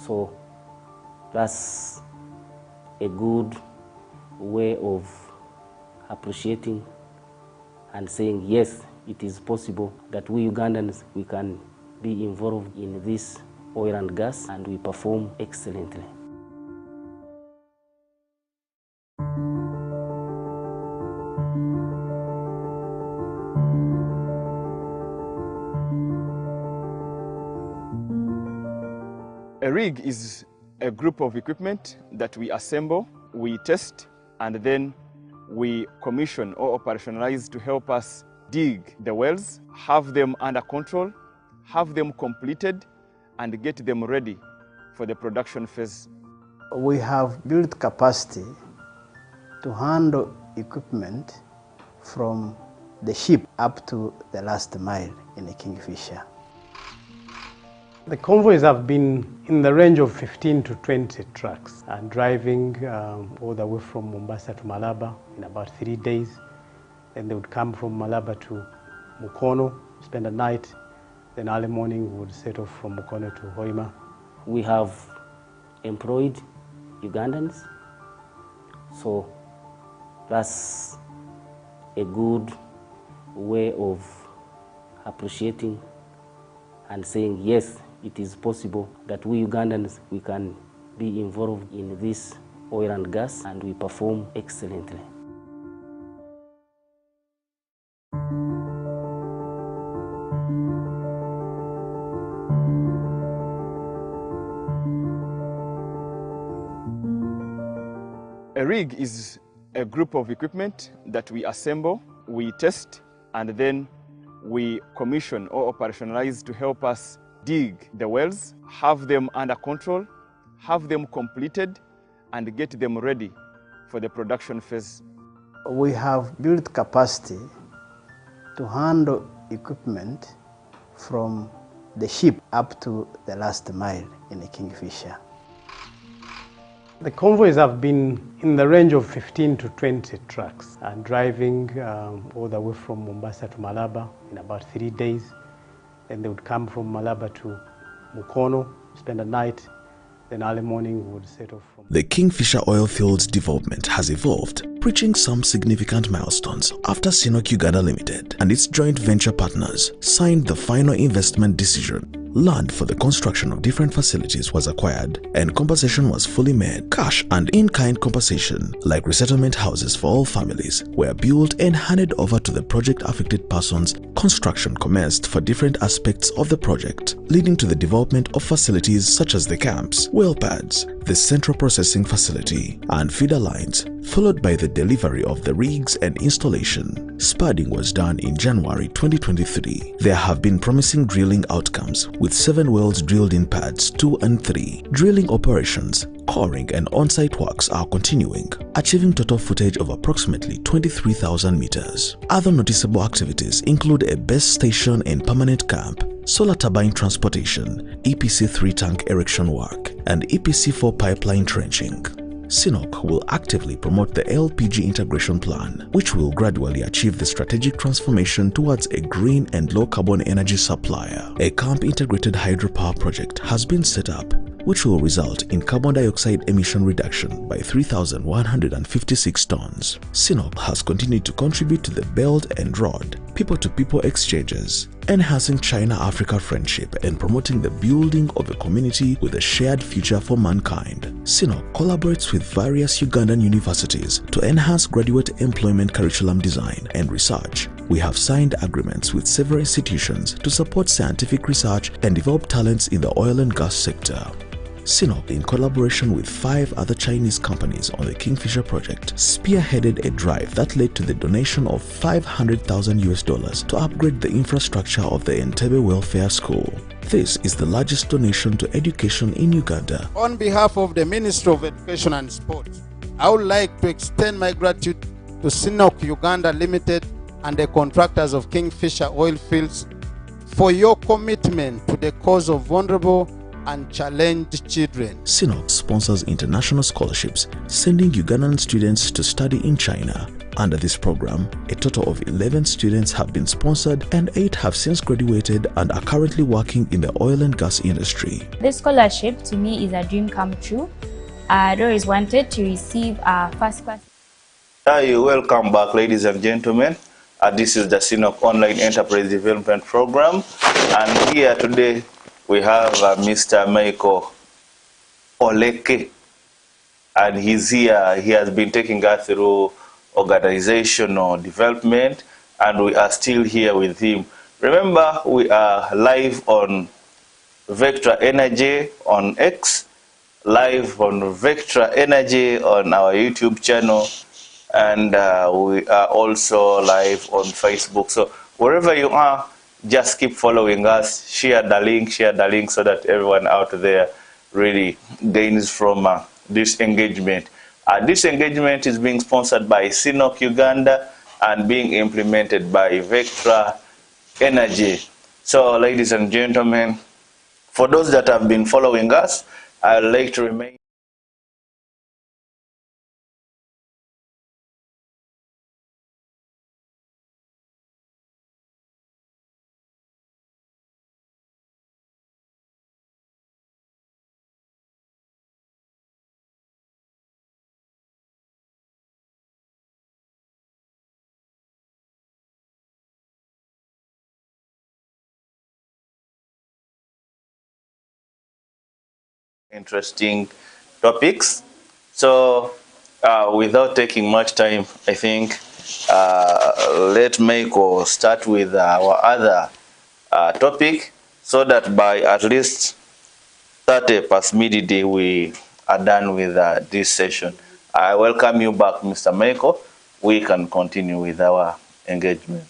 so that's a good way of appreciating and saying yes, it is possible that we Ugandans, we can be involved in this oil and gas, and we perform excellently. A rig is a group of equipment that we assemble, we test, and then we commission or operationalize to help us dig the wells, have them under control, have them completed, and get them ready for the production phase. We have built capacity to handle equipment from the ship up to the last mile in a Kingfisher. The convoys have been in the range of 15 to 20 trucks and driving all the way from Mombasa to Malaba in about 3 days. Then they would come from Malaba to Mukono, spend a night. Then early morning we would set off from Mukono to Hoima. We have employed Ugandans, so that's a good way of appreciating and saying yes, it is possible that we Ugandans, we can be involved in this oil and gas, and we perform excellently. A rig is a group of equipment that we assemble, we test, and then we commission or operationalize to help us dig the wells, have them under control, have them completed, and get them ready for the production phase. We have built capacity to handle equipment from the ship up to the last mile in a Kingfisher. The convoys have been in the range of 15 to 20 trucks and driving all the way from Mombasa to Malaba in about 3 days. Then they would come from Malaba to Mukono, spend a night. Then early morning we would set off from... The Kingfisher oil fields development has evolved, reaching some significant milestones after Sinop Uganda Limited and its joint venture partners signed the final investment decision. Land for the construction of different facilities was acquired and compensation was fully made. Cash and in-kind compensation, like resettlement houses for all families, were built and handed over to the project-affected persons. Construction commenced for different aspects of the project, leading to the development of facilities such as the camps, well pads, the central processing facility, and feeder lines, followed by the delivery of the rigs and installation. Spudding was done in January 2023. There have been promising drilling outcomes, with 7 wells drilled in pads 2 and 3. Drilling operations, coring and on-site works are continuing, achieving total footage of approximately 23,000 meters. Other noticeable activities include a base station and permanent camp, solar turbine transportation, EPC 3-tank erection work, and EPC 4 pipeline trenching. CNOC will actively promote the LPG integration plan, which will gradually achieve the strategic transformation towards a green and low-carbon energy supplier. A camp integrated hydropower project has been set up, which will result in carbon dioxide emission reduction by 3,156 tons. CNOC has continued to contribute to the Belt and Road, people-to-people exchanges, enhancing China-Africa friendship and promoting the building of a community with a shared future for mankind. CNOC collaborates with various Ugandan universities to enhance graduate employment curriculum design and research. We have signed agreements with several institutions to support scientific research and develop talents in the oil and gas sector. CNOC, in collaboration with 5 other Chinese companies on the Kingfisher project, spearheaded a drive that led to the donation of $500,000 to upgrade the infrastructure of the Entebbe Welfare School. This is the largest donation to education in Uganda. On behalf of the Ministry of Education and Sport, I would like to extend my gratitude to CNOC Uganda Limited and the contractors of Kingfisher Oil Fields for your commitment to the cause of vulnerable and challenged children. CNOC sponsors international scholarships, sending Ugandan students to study in China. Under this program, a total of 11 students have been sponsored and 8 have since graduated and are currently working in the oil and gas industry. This scholarship to me is a dream come true. I always wanted to receive a first class. Hi, welcome back, ladies and gentlemen. This is the CNOC Online Enterprise Development Program, and here today we have Mr. Michael Oleke, and he's here. He has been taking us through organizational development, and we are still here with him. Remember, we are live on Vectra Energy on X, live on Vectra Energy on our YouTube channel, and we are also live on Facebook. So wherever you are, just keep following us, share the link so that everyone out there really gains from this engagement. This engagement is being sponsored by CNOC Uganda and being implemented by Vectra Energy. So, ladies and gentlemen, for those that have been following us, I would like to remain. Interesting topics. So without taking much time, I think let Michael start with our other topic, so that by at least 30 past midday we are done with this session. I welcome you back, Mr. Michael. We can continue with our engagement.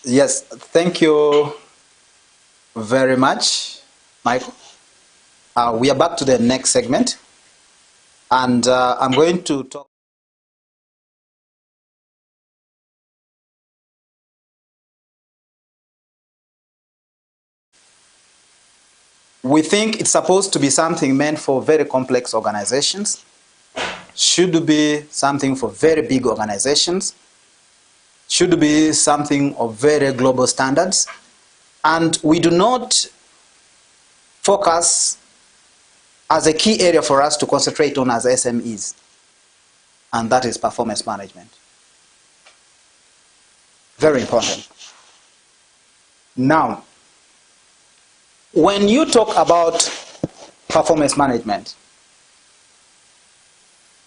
Yes, thank you very much, Michael. We are back to the next segment, and I'm going to talk. We think it's supposed to be something meant for very complex organizations, should be something for very big organizations, should be something of very global standards, and we do not focus as a key area for us to concentrate on as SMEs, and that is performance management. Very important. Now, when you talk about performance management,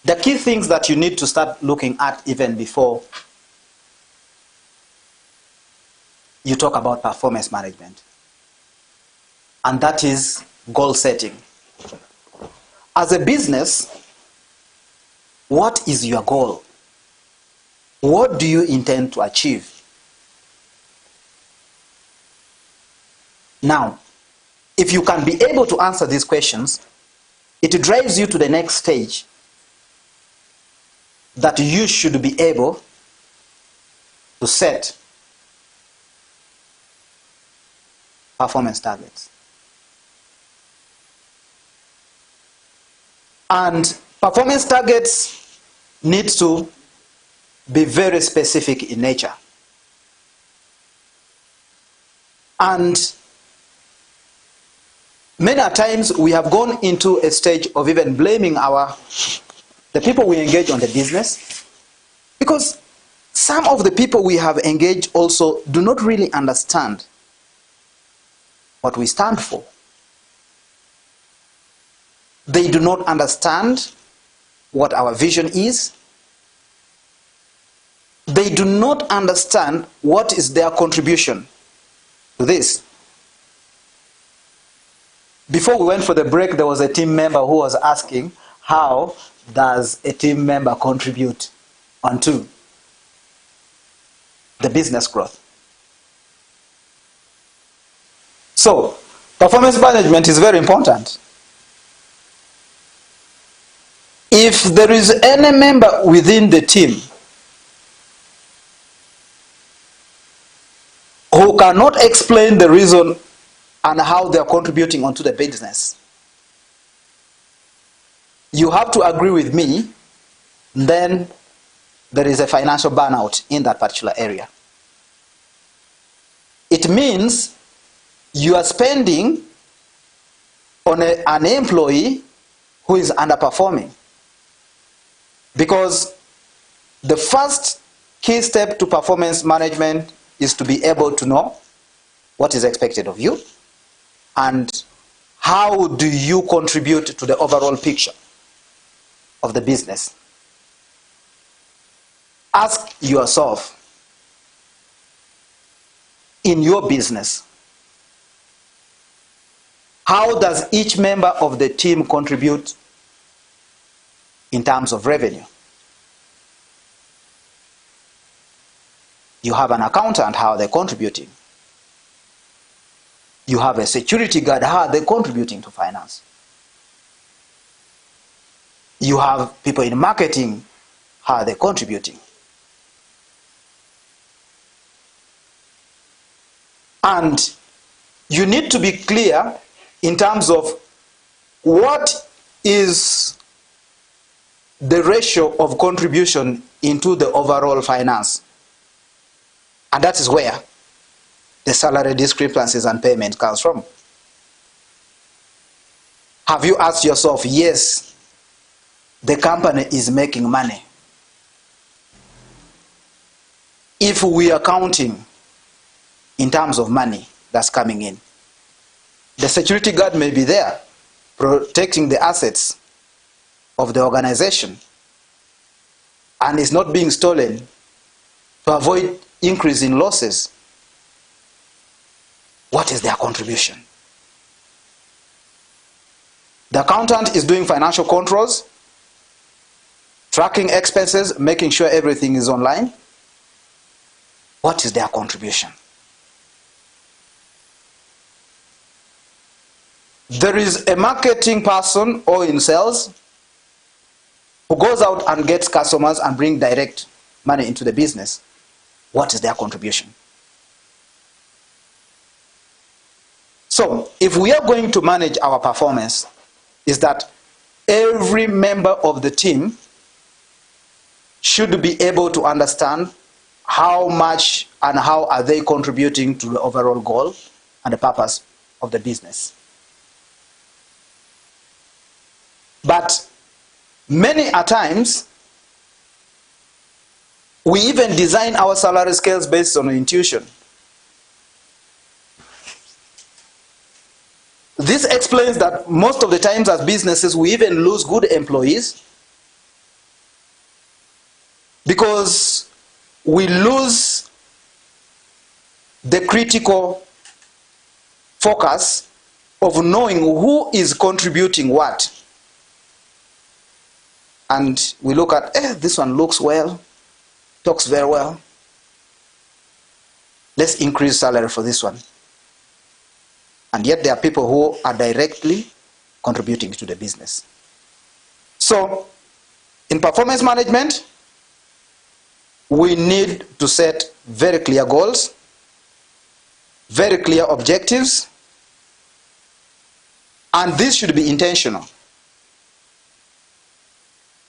the key things that you need to start looking at even before you talk about performance management, and that is goal setting. As a business, what is your goal? What do you intend to achieve? Now, if you can be able to answer these questions, it drives you to the next stage, that you should be able to set performance targets. And performance targets need to be very specific in nature. And many times we have gone into a stage of even blaming the people we engage on the business, because some of the people we have engaged also do not really understand what we stand for. They do not understand what our vision is. They do not understand what is their contribution to this. Before we went for the break, there was a team member who was asking, how does a team member contribute onto the business growth? So, performance management is very important. If there is any member within the team who cannot explain the reason and how they are contributing onto the business, you have to agree with me, then there is a financial burnout in that particular area. It means you are spending on an employee who is underperforming. Because the first key step to performance management is to be able to know what is expected of you and how do you contribute to the overall picture of the business. Ask yourself, in your business, how does each member of the team contribute in terms of revenue? You have an accountant, how are they contributing? You have a security guard, how are they contributing to finance? You have people in marketing, how are they contributing? And you need to be clear in terms of what is the ratio of contribution into the overall finance. And that is where the salary discrepancies and payment comes from. Have you asked yourself, yes, the company is making money. If we are counting in terms of money that's coming in, the security guard may be there protecting the assets of the organization and is not being stolen to avoid increase in losses. What is their contribution? The accountant is doing financial controls, tracking expenses, making sure everything is online. What is their contribution? There is a marketing person or in sales who goes out and gets customers and brings direct money into the business. What is their contribution? So, if we are going to manage our performance, is that every member of the team should be able to understand how much and how are they contributing to the overall goal and the purpose of the business. But many a times, we even design our salary scales based on intuition. This explains that most of the times as businesses, we even lose good employees because we lose the critical focus of knowing who is contributing what. And we look at, this one looks well, talks very well. Let's increase salary for this one. And yet there are people who are directly contributing to the business. So, in performance management, we need to set very clear goals, very clear objectives, and this should be intentional.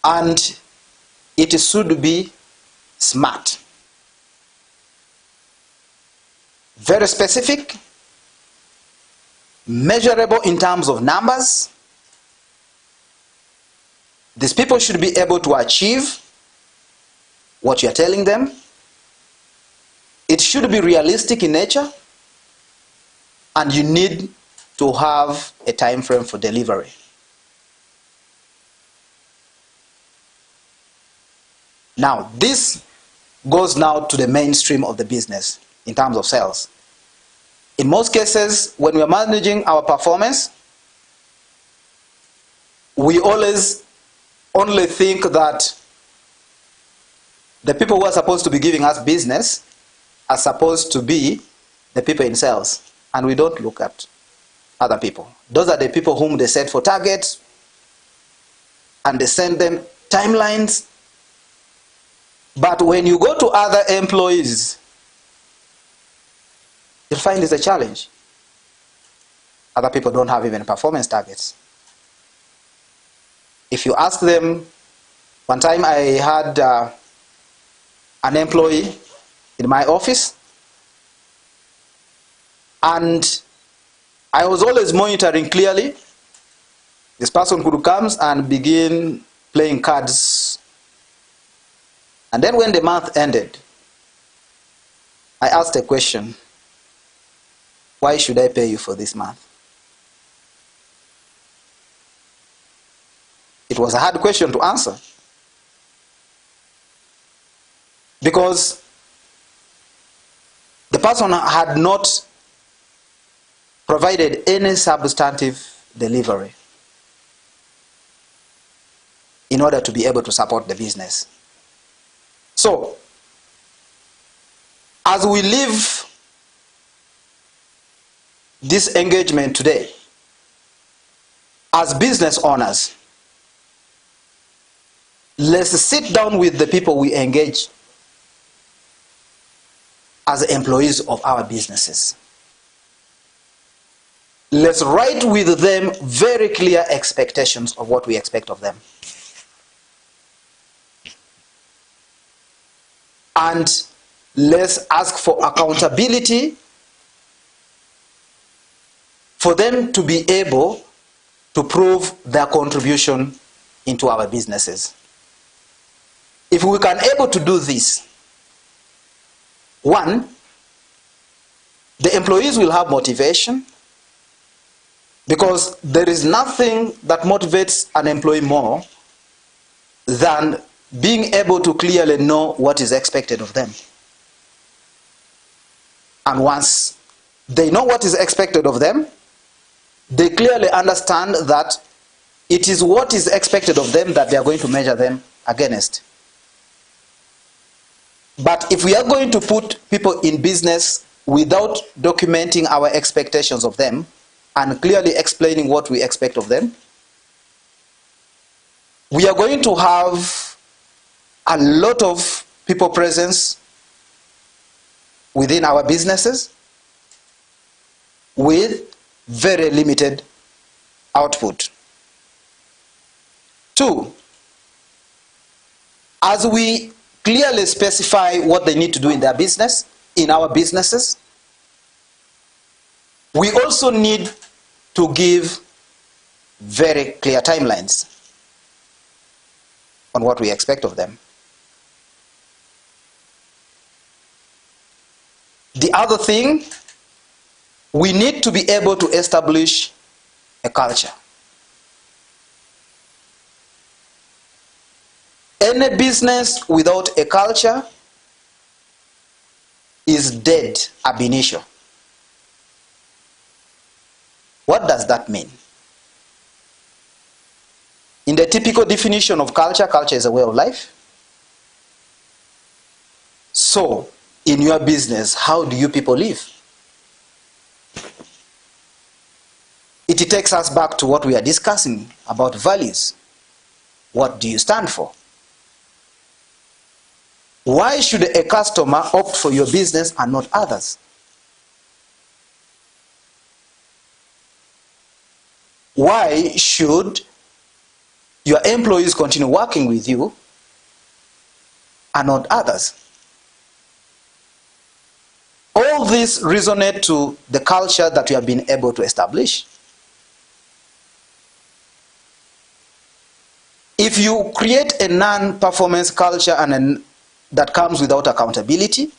And it should be smart. Very specific, measurable in terms of numbers. These people should be able to achieve what you are telling them. It should be realistic in nature, and you need to have a time frame for delivery. Now, this goes now to the mainstream of the business in terms of sales. In most cases, when we are managing our performance, we always only think that the people who are supposed to be giving us business are supposed to be the people in sales, and we don't look at other people. Those are the people whom they set for targets, and they send them timelines. But when you go to other employees, you'll find it's a challenge. Other people don't have even performance targets. If you ask them, one time I had an employee in my office, and I was always monitoring clearly. This person could come and begin playing cards. And then when the month ended, I asked a question: why should I pay you for this month? It was a hard question to answer, because the person had not provided any substantive delivery in order to be able to support the business. So, as we leave this engagement today, as business owners, let's sit down with the people we engage as employees of our businesses. Let's write with them very clear expectations of what we expect of them. And let's ask for accountability for them to be able to prove their contribution into our businesses. If we can able to do this, one, the employees will have motivation, because there is nothing that motivates an employee more than being able to clearly know what is expected of them. And once they know what is expected of them, they clearly understand that it is what is expected of them that they are going to measure them against. But if we are going to put people in business without documenting our expectations of them and clearly explaining what we expect of them, we are going to have a lot of people presence within our businesses with very limited output. Two, as we clearly specify what they need to do in their business, in our businesses, we also need to give very clear timelines on what we expect of them. The other thing, we need to be able to establish a culture. Any business without a culture is dead ab initio. What does that mean? In the typical definition of culture, culture is a way of life. So, in your business, how do you people live? It takes us back to what we are discussing about values. What do you stand for? Why should a customer opt for your business and not others? Why should your employees continue working with you and not others? All this resonate to the culture that we have been able to establish. If you create a non-performance culture that comes without accountability,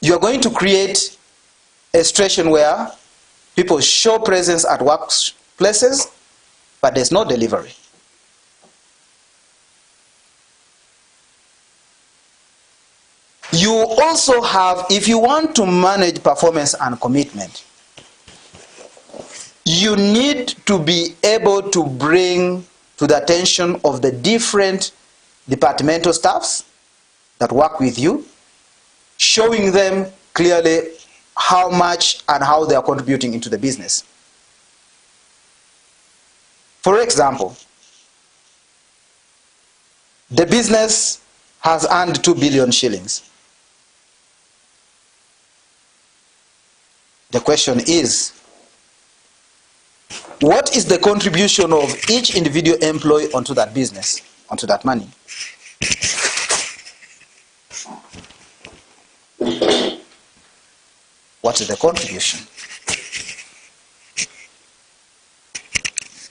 you are going to create a situation where people show presence at workplaces, but there's no delivery. You also have, if you want to manage performance and commitment, you need to be able to bring to the attention of the different departmental staffs that work with you, showing them clearly how much and how they are contributing into the business. For example, the business has earned 2 billion shillings. The question is, what is the contribution of each individual employee onto that business, onto that money? What is the contribution?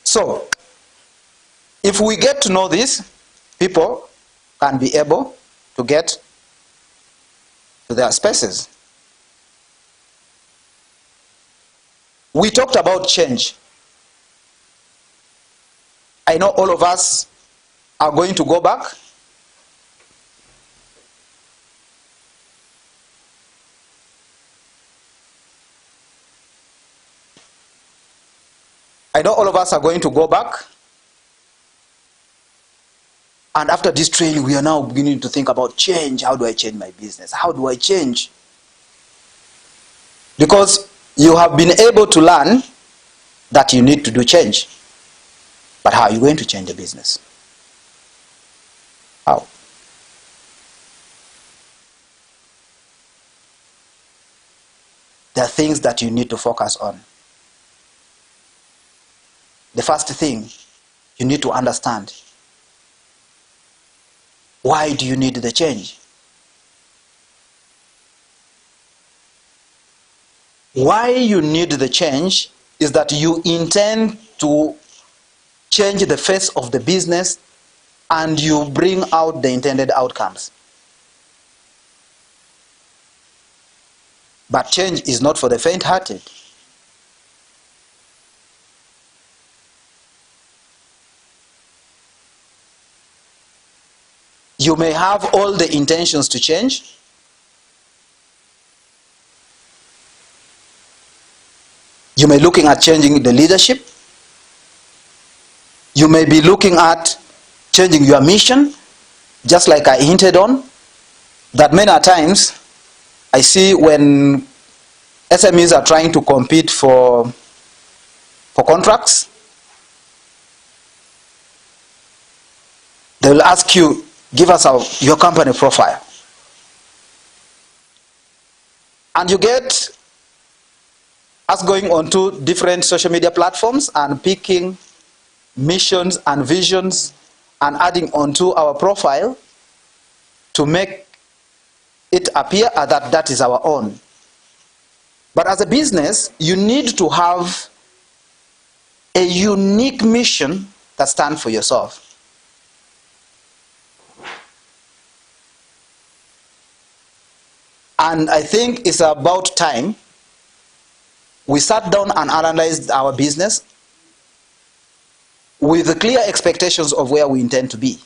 So, if we get to know this, people can be able to get to their spaces. We talked about change. I know all of us are going to go back. I know all of us are going to go back. And after this training, we are now beginning to think about change. How do I change my business? How do I change? Because you have been able to learn that you need to do change. But how are you going to change the business? How? There are things that you need to focus on. The first thing, you need to understand, why do you need the change? Why you need the change is that you intend to change the face of the business and you bring out the intended outcomes. But change is not for the faint-hearted. You may have all the intentions to change, you may be looking at changing the leadership, you may be looking at changing your mission, just like I hinted on, that many times I see when SMEs are trying to compete for contracts, they will ask you, give us your company profile. And you get us going onto different social media platforms and picking missions and visions and adding onto our profile to make it appear that that is our own. But as a business, you need to have a unique mission that stands for yourself. And I think it's about time we sat down and analyzed our business with the clear expectations of where we intend to be.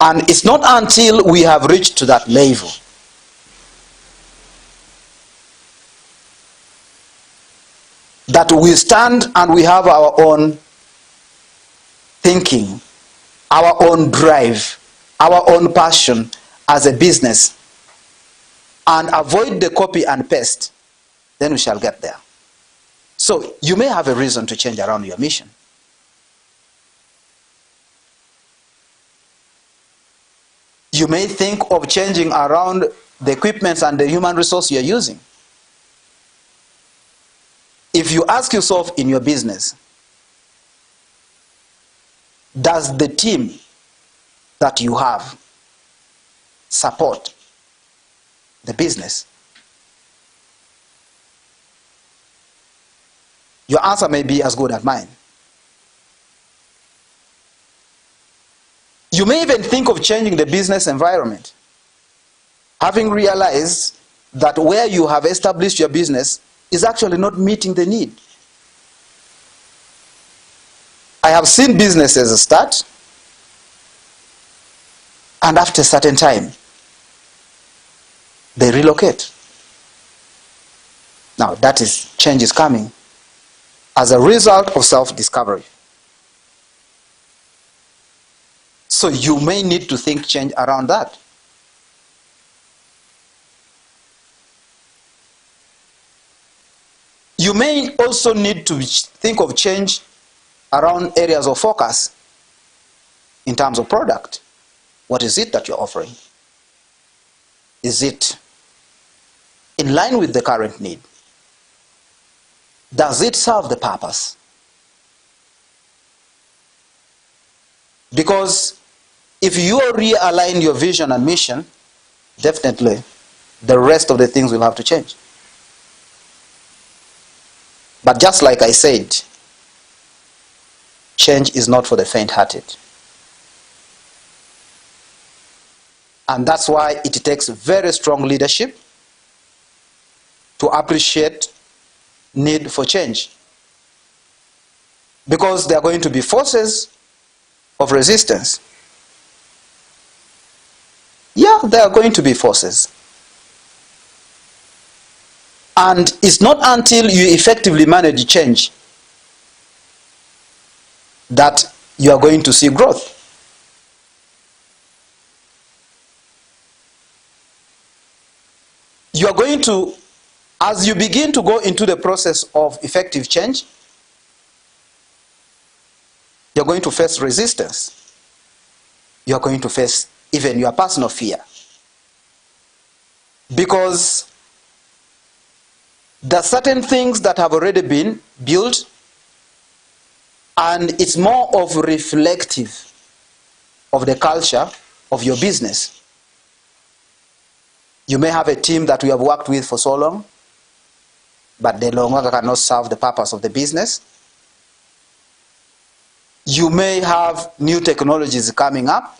And it's not until we have reached to that level that we stand and we have our own thinking, our own drive, our own passion as a business, and avoid the copy and paste, then we shall get there. So you may have a reason to change around your mission. You may think of changing around the equipment and the human resource you're using. If you ask yourself in your business, does the team that you have support the business? Your answer may be as good as mine. You may even think of changing the business environment, having realized that where you have established your business is actually not meeting the need. I have seen businesses start, and after a certain time, they relocate. Now, that is, change is coming as a result of self-discovery. So you may need to think change around that. You may also need to think of change around areas of focus in terms of product. What is it that you're offering? Is it in line with the current need? Does it serve the purpose? Because if you realign your vision and mission, definitely the rest of the things will have to change. But just like I said, change is not for the faint-hearted. And that's why it takes very strong leadership to appreciate need for change. Because there are going to be forces of resistance. Yeah, there are going to be forces. And it's not until you effectively manage change that you are going to see growth. You are going to, as you begin to go into the process of effective change, you're going to face resistance. You're going to face even your personal fear. Because there are certain things that have already been built, and it's more of reflective of the culture of your business. You may have a team that we have worked with for so long, but they no longer cannot serve the purpose of the business. You may have new technologies coming up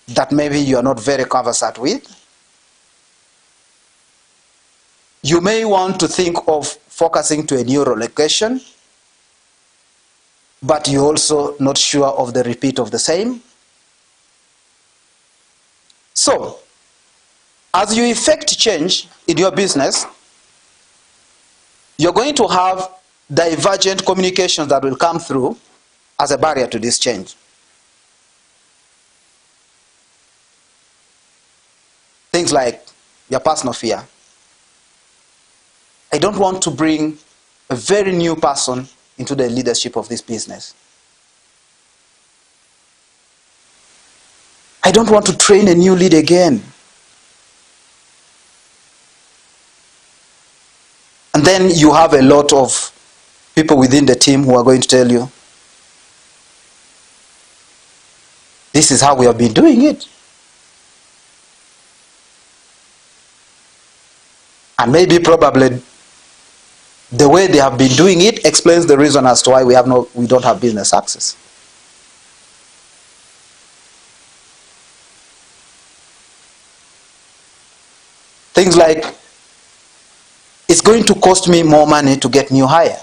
that maybe you are not very conversant with. You may want to think of focusing to a new location, but you're also not sure of the repeat of the same. So, as you effect change in your business, you're going to have divergent communications that will come through as a barrier to this change. Things like your personal fear. I don't want to bring a very new person into the leadership of this business. I don't want to train a new lead again. And then you have a lot of people within the team who are going to tell you, this is how we have been doing it. And maybe probably the way they have been doing it explains the reason as to why we don't have business success. Things like, it's going to cost me more money to get new hire.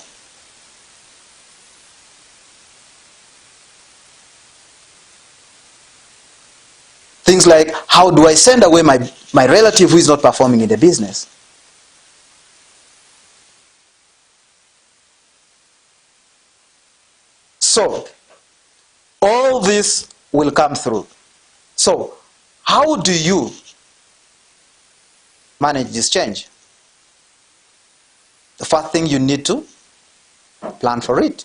Things like, how do I send away my relative who is not performing in the business? So, all this will come through. So, how do you manage this change? The first thing, you need to plan for it.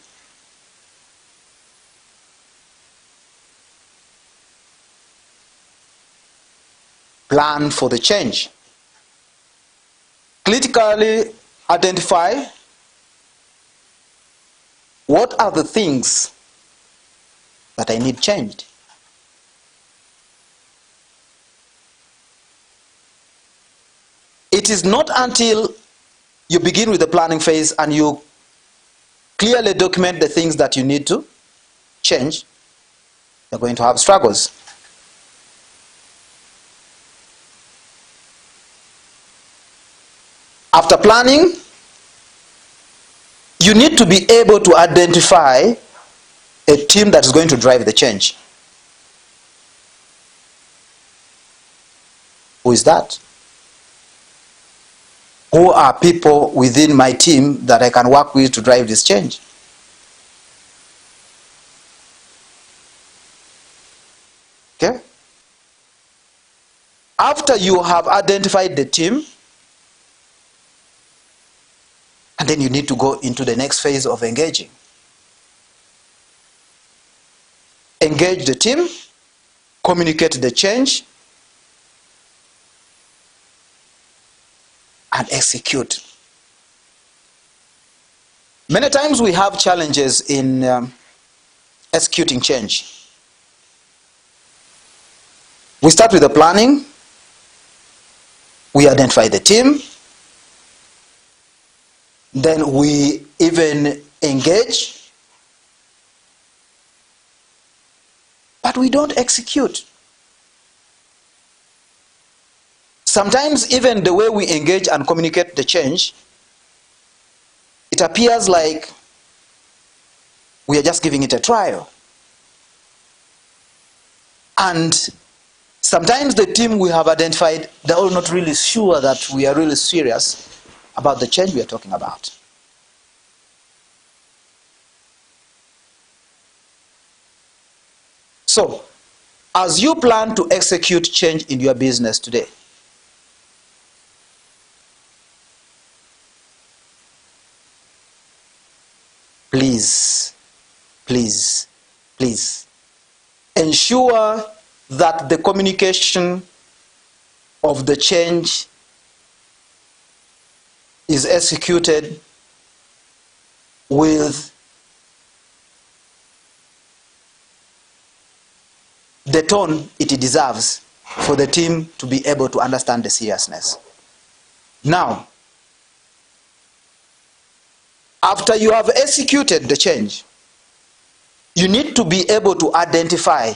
Plan for the change. Critically identify what are the things that I need changed. It is not until you begin with the planning phase and you clearly document the things that you need to change, you're going to have struggles. After planning, you need to be able to identify a team that is going to drive the change. Who is that? Who are people within my team that I can work with to drive this change? Okay? After you have identified the team, and then you need to go into the next phase of engaging. Engage the team, communicate the change, and execute. Many times we have challenges in executing change. We start with the planning, we identify the team, then we even engage, but we don't execute. Sometimes even the way we engage and communicate the change, it appears like we are just giving it a trial. And sometimes the team we have identified, they're all not really sure that we are really serious about the change we are talking about. So, as you plan to execute change in your business today, please, please, please ensure that the communication of the change is executed with the tone it deserves for the team to be able to understand the seriousness. Now, after you have executed the change, you need to be able to identify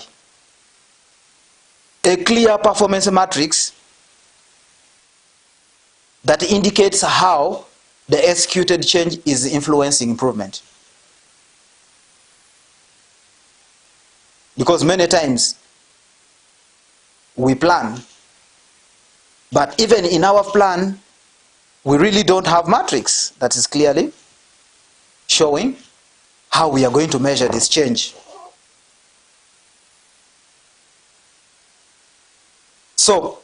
a clear performance matrix that indicates how the executed change is influencing improvement. Because many times we plan, but even in our plan, we really don't have matrix that is clearly showing how we are going to measure this change. So,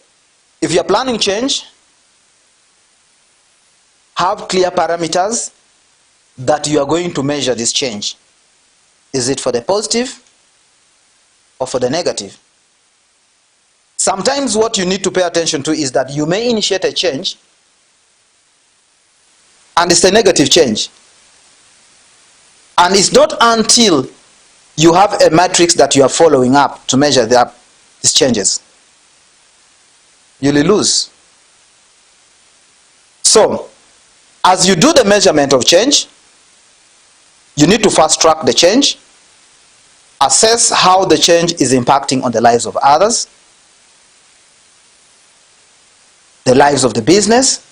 if you are planning change, have clear parameters that you are going to measure this change. Is it for the positive or for the negative? Sometimes what you need to pay attention to is that you may initiate a change and it's a negative change. And it's not until you have a matrix that you are following up to measure these changes, you'll lose. So, as you do the measurement of change, you need to fast track the change, assess how the change is impacting on the lives of others, the lives of the business,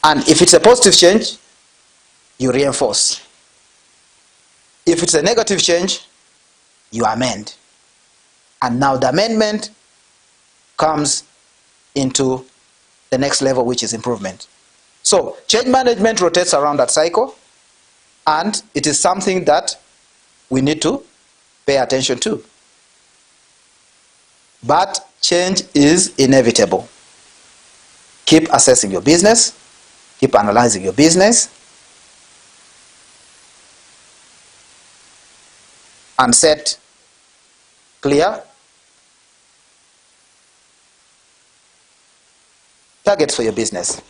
and if it's a positive change, you reinforce. If it's a negative change, you amend. And now the amendment comes into the next level, which is improvement. So change management rotates around that cycle, and it is something that we need to pay attention to. But change is inevitable. Keep assessing your business, keep analyzing your business, and set clear targets for your business.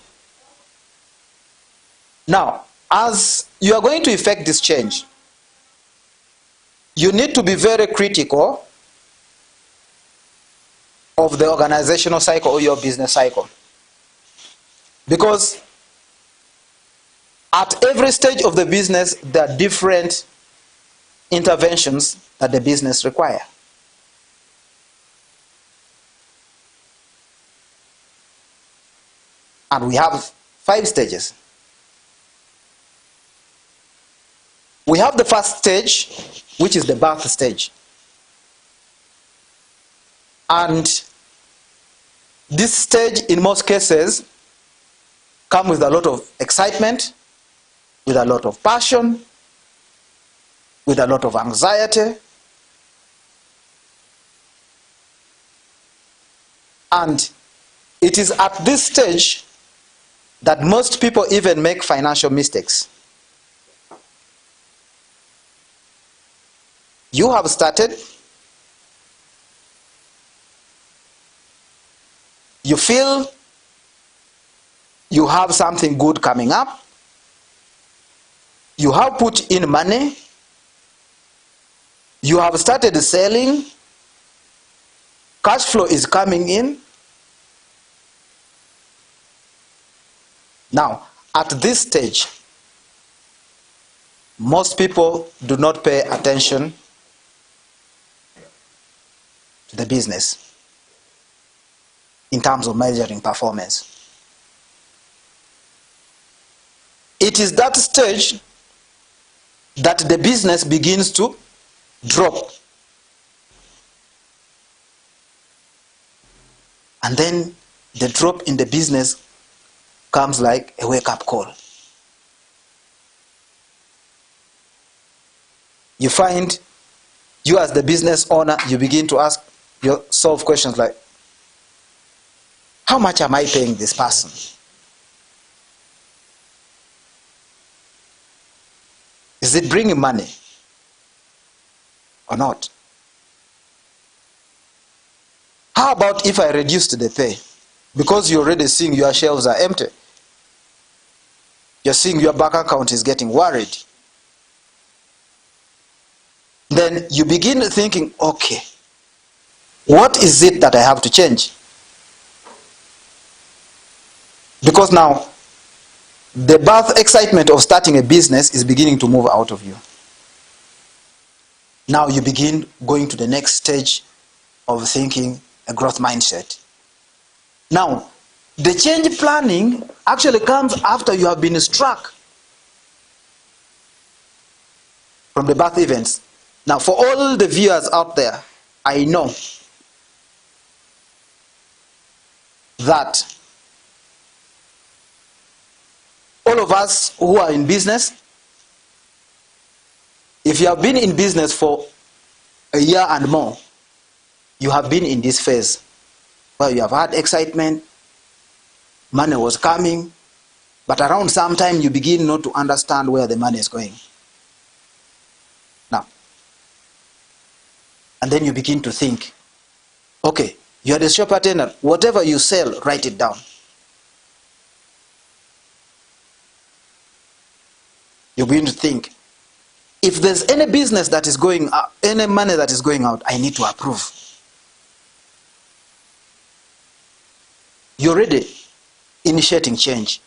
Now, as you are going to effect this change, you need to be very critical of the organizational cycle or your business cycle. Because at every stage of the business, there are different interventions that the business require. And we have 5 stages. We have the first stage, which is the birth stage. And this stage, in most cases, comes with a lot of excitement, with a lot of passion, with a lot of anxiety. And it is at this stage that most people even make financial mistakes. You have started, you feel you have something good coming up, you have put in money, you have started selling, cash flow is coming in. Now, at this stage, most people do not pay attention to the business in terms of measuring performance. It is that stage that the business begins to drop. And then the drop in the business comes like a wake-up call. You find, you as the business owner, you begin to ask yourself questions like, how much am I paying this person? Is it bringing money or not? How about if I reduced the pay? Because you're already seeing your shelves are empty. You're seeing your bank account is getting worried. Then you begin thinking, okay, what is it that I have to change? Because now, the birth excitement of starting a business is beginning to move out of you. Now you begin going to the next stage of thinking a growth mindset. Now, the change planning actually comes after you have been struck from the birth events. Now, for all the viewers out there, I know that all of us who are in business, if you have been in business for a year and more, you have been in this phase where you have had excitement, money was coming, but around some time you begin not to understand where the money is going. Now, and then you begin to think, okay, you are the shop attendant, whatever you sell, write it down. You begin to think, if there's any business that is going out, any money that is going out, I need to approve. You're already initiating change.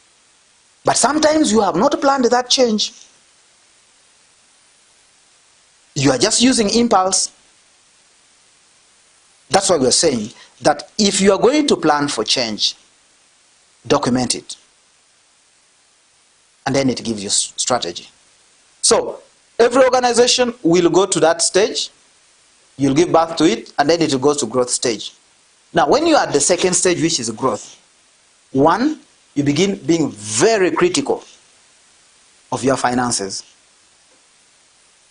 But sometimes you have not planned that change. You are just using impulse. That's why we're saying that if you are going to plan for change, document it, and then it gives you strategy. So every organization will go to that stage, you'll give birth to it, and then it will go to growth stage. Now when you are at the second stage, which is growth, one, you begin being very critical of your finances.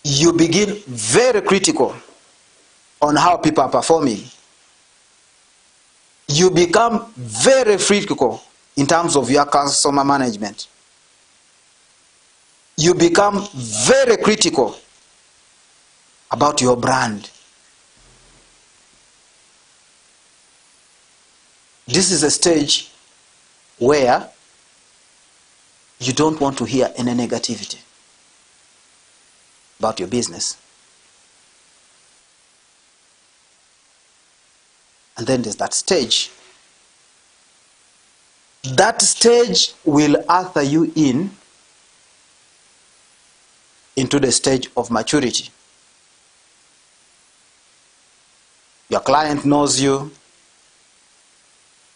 You begin very critical on how people are performing. You become very critical in terms of your customer management. You become very critical about your brand. This is a stage where you don't want to hear any negativity about your business. And then there's that stage. That stage will usher you into the stage of maturity. Your client knows you,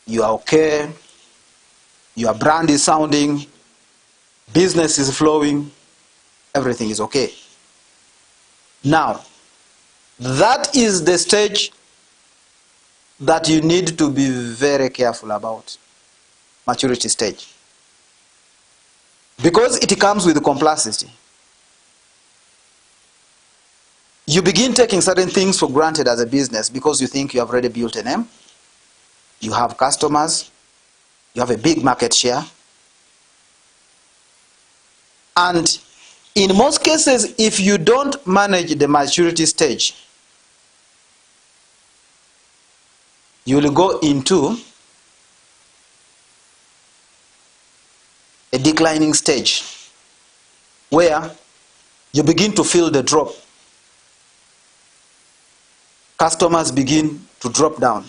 you are okay, your brand is sounding, business is flowing, everything is okay. Now, that is the stage that you need to be very careful about, maturity stage. Because it comes with complexity. You begin taking certain things for granted as a business because you think you have already built a name, you have customers, you have a big market share. And in most cases, if you don't manage the maturity stage, you will go into a declining stage where you begin to feel the drop. Customers begin to drop down.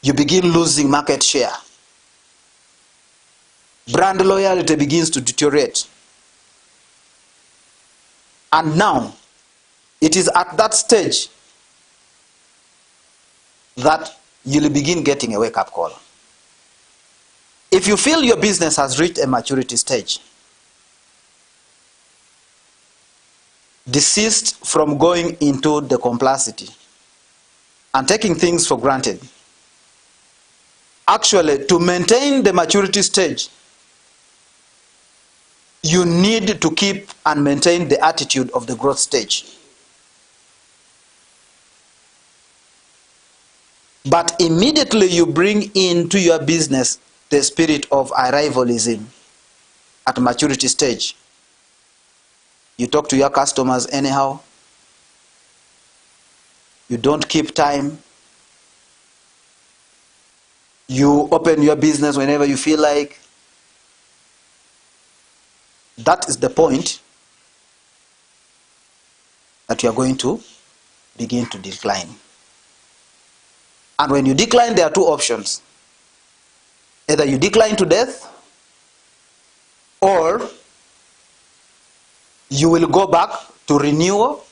You begin losing market share. Brand loyalty begins to deteriorate. And now, it is at that stage that you'll begin getting a wake-up call. If you feel your business has reached a maturity stage, desist from going into the complexity and taking things for granted. Actually, to maintain the maturity stage, you need to keep and maintain the attitude of the growth stage. But immediately you bring into your business the spirit of arrivalism at maturity stage. You talk to your customers anyhow. You don't keep time. You open your business whenever you feel like. That is the point that you are going to begin to decline. And when you decline, there are two options. Either you decline to death, or you will go back to renewal,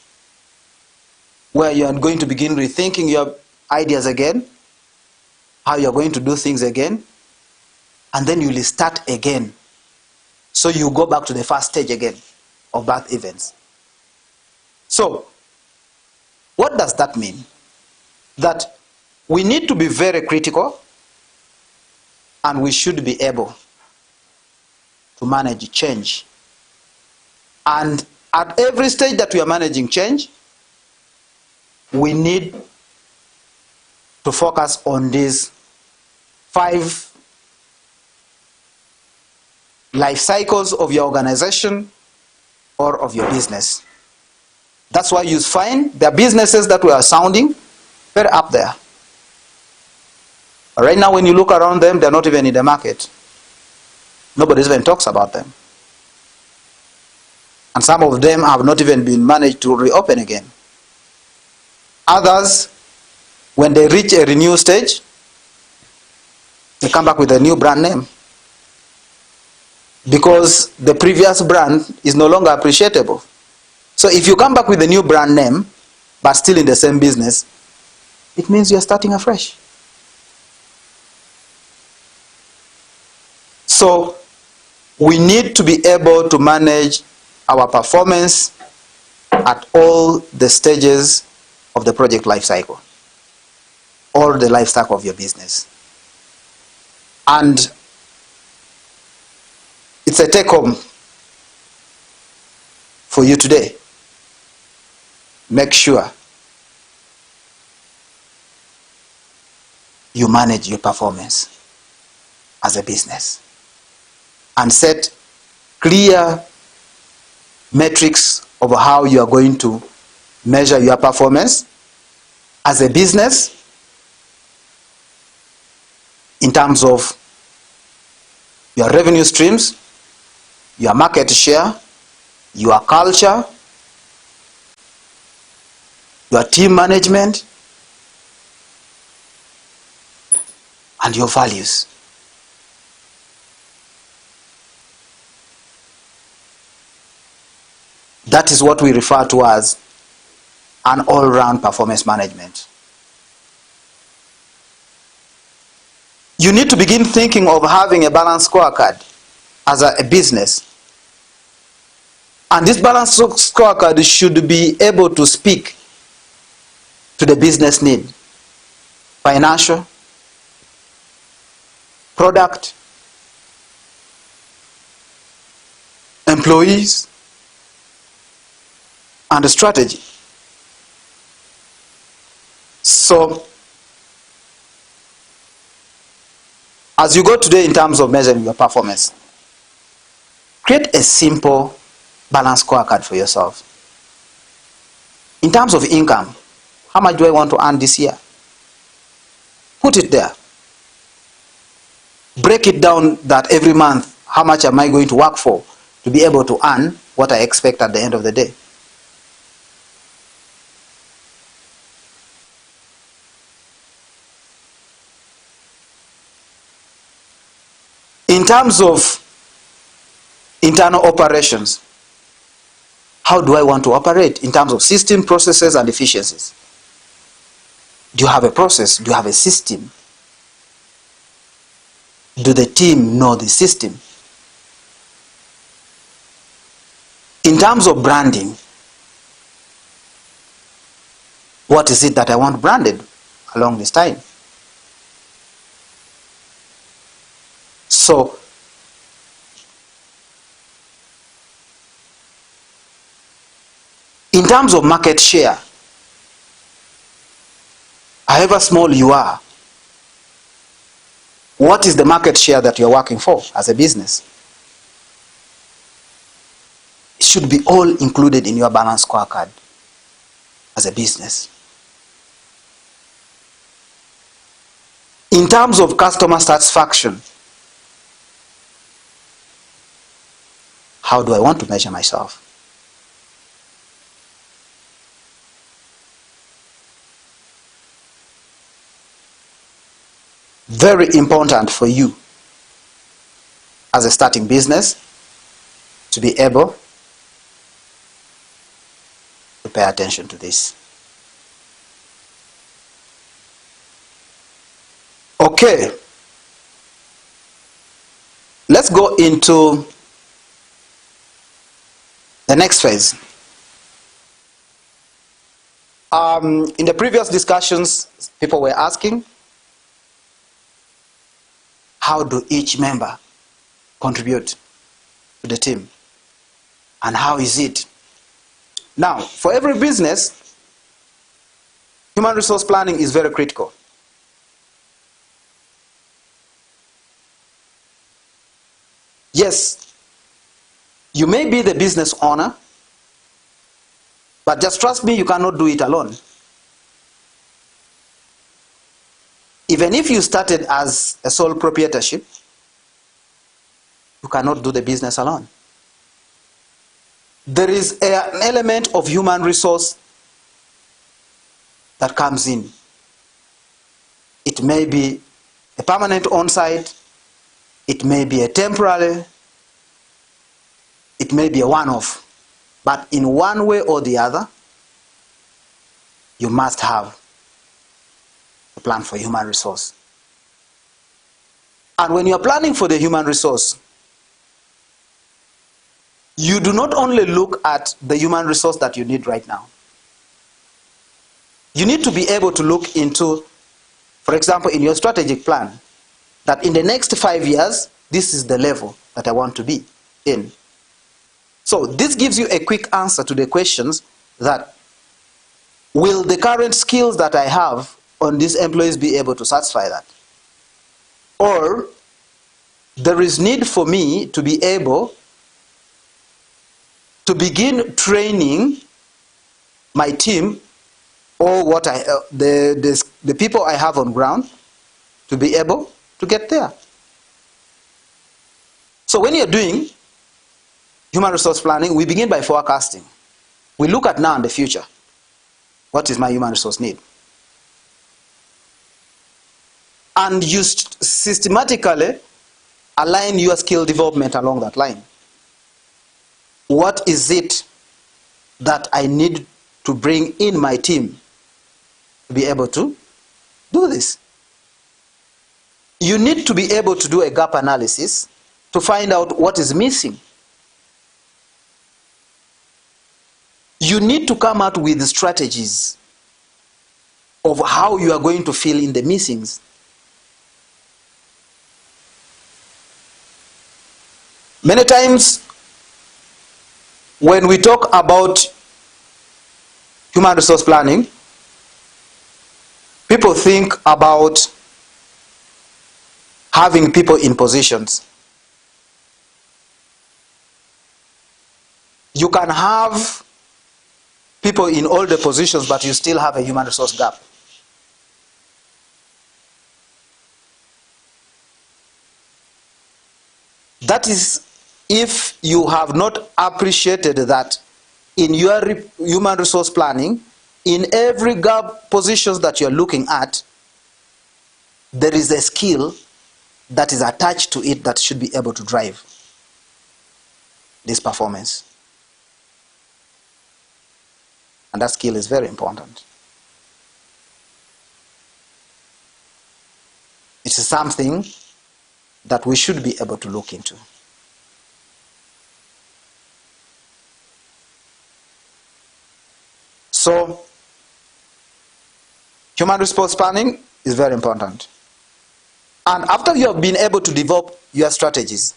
where you are going to begin rethinking your ideas again, how you are going to do things again, and then you will start again. So you go back to the first stage again of birth events. So, what does that mean? That we need to be very critical, and we should be able to manage change. And at every stage that we are managing change, we need to focus on these 5 life cycles of your organization or of your business. That's why you find there are businesses that were sounding very up there. Right now, when you look around them, they're not even in the market. Nobody even talks about them. And some of them have not even been managed to reopen again. Others, when they reach a renewal stage, they come back with a new brand name. Because the previous brand is no longer appreciable. So if you come back with a new brand name, but still in the same business, it means you're starting afresh. So we need to be able to manage our performance at all the stages of the project life cycle, or the life cycle of your business. And it's a take-home for you today. Make sure you manage your performance as a business and set clear metrics of how you are going to measure your performance as a business in terms of your revenue streams, your market share, your culture, your team management, and your values. That is what we refer to as an all-round performance management. You need to begin thinking of having a balanced scorecard as a business. And this balanced scorecard should be able to speak to the business need: financial, product, employees, and strategy. So, as you go today in terms of measuring your performance, create a simple balanced scorecard for yourself. In terms of income, how much do I want to earn this year? Put it there. Break it down that every month, how much am I going to work for to be able to earn what I expect at the end of the day? In terms of internal operations, how do I want to operate in terms of system, processes, and efficiencies? Do you have a process? Do you have a system? Do the team know the system? In terms of branding, what is it that I want branded along this time? So, in terms of market share, however small you are, what is the market share that you're working for as a business? It should be all included in your balanced scorecard as a business. In terms of customer satisfaction, how do I want to measure myself? Very important for you as a starting business to be able to pay attention to this. Okay, let's go into the next phase. In the previous discussions, people were asking, how do each member contribute to the team? And how is it? Now, for every business, human resource planning is very critical. Yes, you may be the business owner, but just trust me, you cannot do it alone. Even if you started as a sole proprietorship, you cannot do the business alone. There is an element of human resource that comes in. It may be a permanent on-site, it may be a temporary, it may be a one-off. But in one way or the other, you must have a plan for human resource. And when you're planning for the human resource, you do not only look at the human resource that you need right now. You need to be able to look into, for example, in your strategic plan, that in the next 5 years, this is the level that I want to be in. So this gives you a quick answer to the questions that, will the current skills that I have on these employees be able to satisfy that? Or there is need for me to be able to begin training my team, or what the people I have on ground, to be able to get there. So when you're doing human resource planning, we begin by forecasting. We look at now and the future. What is my human resource need? And you systematically align your skill development along that line. What is it that I need to bring in my team to be able to do this? You need to be able to do a gap analysis to find out what is missing. You need to come out with strategies of how you are going to fill in the missings. Many times when we talk about human resource planning, people think about having people in positions. You can have people in all the positions, but you still have a human resource gap. That is if you have not appreciated that in your human resource planning, in every gap positions that you're looking at, there is a skill that is attached to it that should be able to drive this performance. And that skill is very important. It is something that we should be able to look into. So, human resource planning is very important. And after you have been able to develop your strategies,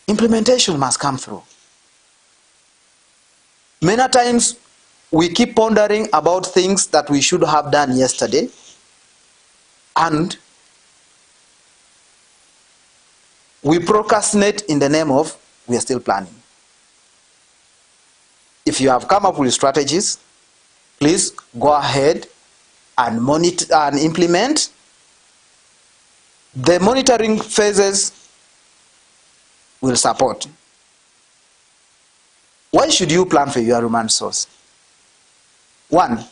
implementation must come through. Many times we keep pondering about things that we should have done yesterday, and we procrastinate in the name of we are still planning. If you have come up with strategies, please go ahead and monitor and implement. The monitoring phases will support. Why should you plan for your human resource? One,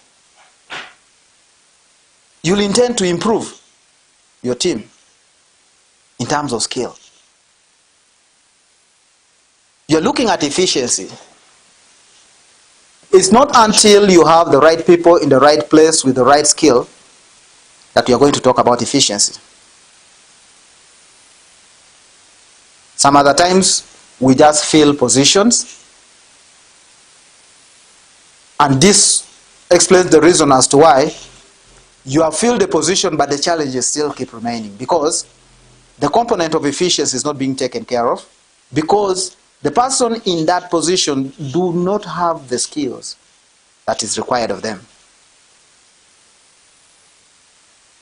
you'll intend to improve your team in terms of skill. You're looking at efficiency. It's not until you have the right people in the right place with the right skill that you're going to talk about efficiency. Some other times we just fill positions, and this explains the reason as to why you have filled the position but the challenges still keep remaining, because the component of efficiency is not being taken care of, because the person in that position do not have the skills that is required of them.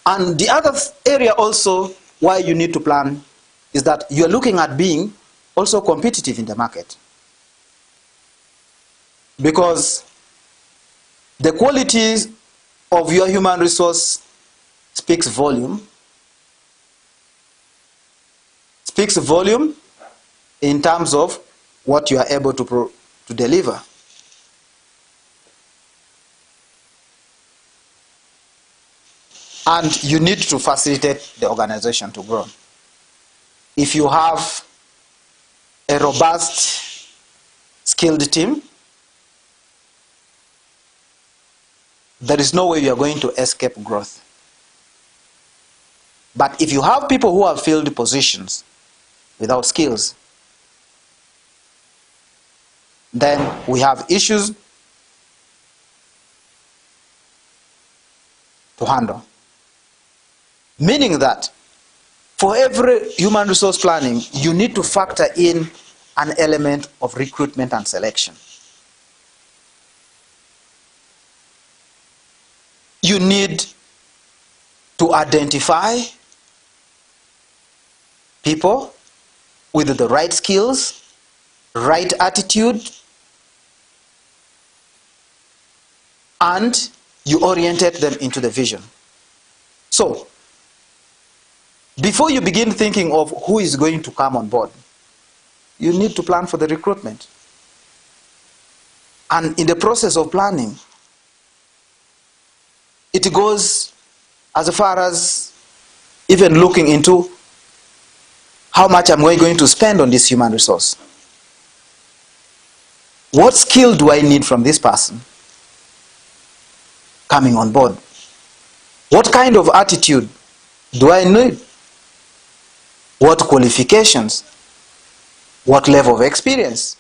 And the other area also why you need to plan is that you're looking at being also competitive in the market. Because the qualities of your human resource speaks volume in terms of what you are able to deliver. And you need to facilitate the organization to grow. If you have a robust, skilled team, there is no way you are going to escape growth. But if you have people who have filled positions without skills, then we have issues to handle. Meaning that for every human resource planning, you need to factor in an element of recruitment and selection. You need to identify people with the right skills, right attitude, and you orientate them into the vision. So, before you begin thinking of who is going to come on board, you need to plan for the recruitment. And in the process of planning, it goes as far as even looking into how much am I going to spend on this human resource. What skill do I need from this person coming on board? What kind of attitude do I need? What qualifications? What level of experience?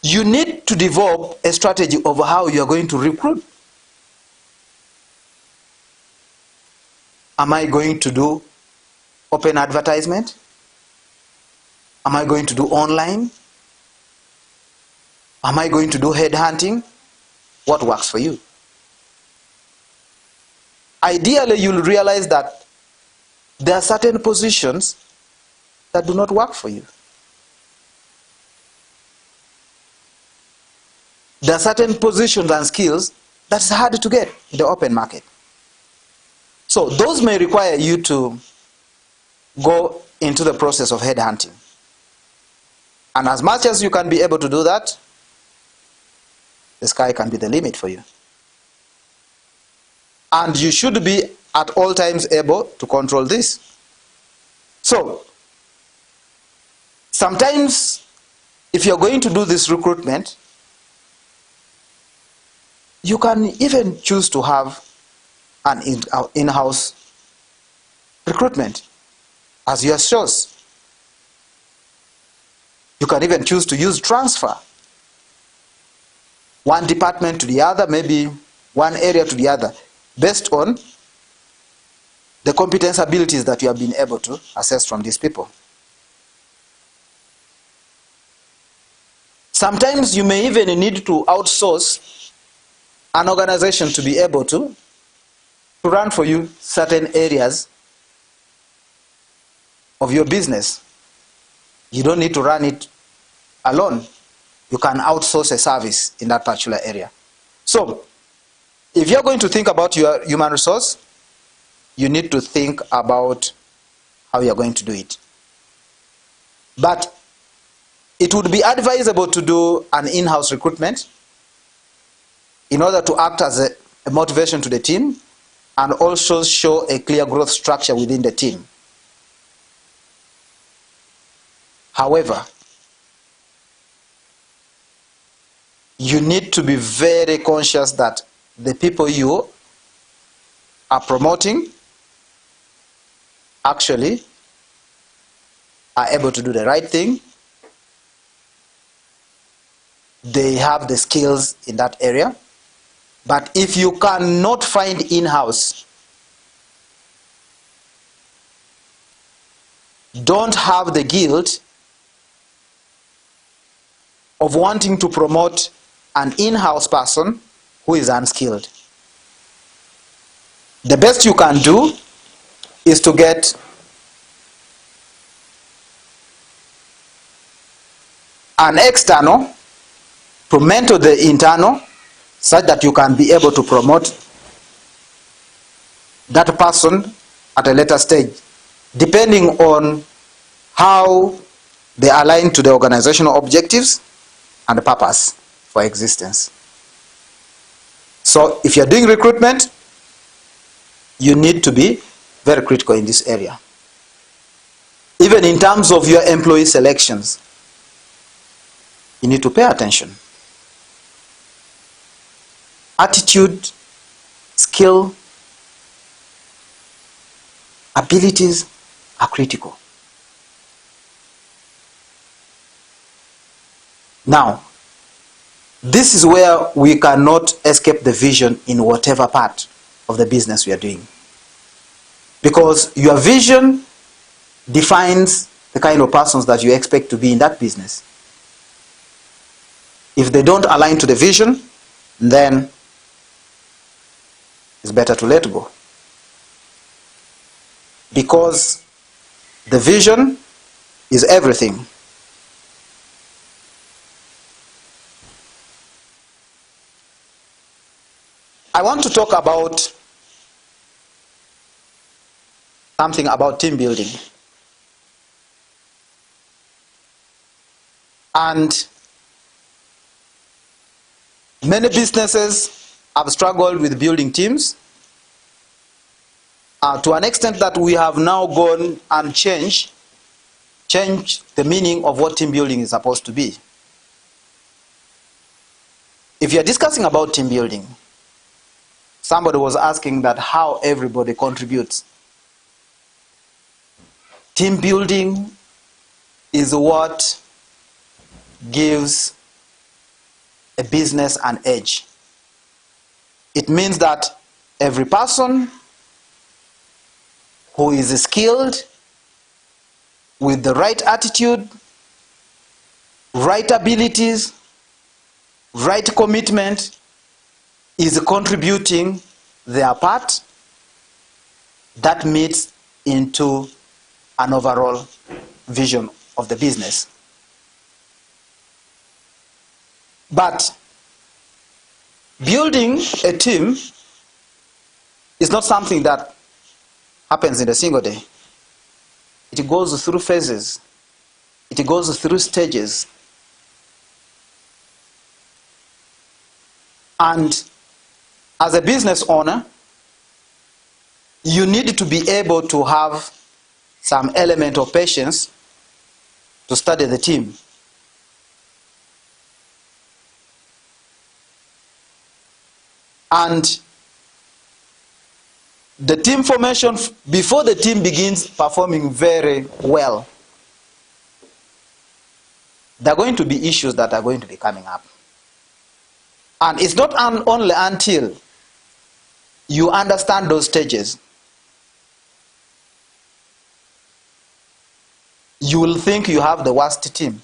You need to develop a strategy of how you are going to recruit. Am I going to do open advertisement? Am I going to do online? Am I going to do headhunting? What works for you? Ideally, you'll realize that there are certain positions that do not work for you. There are certain positions and skills that's hard to get in the open market. So those may require you to go into the process of headhunting. And as much as you can be able to do that, the sky can be the limit for you. And you should be at all times able to control this. So, sometimes if you're going to do this recruitment, you can even choose to have an in-house recruitment as your source. You can even choose to use transfer. One department to the other, maybe one area to the other, based on the competence abilities that you have been able to assess from these people. Sometimes you may even need to outsource an organization to be able to run for you certain areas of your business. You don't need to run it alone. You can outsource a service in that particular area. So, if you're going to think about your human resource, you need to think about how you're going to do it. But it would be advisable to do an in-house recruitment in order to act as a motivation to the team and also show a clear growth structure within the team. However, you need to be very conscious that the people you are promoting actually are able to do the right thing. They have the skills in that area. But if you cannot find in-house, don't have the guilt of wanting to promote an in-house person who is unskilled. The best you can do is to get an external to mentor the internal such that you can be able to promote that person at a later stage, depending on how they align to the organizational objectives and the purpose for existence. So if you're doing recruitment, you need to be very critical in this area. Even in terms of your employee selections, you need to pay attention. Attitude skill, abilities are critical. Now, this is where we cannot escape the vision in whatever part of the business we are doing. Because your vision defines the kind of persons that you expect to be in that business. If they don't align to the vision, then it's better to let go. Because the vision is everything. I want to talk about something about team building. And many businesses have struggled with building teams to an extent that we have now gone and changed the meaning of what team building is supposed to be. If you're discussing about team building, somebody was asking that how everybody contributes. Team building is what gives a business an edge. It means that every person who is skilled, with the right attitude, right abilities, right commitment, is contributing their part that meets into an overall vision of the business. But building a team is not something that happens in a single day. It goes through phases. It goes through stages. And as a business owner, you need to be able to have some element of patience to study the team. And the team formation, before the team begins performing very well, there are going to be issues that are going to be coming up. And it's not only until you understand those stages, you will think you have the worst team.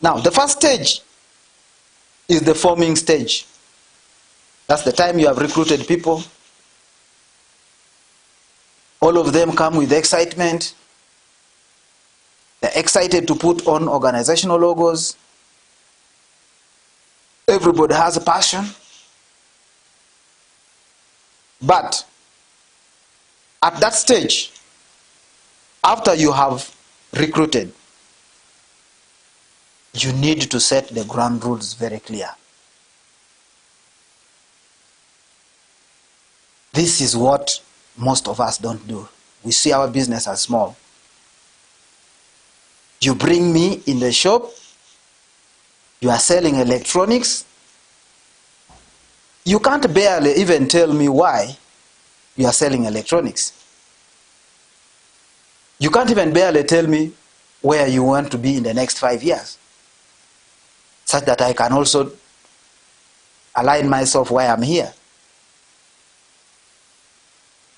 Now, the first stage is the forming stage. That's the time you have recruited people. All of them come with excitement. They're excited to put on organizational logos. Everybody has a passion. But at that stage, after you have recruited, you need to set the ground rules very clear. This is what most of us don't do. We see our business as small. You bring me in the shop, you are selling electronics. You can't barely even tell me why you are selling electronics. You can't even barely tell me where you want to be in the next 5 years, such that I can also align myself why I'm here.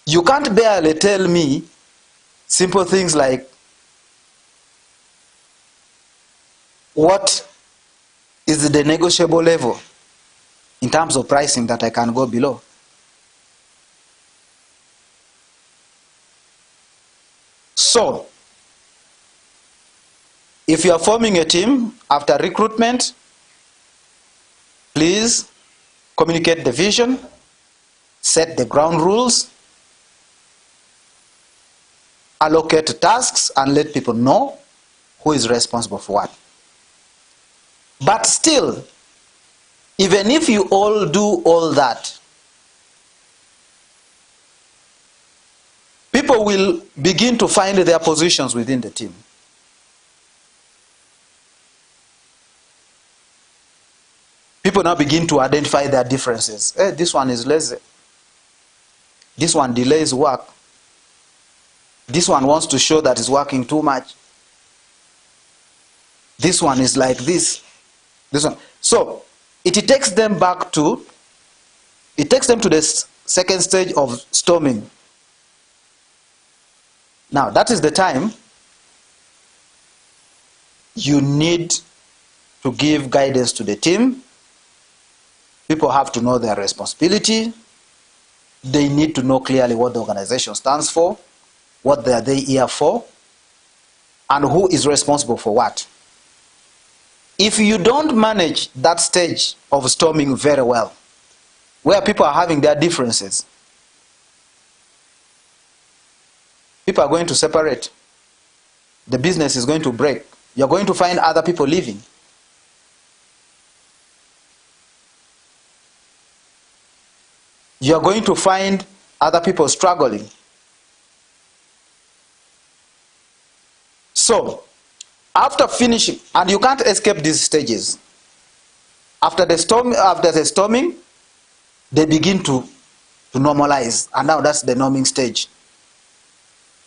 You can't barely tell me simple things like what is the negotiable level in terms of pricing that I can go below. So, if you are forming a team after recruitment, please communicate the vision, set the ground rules, allocate tasks, and let people know who is responsible for what. But still, even if you all do all that, people will begin to find their positions within the team. people now begin to identify their differences. Hey, this one is lazy. This one delays work. This one wants to show that he's working too much. This one is like this. This one. So it takes them back to, it takes them to the second stage of storming. Now that is the time you need to give guidance to the team. People have to know their responsibility. They need to know clearly what the organization stands for, what they are here for, and who is responsible for what. If you don't manage that stage of storming very well, where people are having their differences, people are going to separate. The business is going to break. You're going to find other people leaving. You're going to find other people struggling. So, after finishing, and you can't escape these stages. After the storming, they begin to normalize, and now that's the norming stage.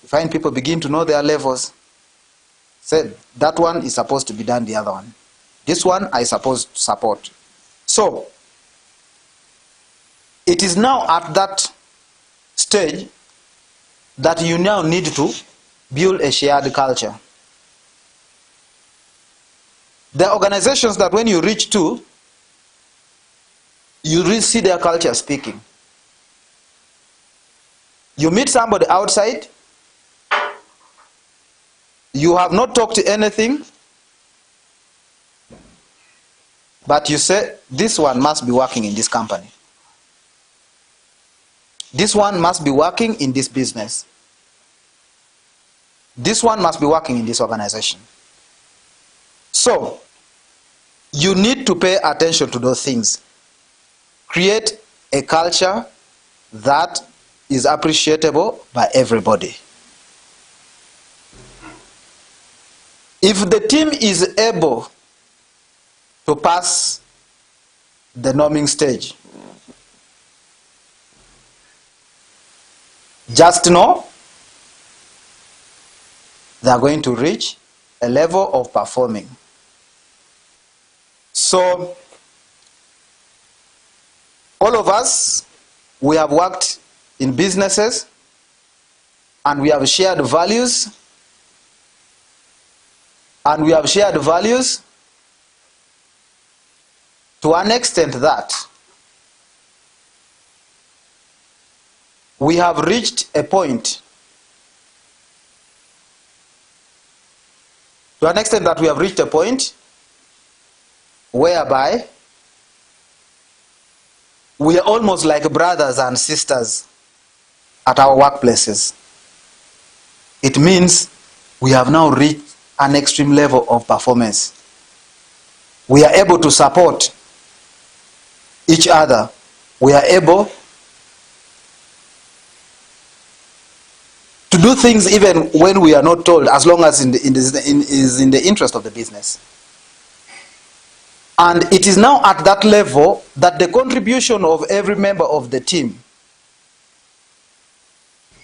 You find people begin to know their levels. Say, that one is supposed to be done, the other one. This one I supposed to support. So, it is now at that stage that you now need to build a shared culture. There are organizations that when you reach to, you really see their culture speaking. You meet somebody outside, you have not talked to anything, but you say, this one must be working in this company. This one must be working in this business. This one must be working in this organization. So, you need to pay attention to those things. Create a culture that is appreciable by everybody. If the team is able to pass the norming stage, just know they are going to reach a level of performing. So, all of us, we have worked in businesses and we have shared values. And we have shared values to an extent that we have reached a point, whereby we are almost like brothers and sisters at our workplaces. It means we have now reached an extreme level of performance. We are able to support each other. We are able to do things even when we are not told, as long as it is in the interest of the business. And it is now at that level that the contribution of every member of the team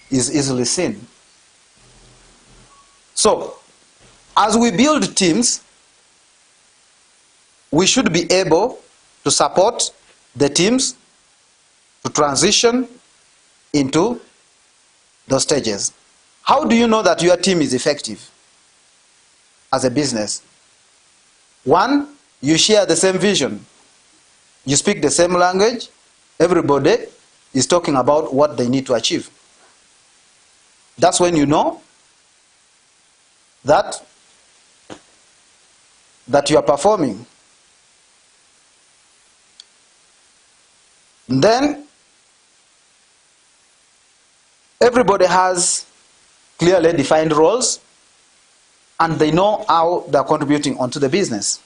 is easily seen. So, as we build teams, we should be able to support the teams to transition into those stages. How do you know that your team is effective as a business? One, you share the same vision. You speak the same language. Everybody is talking about what they need to achieve. That's when you know that you are performing. Then everybody has clearly defined roles and they know how they are contributing onto the business.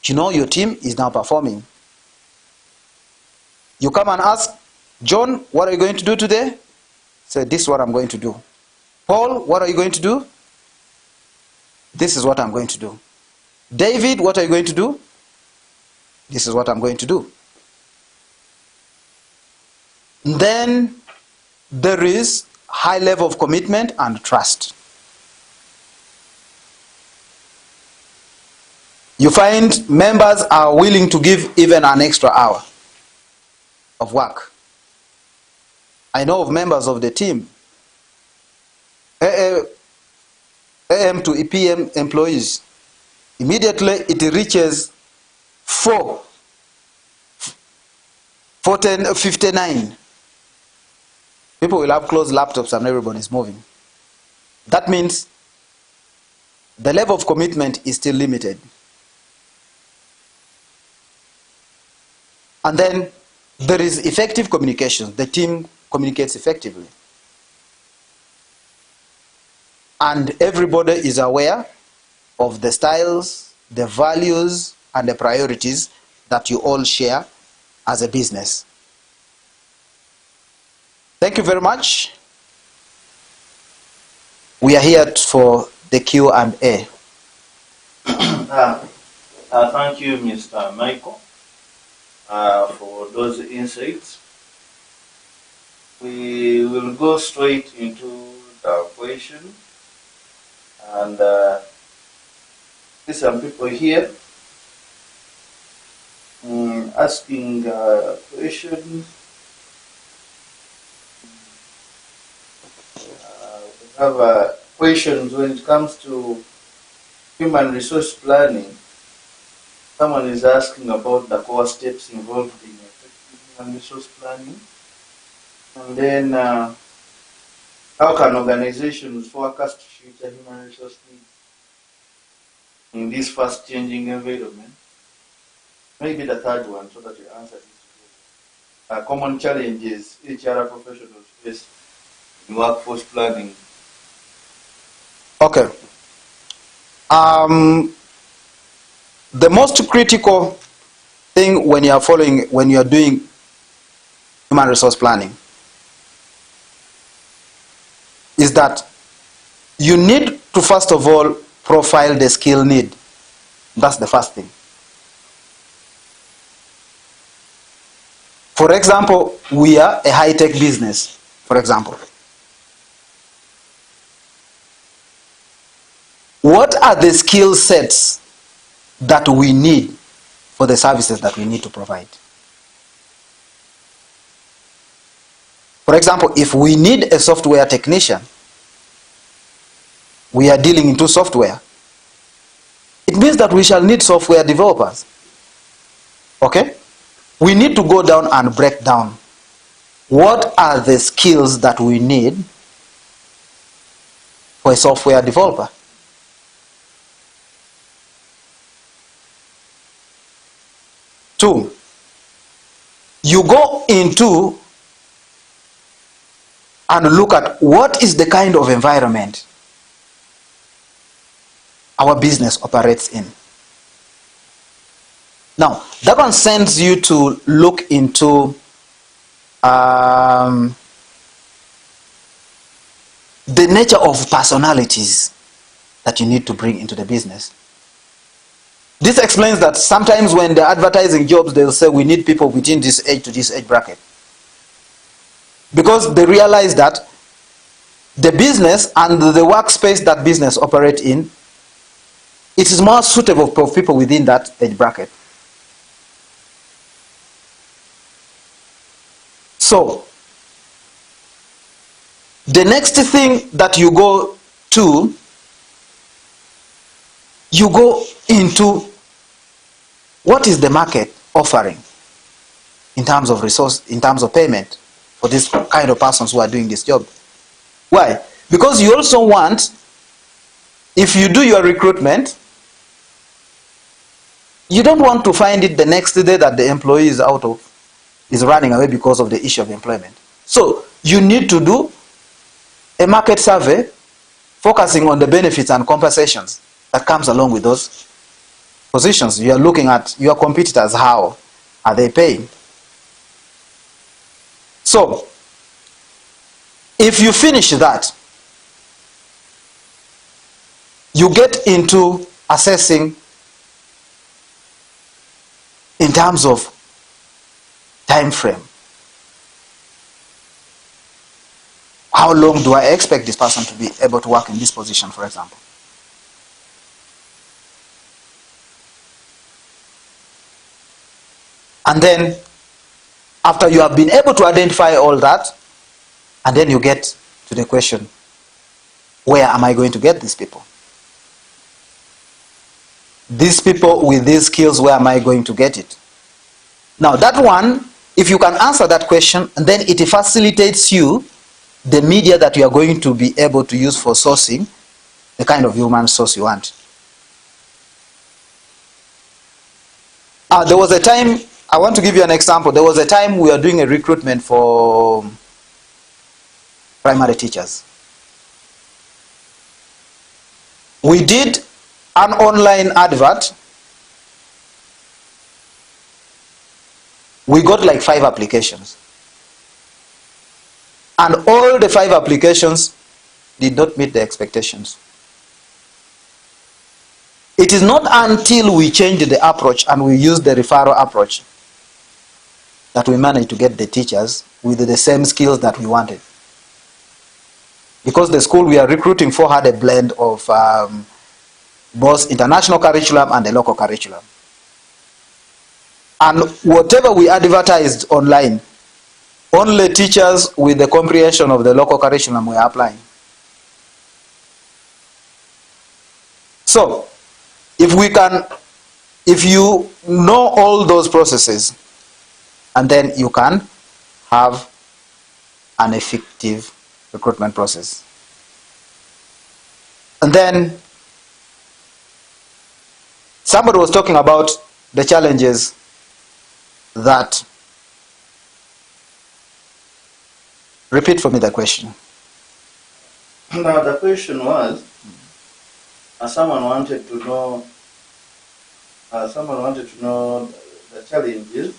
You know your team is now performing. You come and ask, John, what are you going to do today? Say, this is what I'm going to do. Paul, what are you going to do? This is what I'm going to do. David, what are you going to do? This is what I'm going to do. Then there is high level of commitment and trust. You find members are willing to give even an extra hour of work. I know of members of the team, AM to PM employees, immediately it reaches 4:59. People will have closed laptops and everybody's moving. That means the level of commitment is still limited. And then there is effective communication. The team communicates effectively. And everybody is aware of the styles, the values, and the priorities that you all share as a business. Thank you very much. We are here for the Q&A. Thank you, Mr. Michael, for those insights. We will go straight into the question. And there's some people here asking questions. We have questions when it comes to human resource planning. Someone is asking about the core steps involved in effective human resource planning. And then how can organizations forecast future human resource needs in this fast changing environment? Maybe the third one, so that you answer this. Common challenges HR professionals face in workforce planning. Okay. The most critical thing when you are doing human resource planning is that you need to first of all profile the skill need. That's the first thing. For example, we are a high-tech business, for example. What are the skill sets that we need for the services that we need to provide? For example, if we need a software technician, we are dealing into software. It means that we shall need software developers. Okay? We need to go down and break down what are the skills that we need for a software developer. Two, you go into and look at what is the kind of environment our business operates in. Now, that one sends you to look into the nature of personalities that you need to bring into the business. This explains that sometimes when they're advertising jobs, they'll say we need people within this age to this age bracket. Because they realize that the business and the workspace that business operate in, it is more suitable for people within that age bracket. So, the next thing that you go to, you go into what is the market offering in terms of resource, in terms of payment for this kind of persons who are doing this job. Why? Because you also want, if you do your recruitment, you don't want to find it the next day that the employee is is running away because of the issue of employment. So you need to do a market survey focusing on the benefits and compensations that comes along with those positions. You are looking at your competitors, how are they paying? So if you finish that, you get into assessing in terms of time frame. How long do I expect this person to be able to work in this position, for example? And then, after you have been able to identify all that, and then you get to the question, where am I going to get these people? These people with these skills, where am I going to get it? Now that one, if you can answer that question, then it facilitates you the media that you are going to be able to use for sourcing the kind of human source you want. There was a time, I want to give you an example. There was a time we were doing a recruitment for primary teachers. We did an online advert. We got like 5 applications. And all the 5 applications did not meet the expectations. It is not until we changed the approach and we used the referral approach that we managed to get the teachers with the same skills that we wanted. Because the school we are recruiting for had a blend of both international curriculum and the local curriculum. And whatever we advertised online, only teachers with the comprehension of the local curriculum were applying. So, if you know all those processes, and then you can have an effective recruitment process. And then somebody was talking about the challenges that, repeat for me the question. Now the question was, someone wanted to know the challenges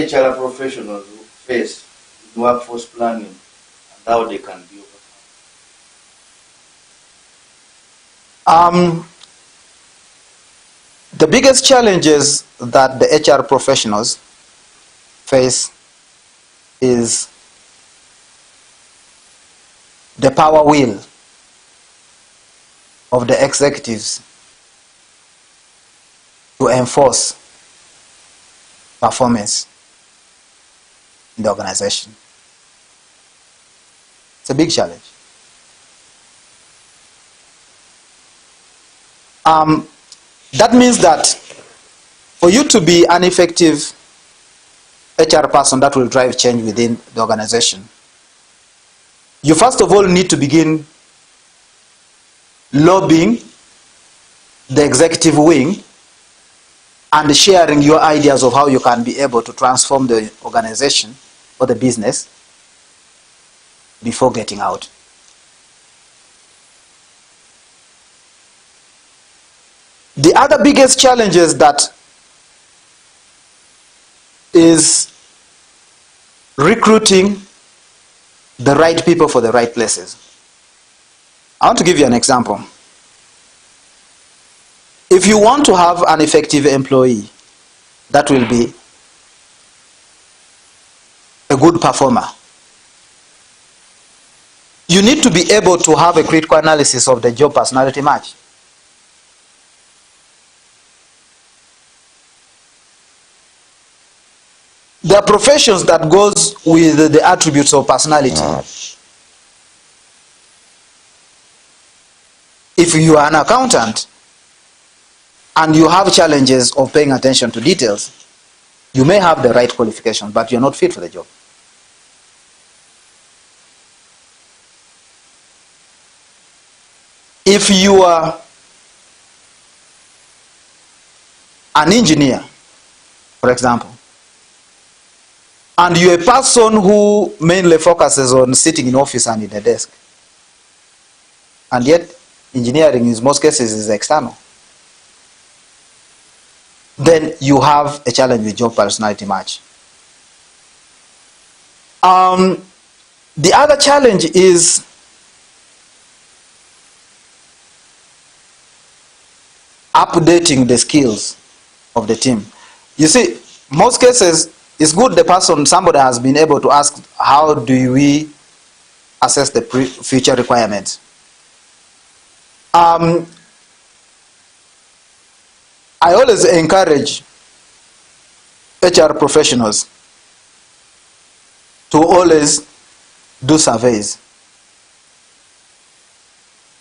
HR professionals face in workforce planning and how they can be overcome. The biggest challenges that the HR professionals face is the power wheel of the executives to enforce performance in the organization. It's a big challenge. That means that for you to be an effective HR person that will drive change within the organization, you first of all need to begin lobbying the executive wing and sharing your ideas of how you can be able to transform the organization or the business before getting out. The other biggest challenges that is recruiting the right people for the right places. I want to give you an example. If you want to have an effective employee that will be a good performer, you need to be able to have a critical analysis of the job personality match. There are professions that goes with the attributes of personality. If you are an accountant and you have challenges of paying attention to details, you may have the right qualifications, but you're not fit for the job. If you are an engineer, for example, and you're a person who mainly focuses on sitting in office and in a desk, and yet engineering in most cases is external, then you have a challenge with job personality match. The other challenge is updating the skills of the team. You see, most cases, it's good somebody has been able to ask, how do we assess the future requirements? I always encourage HR professionals to always do surveys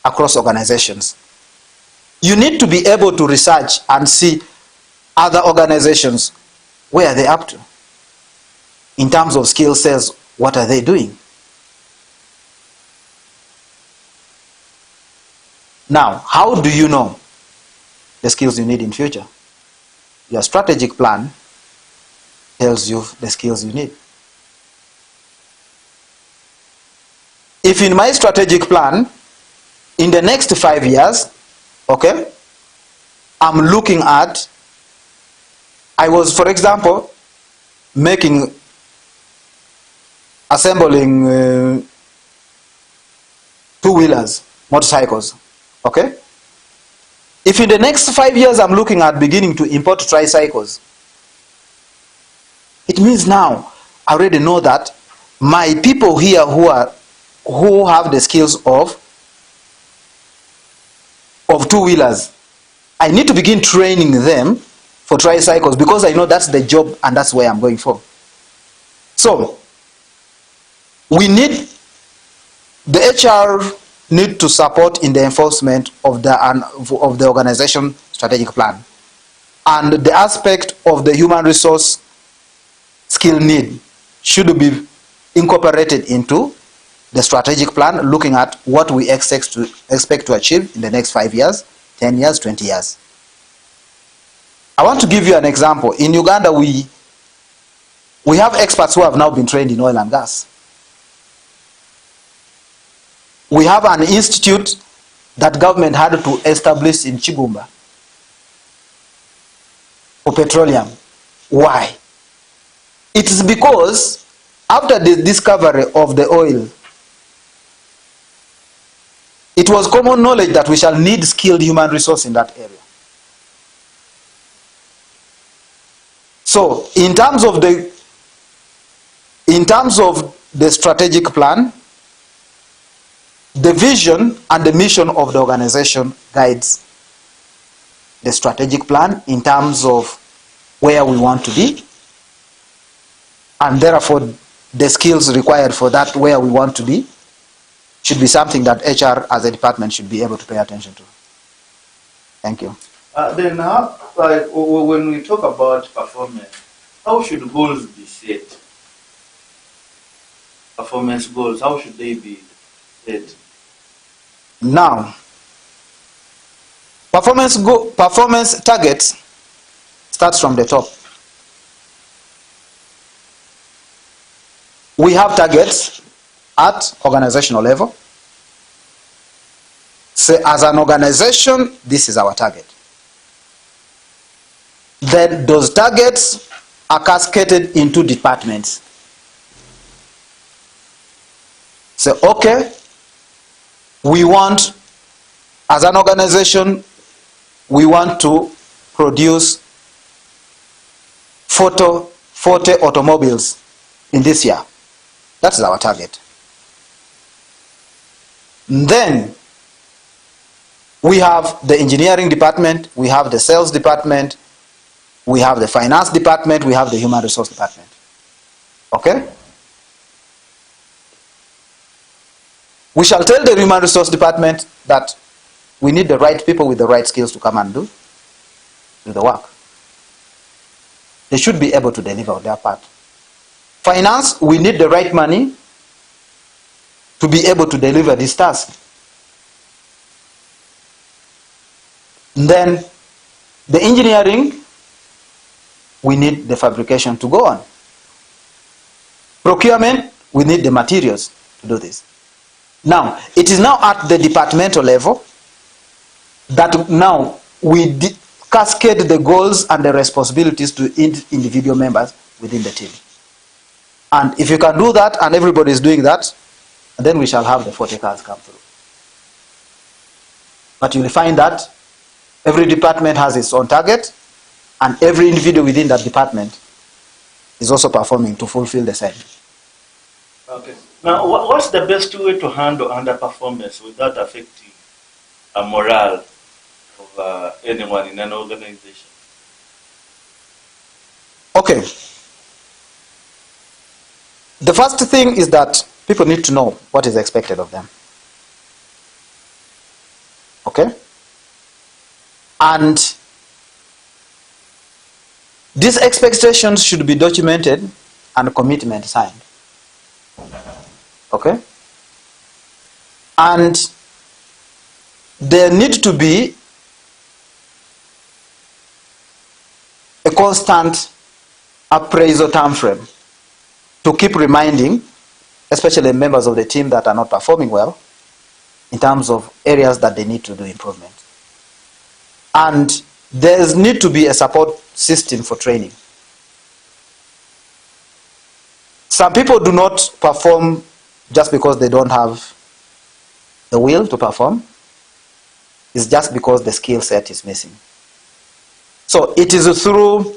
across organizations. You need to be able to research and see other organizations, where are they up to? In terms of skill sets, what are they doing? Now, how do you know the skills you need in future? Your strategic plan tells you the skills you need. If in my strategic plan, in the next 5 years, okay, I'm looking at, I was, for example, assembling two-wheelers, motorcycles, okay? If in the next 5 years I'm looking at beginning to import tricycles, it means now I already know that my people here who have the skills of two-wheelers, I need to begin training them for tricycles, because I know that's the job and that's where I'm going for. So we need, the HR need to support in the enforcement of the organization strategic plan, and the aspect of the human resource skill need should be incorporated into the strategic plan, looking at what we expect to achieve in the next 5 years, 10 years, 20 years. I want to give you an example. In Uganda, we have experts who have now been trained in oil and gas. We have an institute that government had to establish in Chibumba for petroleum. Why? It is because after the discovery of the oil, it was common knowledge that we shall need skilled human resource in that area. So, in terms of the strategic plan, the vision and the mission of the organization guides the strategic plan in terms of where we want to be, and therefore the skills required for that, where we want to be, should be something that HR as a department should be able to pay attention to. Thank you. Then how, like, when we talk about performance, how should goals be set? Performance goals, how should they be set? Now, performance targets starts from the top. We have targets at organizational level. So as an organization, this is our target. Then those targets are cascaded into departments. So, okay, we want, as an organization, we want to produce 40 automobiles in this year. That is our target. Then we have the engineering department, we have the sales department, we have the finance department, we have the human resource department. Okay? We shall tell the human resource department that we need the right people with the right skills to come and do the work. They should be able to deliver on their part. Finance, we need the right money to be able to deliver this task. And then the engineering, we need the fabrication to go on. Procurement, we need the materials to do this. Now, it is now at the departmental level that now we cascade the goals and the responsibilities to individual members within the team. And if you can do that and everybody is doing that, then we shall have the 40 cars come through. But you'll find that every department has its own target, and every individual within that department is also performing to fulfill the same. Okay. Now, what's the best way to handle underperformance without affecting morale of anyone in an organization? Okay. The first thing is that people need to know what is expected of them. Okay? And these expectations should be documented and a commitment signed. Okay? And there need to be a constant appraisal time frame to keep reminding, especially members of the team that are not performing well, in terms of areas that they need to do improvement. And there need to be a support system for training. Some people do not perform just because they don't have the will to perform. It's just because the skill set is missing. So it is through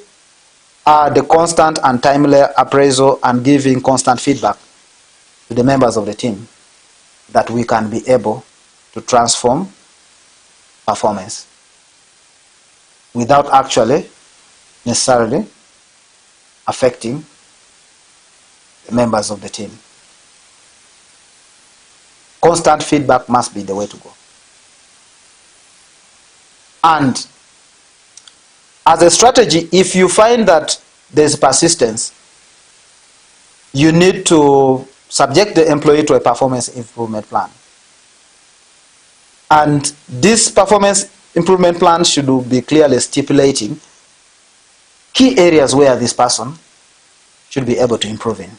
the constant and timely appraisal and giving constant feedback to the members of the team that we can be able to transform performance without actually necessarily affecting the members of the team. Constant feedback must be the way to go. And as a strategy, if you find that there's persistence, you need to subject the employee to a performance improvement plan. And this performance improvement plan should be clearly stipulating key areas where this person should be able to improve in.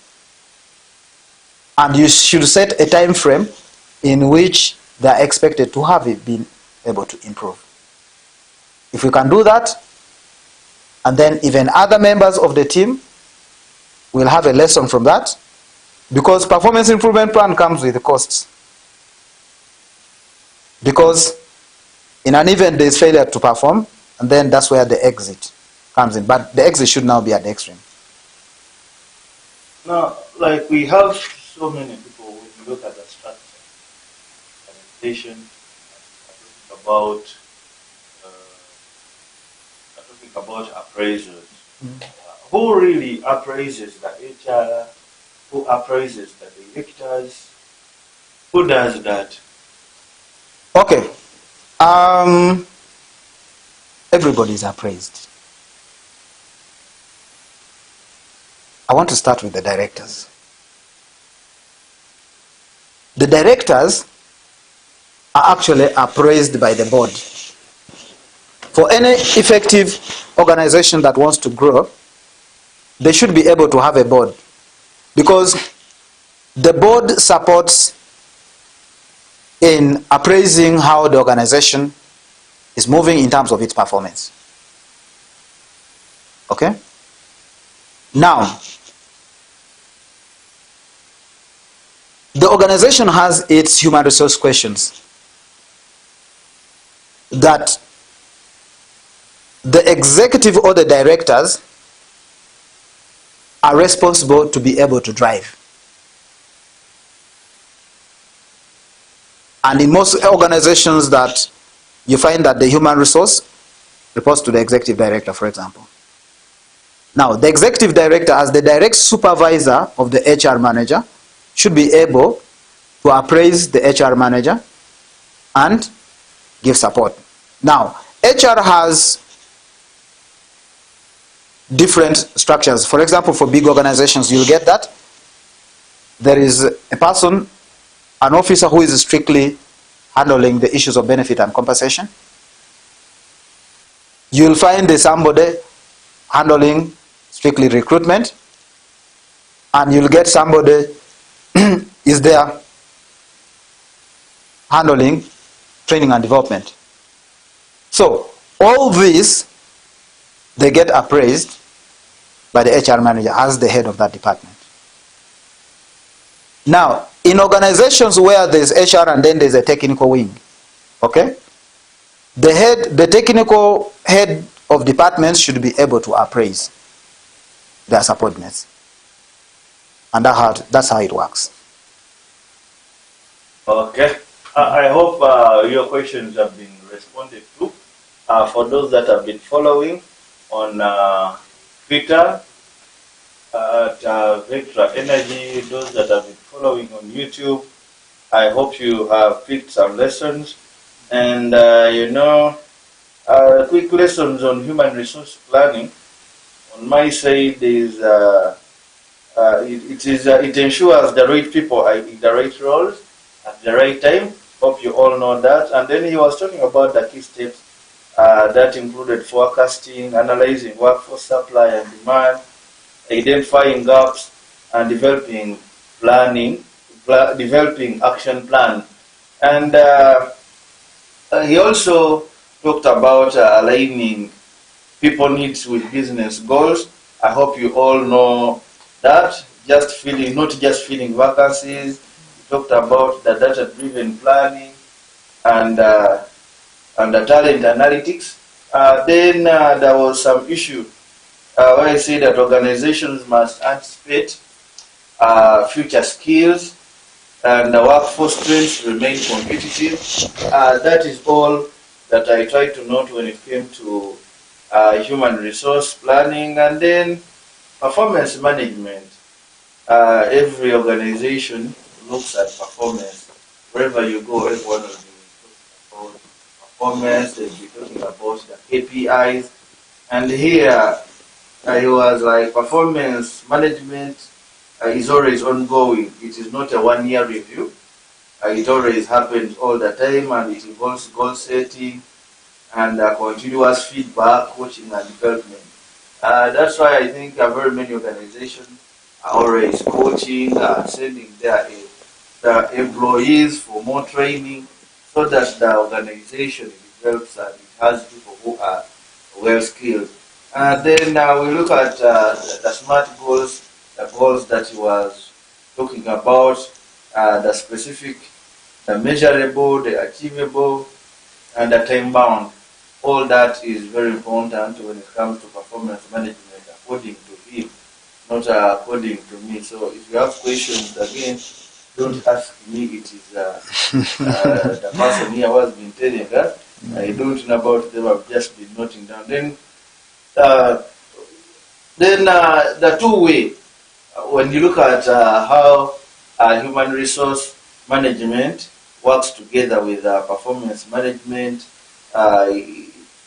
And you should set a time frame in which they are expected to have been able to improve. If we can do that, and then even other members of the team will have a lesson from that, because performance improvement plan comes with costs. Because in an event there is failure to perform, and then that's where the exit comes in. But the exit should now be at the extreme. Now, like we have so many people, when you look at the structure, organization, about appraisals. Who really appraises the HR? Who appraises the directors? Who does that? Okay. Everybody is appraised. I want to start with the directors. The directors are actually appraised by the board. For any effective organization that wants to grow, they should be able to have a board, because the board supports in appraising how the organization is moving in terms of its performance. Okay? Now, the organization has its human resource questions that the executive or the directors are responsible to be able to drive. And in most organizations that you find that the human resource reports to the executive director, for example. Now, the executive director, as the direct supervisor of the HR manager, should be able to appraise the HR manager and give support. Now, HR has different structures. For example, for big organizations, you'll get that there is a person, an officer who is strictly handling the issues of benefit and compensation. You'll find there's somebody handling strictly recruitment, and you'll get somebody is there handling training and development. So all these, they get appraised by the HR manager as the head of that department. Now, in organizations where there's HR and then there's a technical wing, okay, the technical head of departments should be able to appraise their subordinates, and that's how it works. Okay. I hope your questions have been responded to. For those that have been following on Twitter at Vectra Energy, those that have been following on YouTube, I hope you have picked some lessons. And, quick lessons on human resource planning. On my side, is it ensures the right people are in the right roles at the right time. Hope you all know that. And then he was talking about the key steps that included forecasting, analyzing workforce supply and demand, identifying gaps, and developing developing action plan. And he also talked about aligning people needs with business goals. I hope you all know that. Not just filling vacancies. He talked about the data-driven planning and the talent analytics. Then there was some issue where I say that organizations must anticipate future skills and the workforce trends to remain competitive. That is all that I tried to note when it came to human resource planning. And then performance management. Every organization looks at performance. Wherever you go, everyone will be talking about performance, they'll be talking about the KPIs. And here, it was like performance management is always ongoing. It is not a one-year review. It always happens all the time, and it involves goal setting and continuous feedback, coaching, and development. That's why I think very many organizations are always coaching, sending their employees for more training, so that the organization develops and it has people who are well skilled. And then we look at the SMART goals, the goals that he was talking about, the specific, the measurable, the achievable, and the time bound. All that is very important when it comes to performance management, according to him, not according to me. So if you have questions, again, don't ask me. It is the person here who has been telling us. I don't know about them. I've just been noting down. Then the two-way, when you look at how human resource management works together with performance management,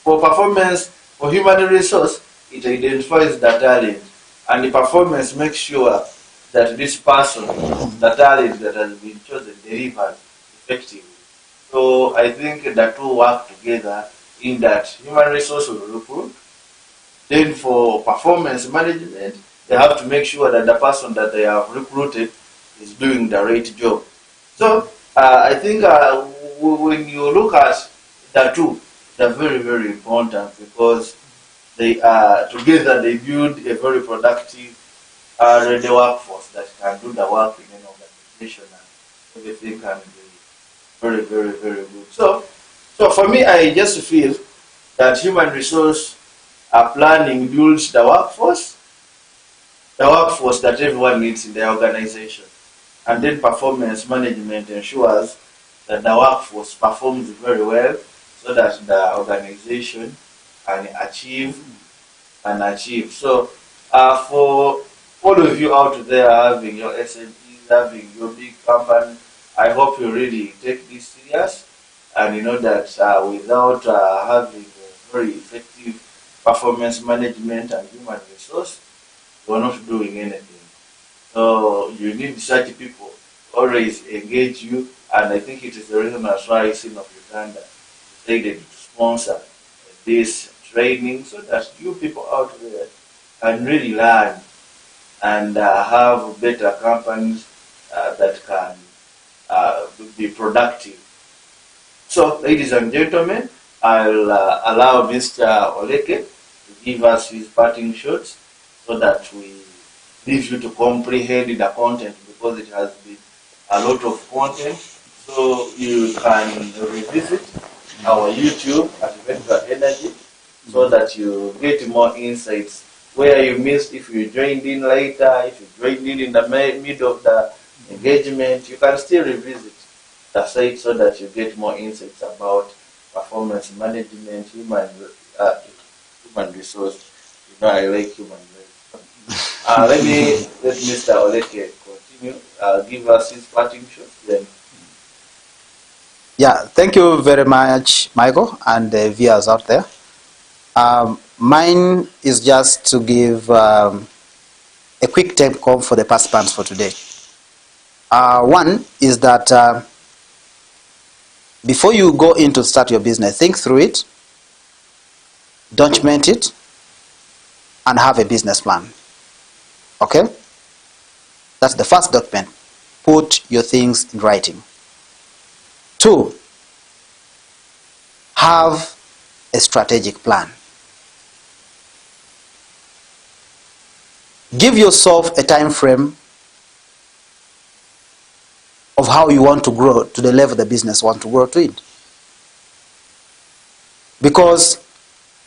for human resource, it identifies the talent, and the performance makes sure that this person, the talent that has been chosen, delivers effectively. So I think the two work together in that human resource will recruit. Then for performance management, they have to make sure that the person that they have recruited is doing the right job. So I think when you look at the two, they're very, very important, because they are together, they build a very productive ready workforce that can do the work in an organization, and everything can be very, very, very good. So for me, I just feel that human resource planning builds the workforce that everyone needs in the organization. And then performance management ensures that the workforce performs very well, so that the organization can achieve. So for all of you out there having your SMEs, having your big company, I hope you really take this serious, and you know that without having a very effective performance management and human resource, you are not doing anything. So you need such people always engage you, and I think it is the reason that's why Sin of Uganda decided to sponsor this training, so that you people out there can really learn and have better companies that can be productive. So, ladies and gentlemen, I'll allow Mr. Oleke to give us his parting shots, so that we leave you to comprehend the content, because it has been a lot of content, so you can revisit our YouTube at Vector Energy so that you get more insights where you missed. If you joined in later, if you joined in the middle of the engagement, you can still revisit the site so that you get more insights about performance management, human resource. You know, I like human resource. Let Mr. Oleke continue. Give us his parting shot. Then. Yeah, thank you very much, Michael, and the viewers out there. Mine is just to give a quick take home for the participants for today. One is that before you go in to start your business, think through it, document it, and have a business plan. Okay? That's the first document. Put your things in writing. 2, have a strategic plan. Give yourself a time frame of how you want to grow to the level the business wants to grow to it. Because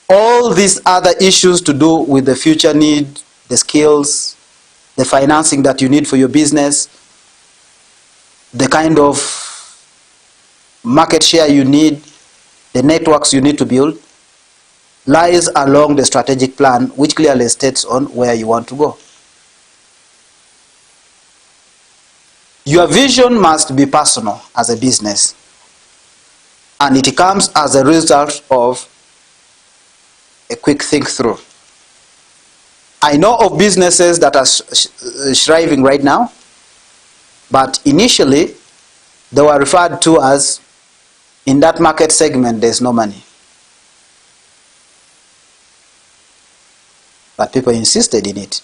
all these other issues to do with the future need, the skills, the financing that you need for your business, the kind of market share you need, the networks you need to build, lies along the strategic plan, which clearly states on where you want to go. Your vision must be personal as a business, and it comes as a result of a quick think through. I know of businesses that are thriving right now, but initially they were referred to as, in that market segment there's no money. But people insisted in it.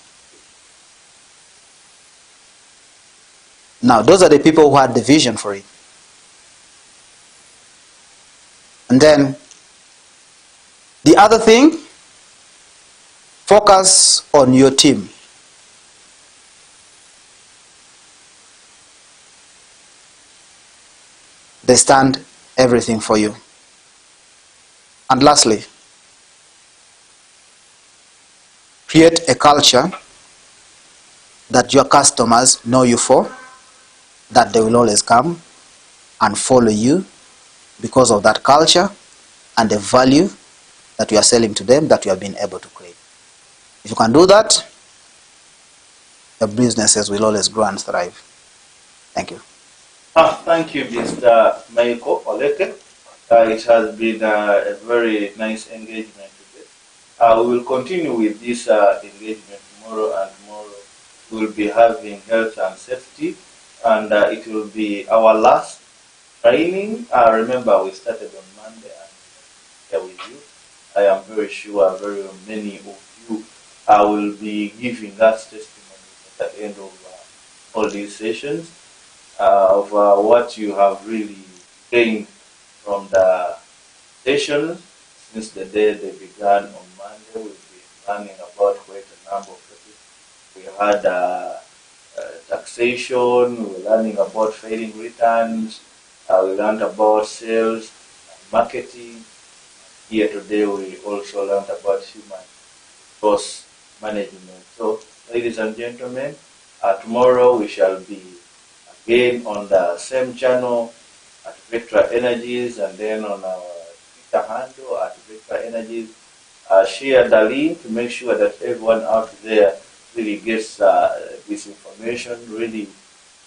Now, those are the people who had the vision for it. And then, the other thing, focus on your team. They stand everything for you. And lastly, create a culture that your customers know you for, that they will always come and follow you because of that culture and the value that you are selling to them, that you have been able to create. If you can do that, your businesses will always grow and thrive. Thank you. Thank you, Mr. Michael Oleke. It has been a very nice engagement today. We will continue with this engagement tomorrow, and tomorrow we will be having health and safety, and it will be our last training. Remember, we started on Monday and here with you. I am very sure very many of you will be giving us testimonies at the end of all these sessions of what you have really gained from the sessions since the day they began on Monday. We've been learning about quite a number of topics. We had taxation, we were learning about filing returns, we learned about sales and marketing. Here today we also learned about human resource management. So, ladies and gentlemen, tomorrow we shall be again on the same channel at Vector Energies, and then on our Twitter handle at Vector Energies. Share the link to make sure that everyone out there really gets this information, really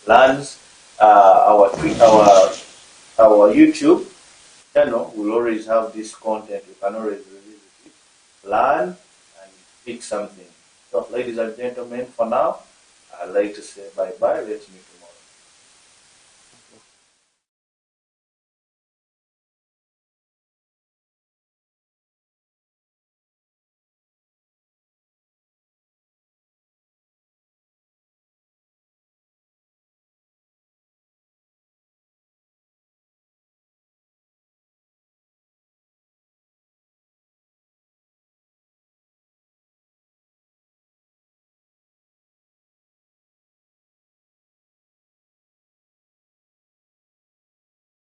learns. Our YouTube channel will always have this content. You can always revisit it, learn, and pick something. So, ladies and gentlemen, for now, I'd like to say bye-bye. Let me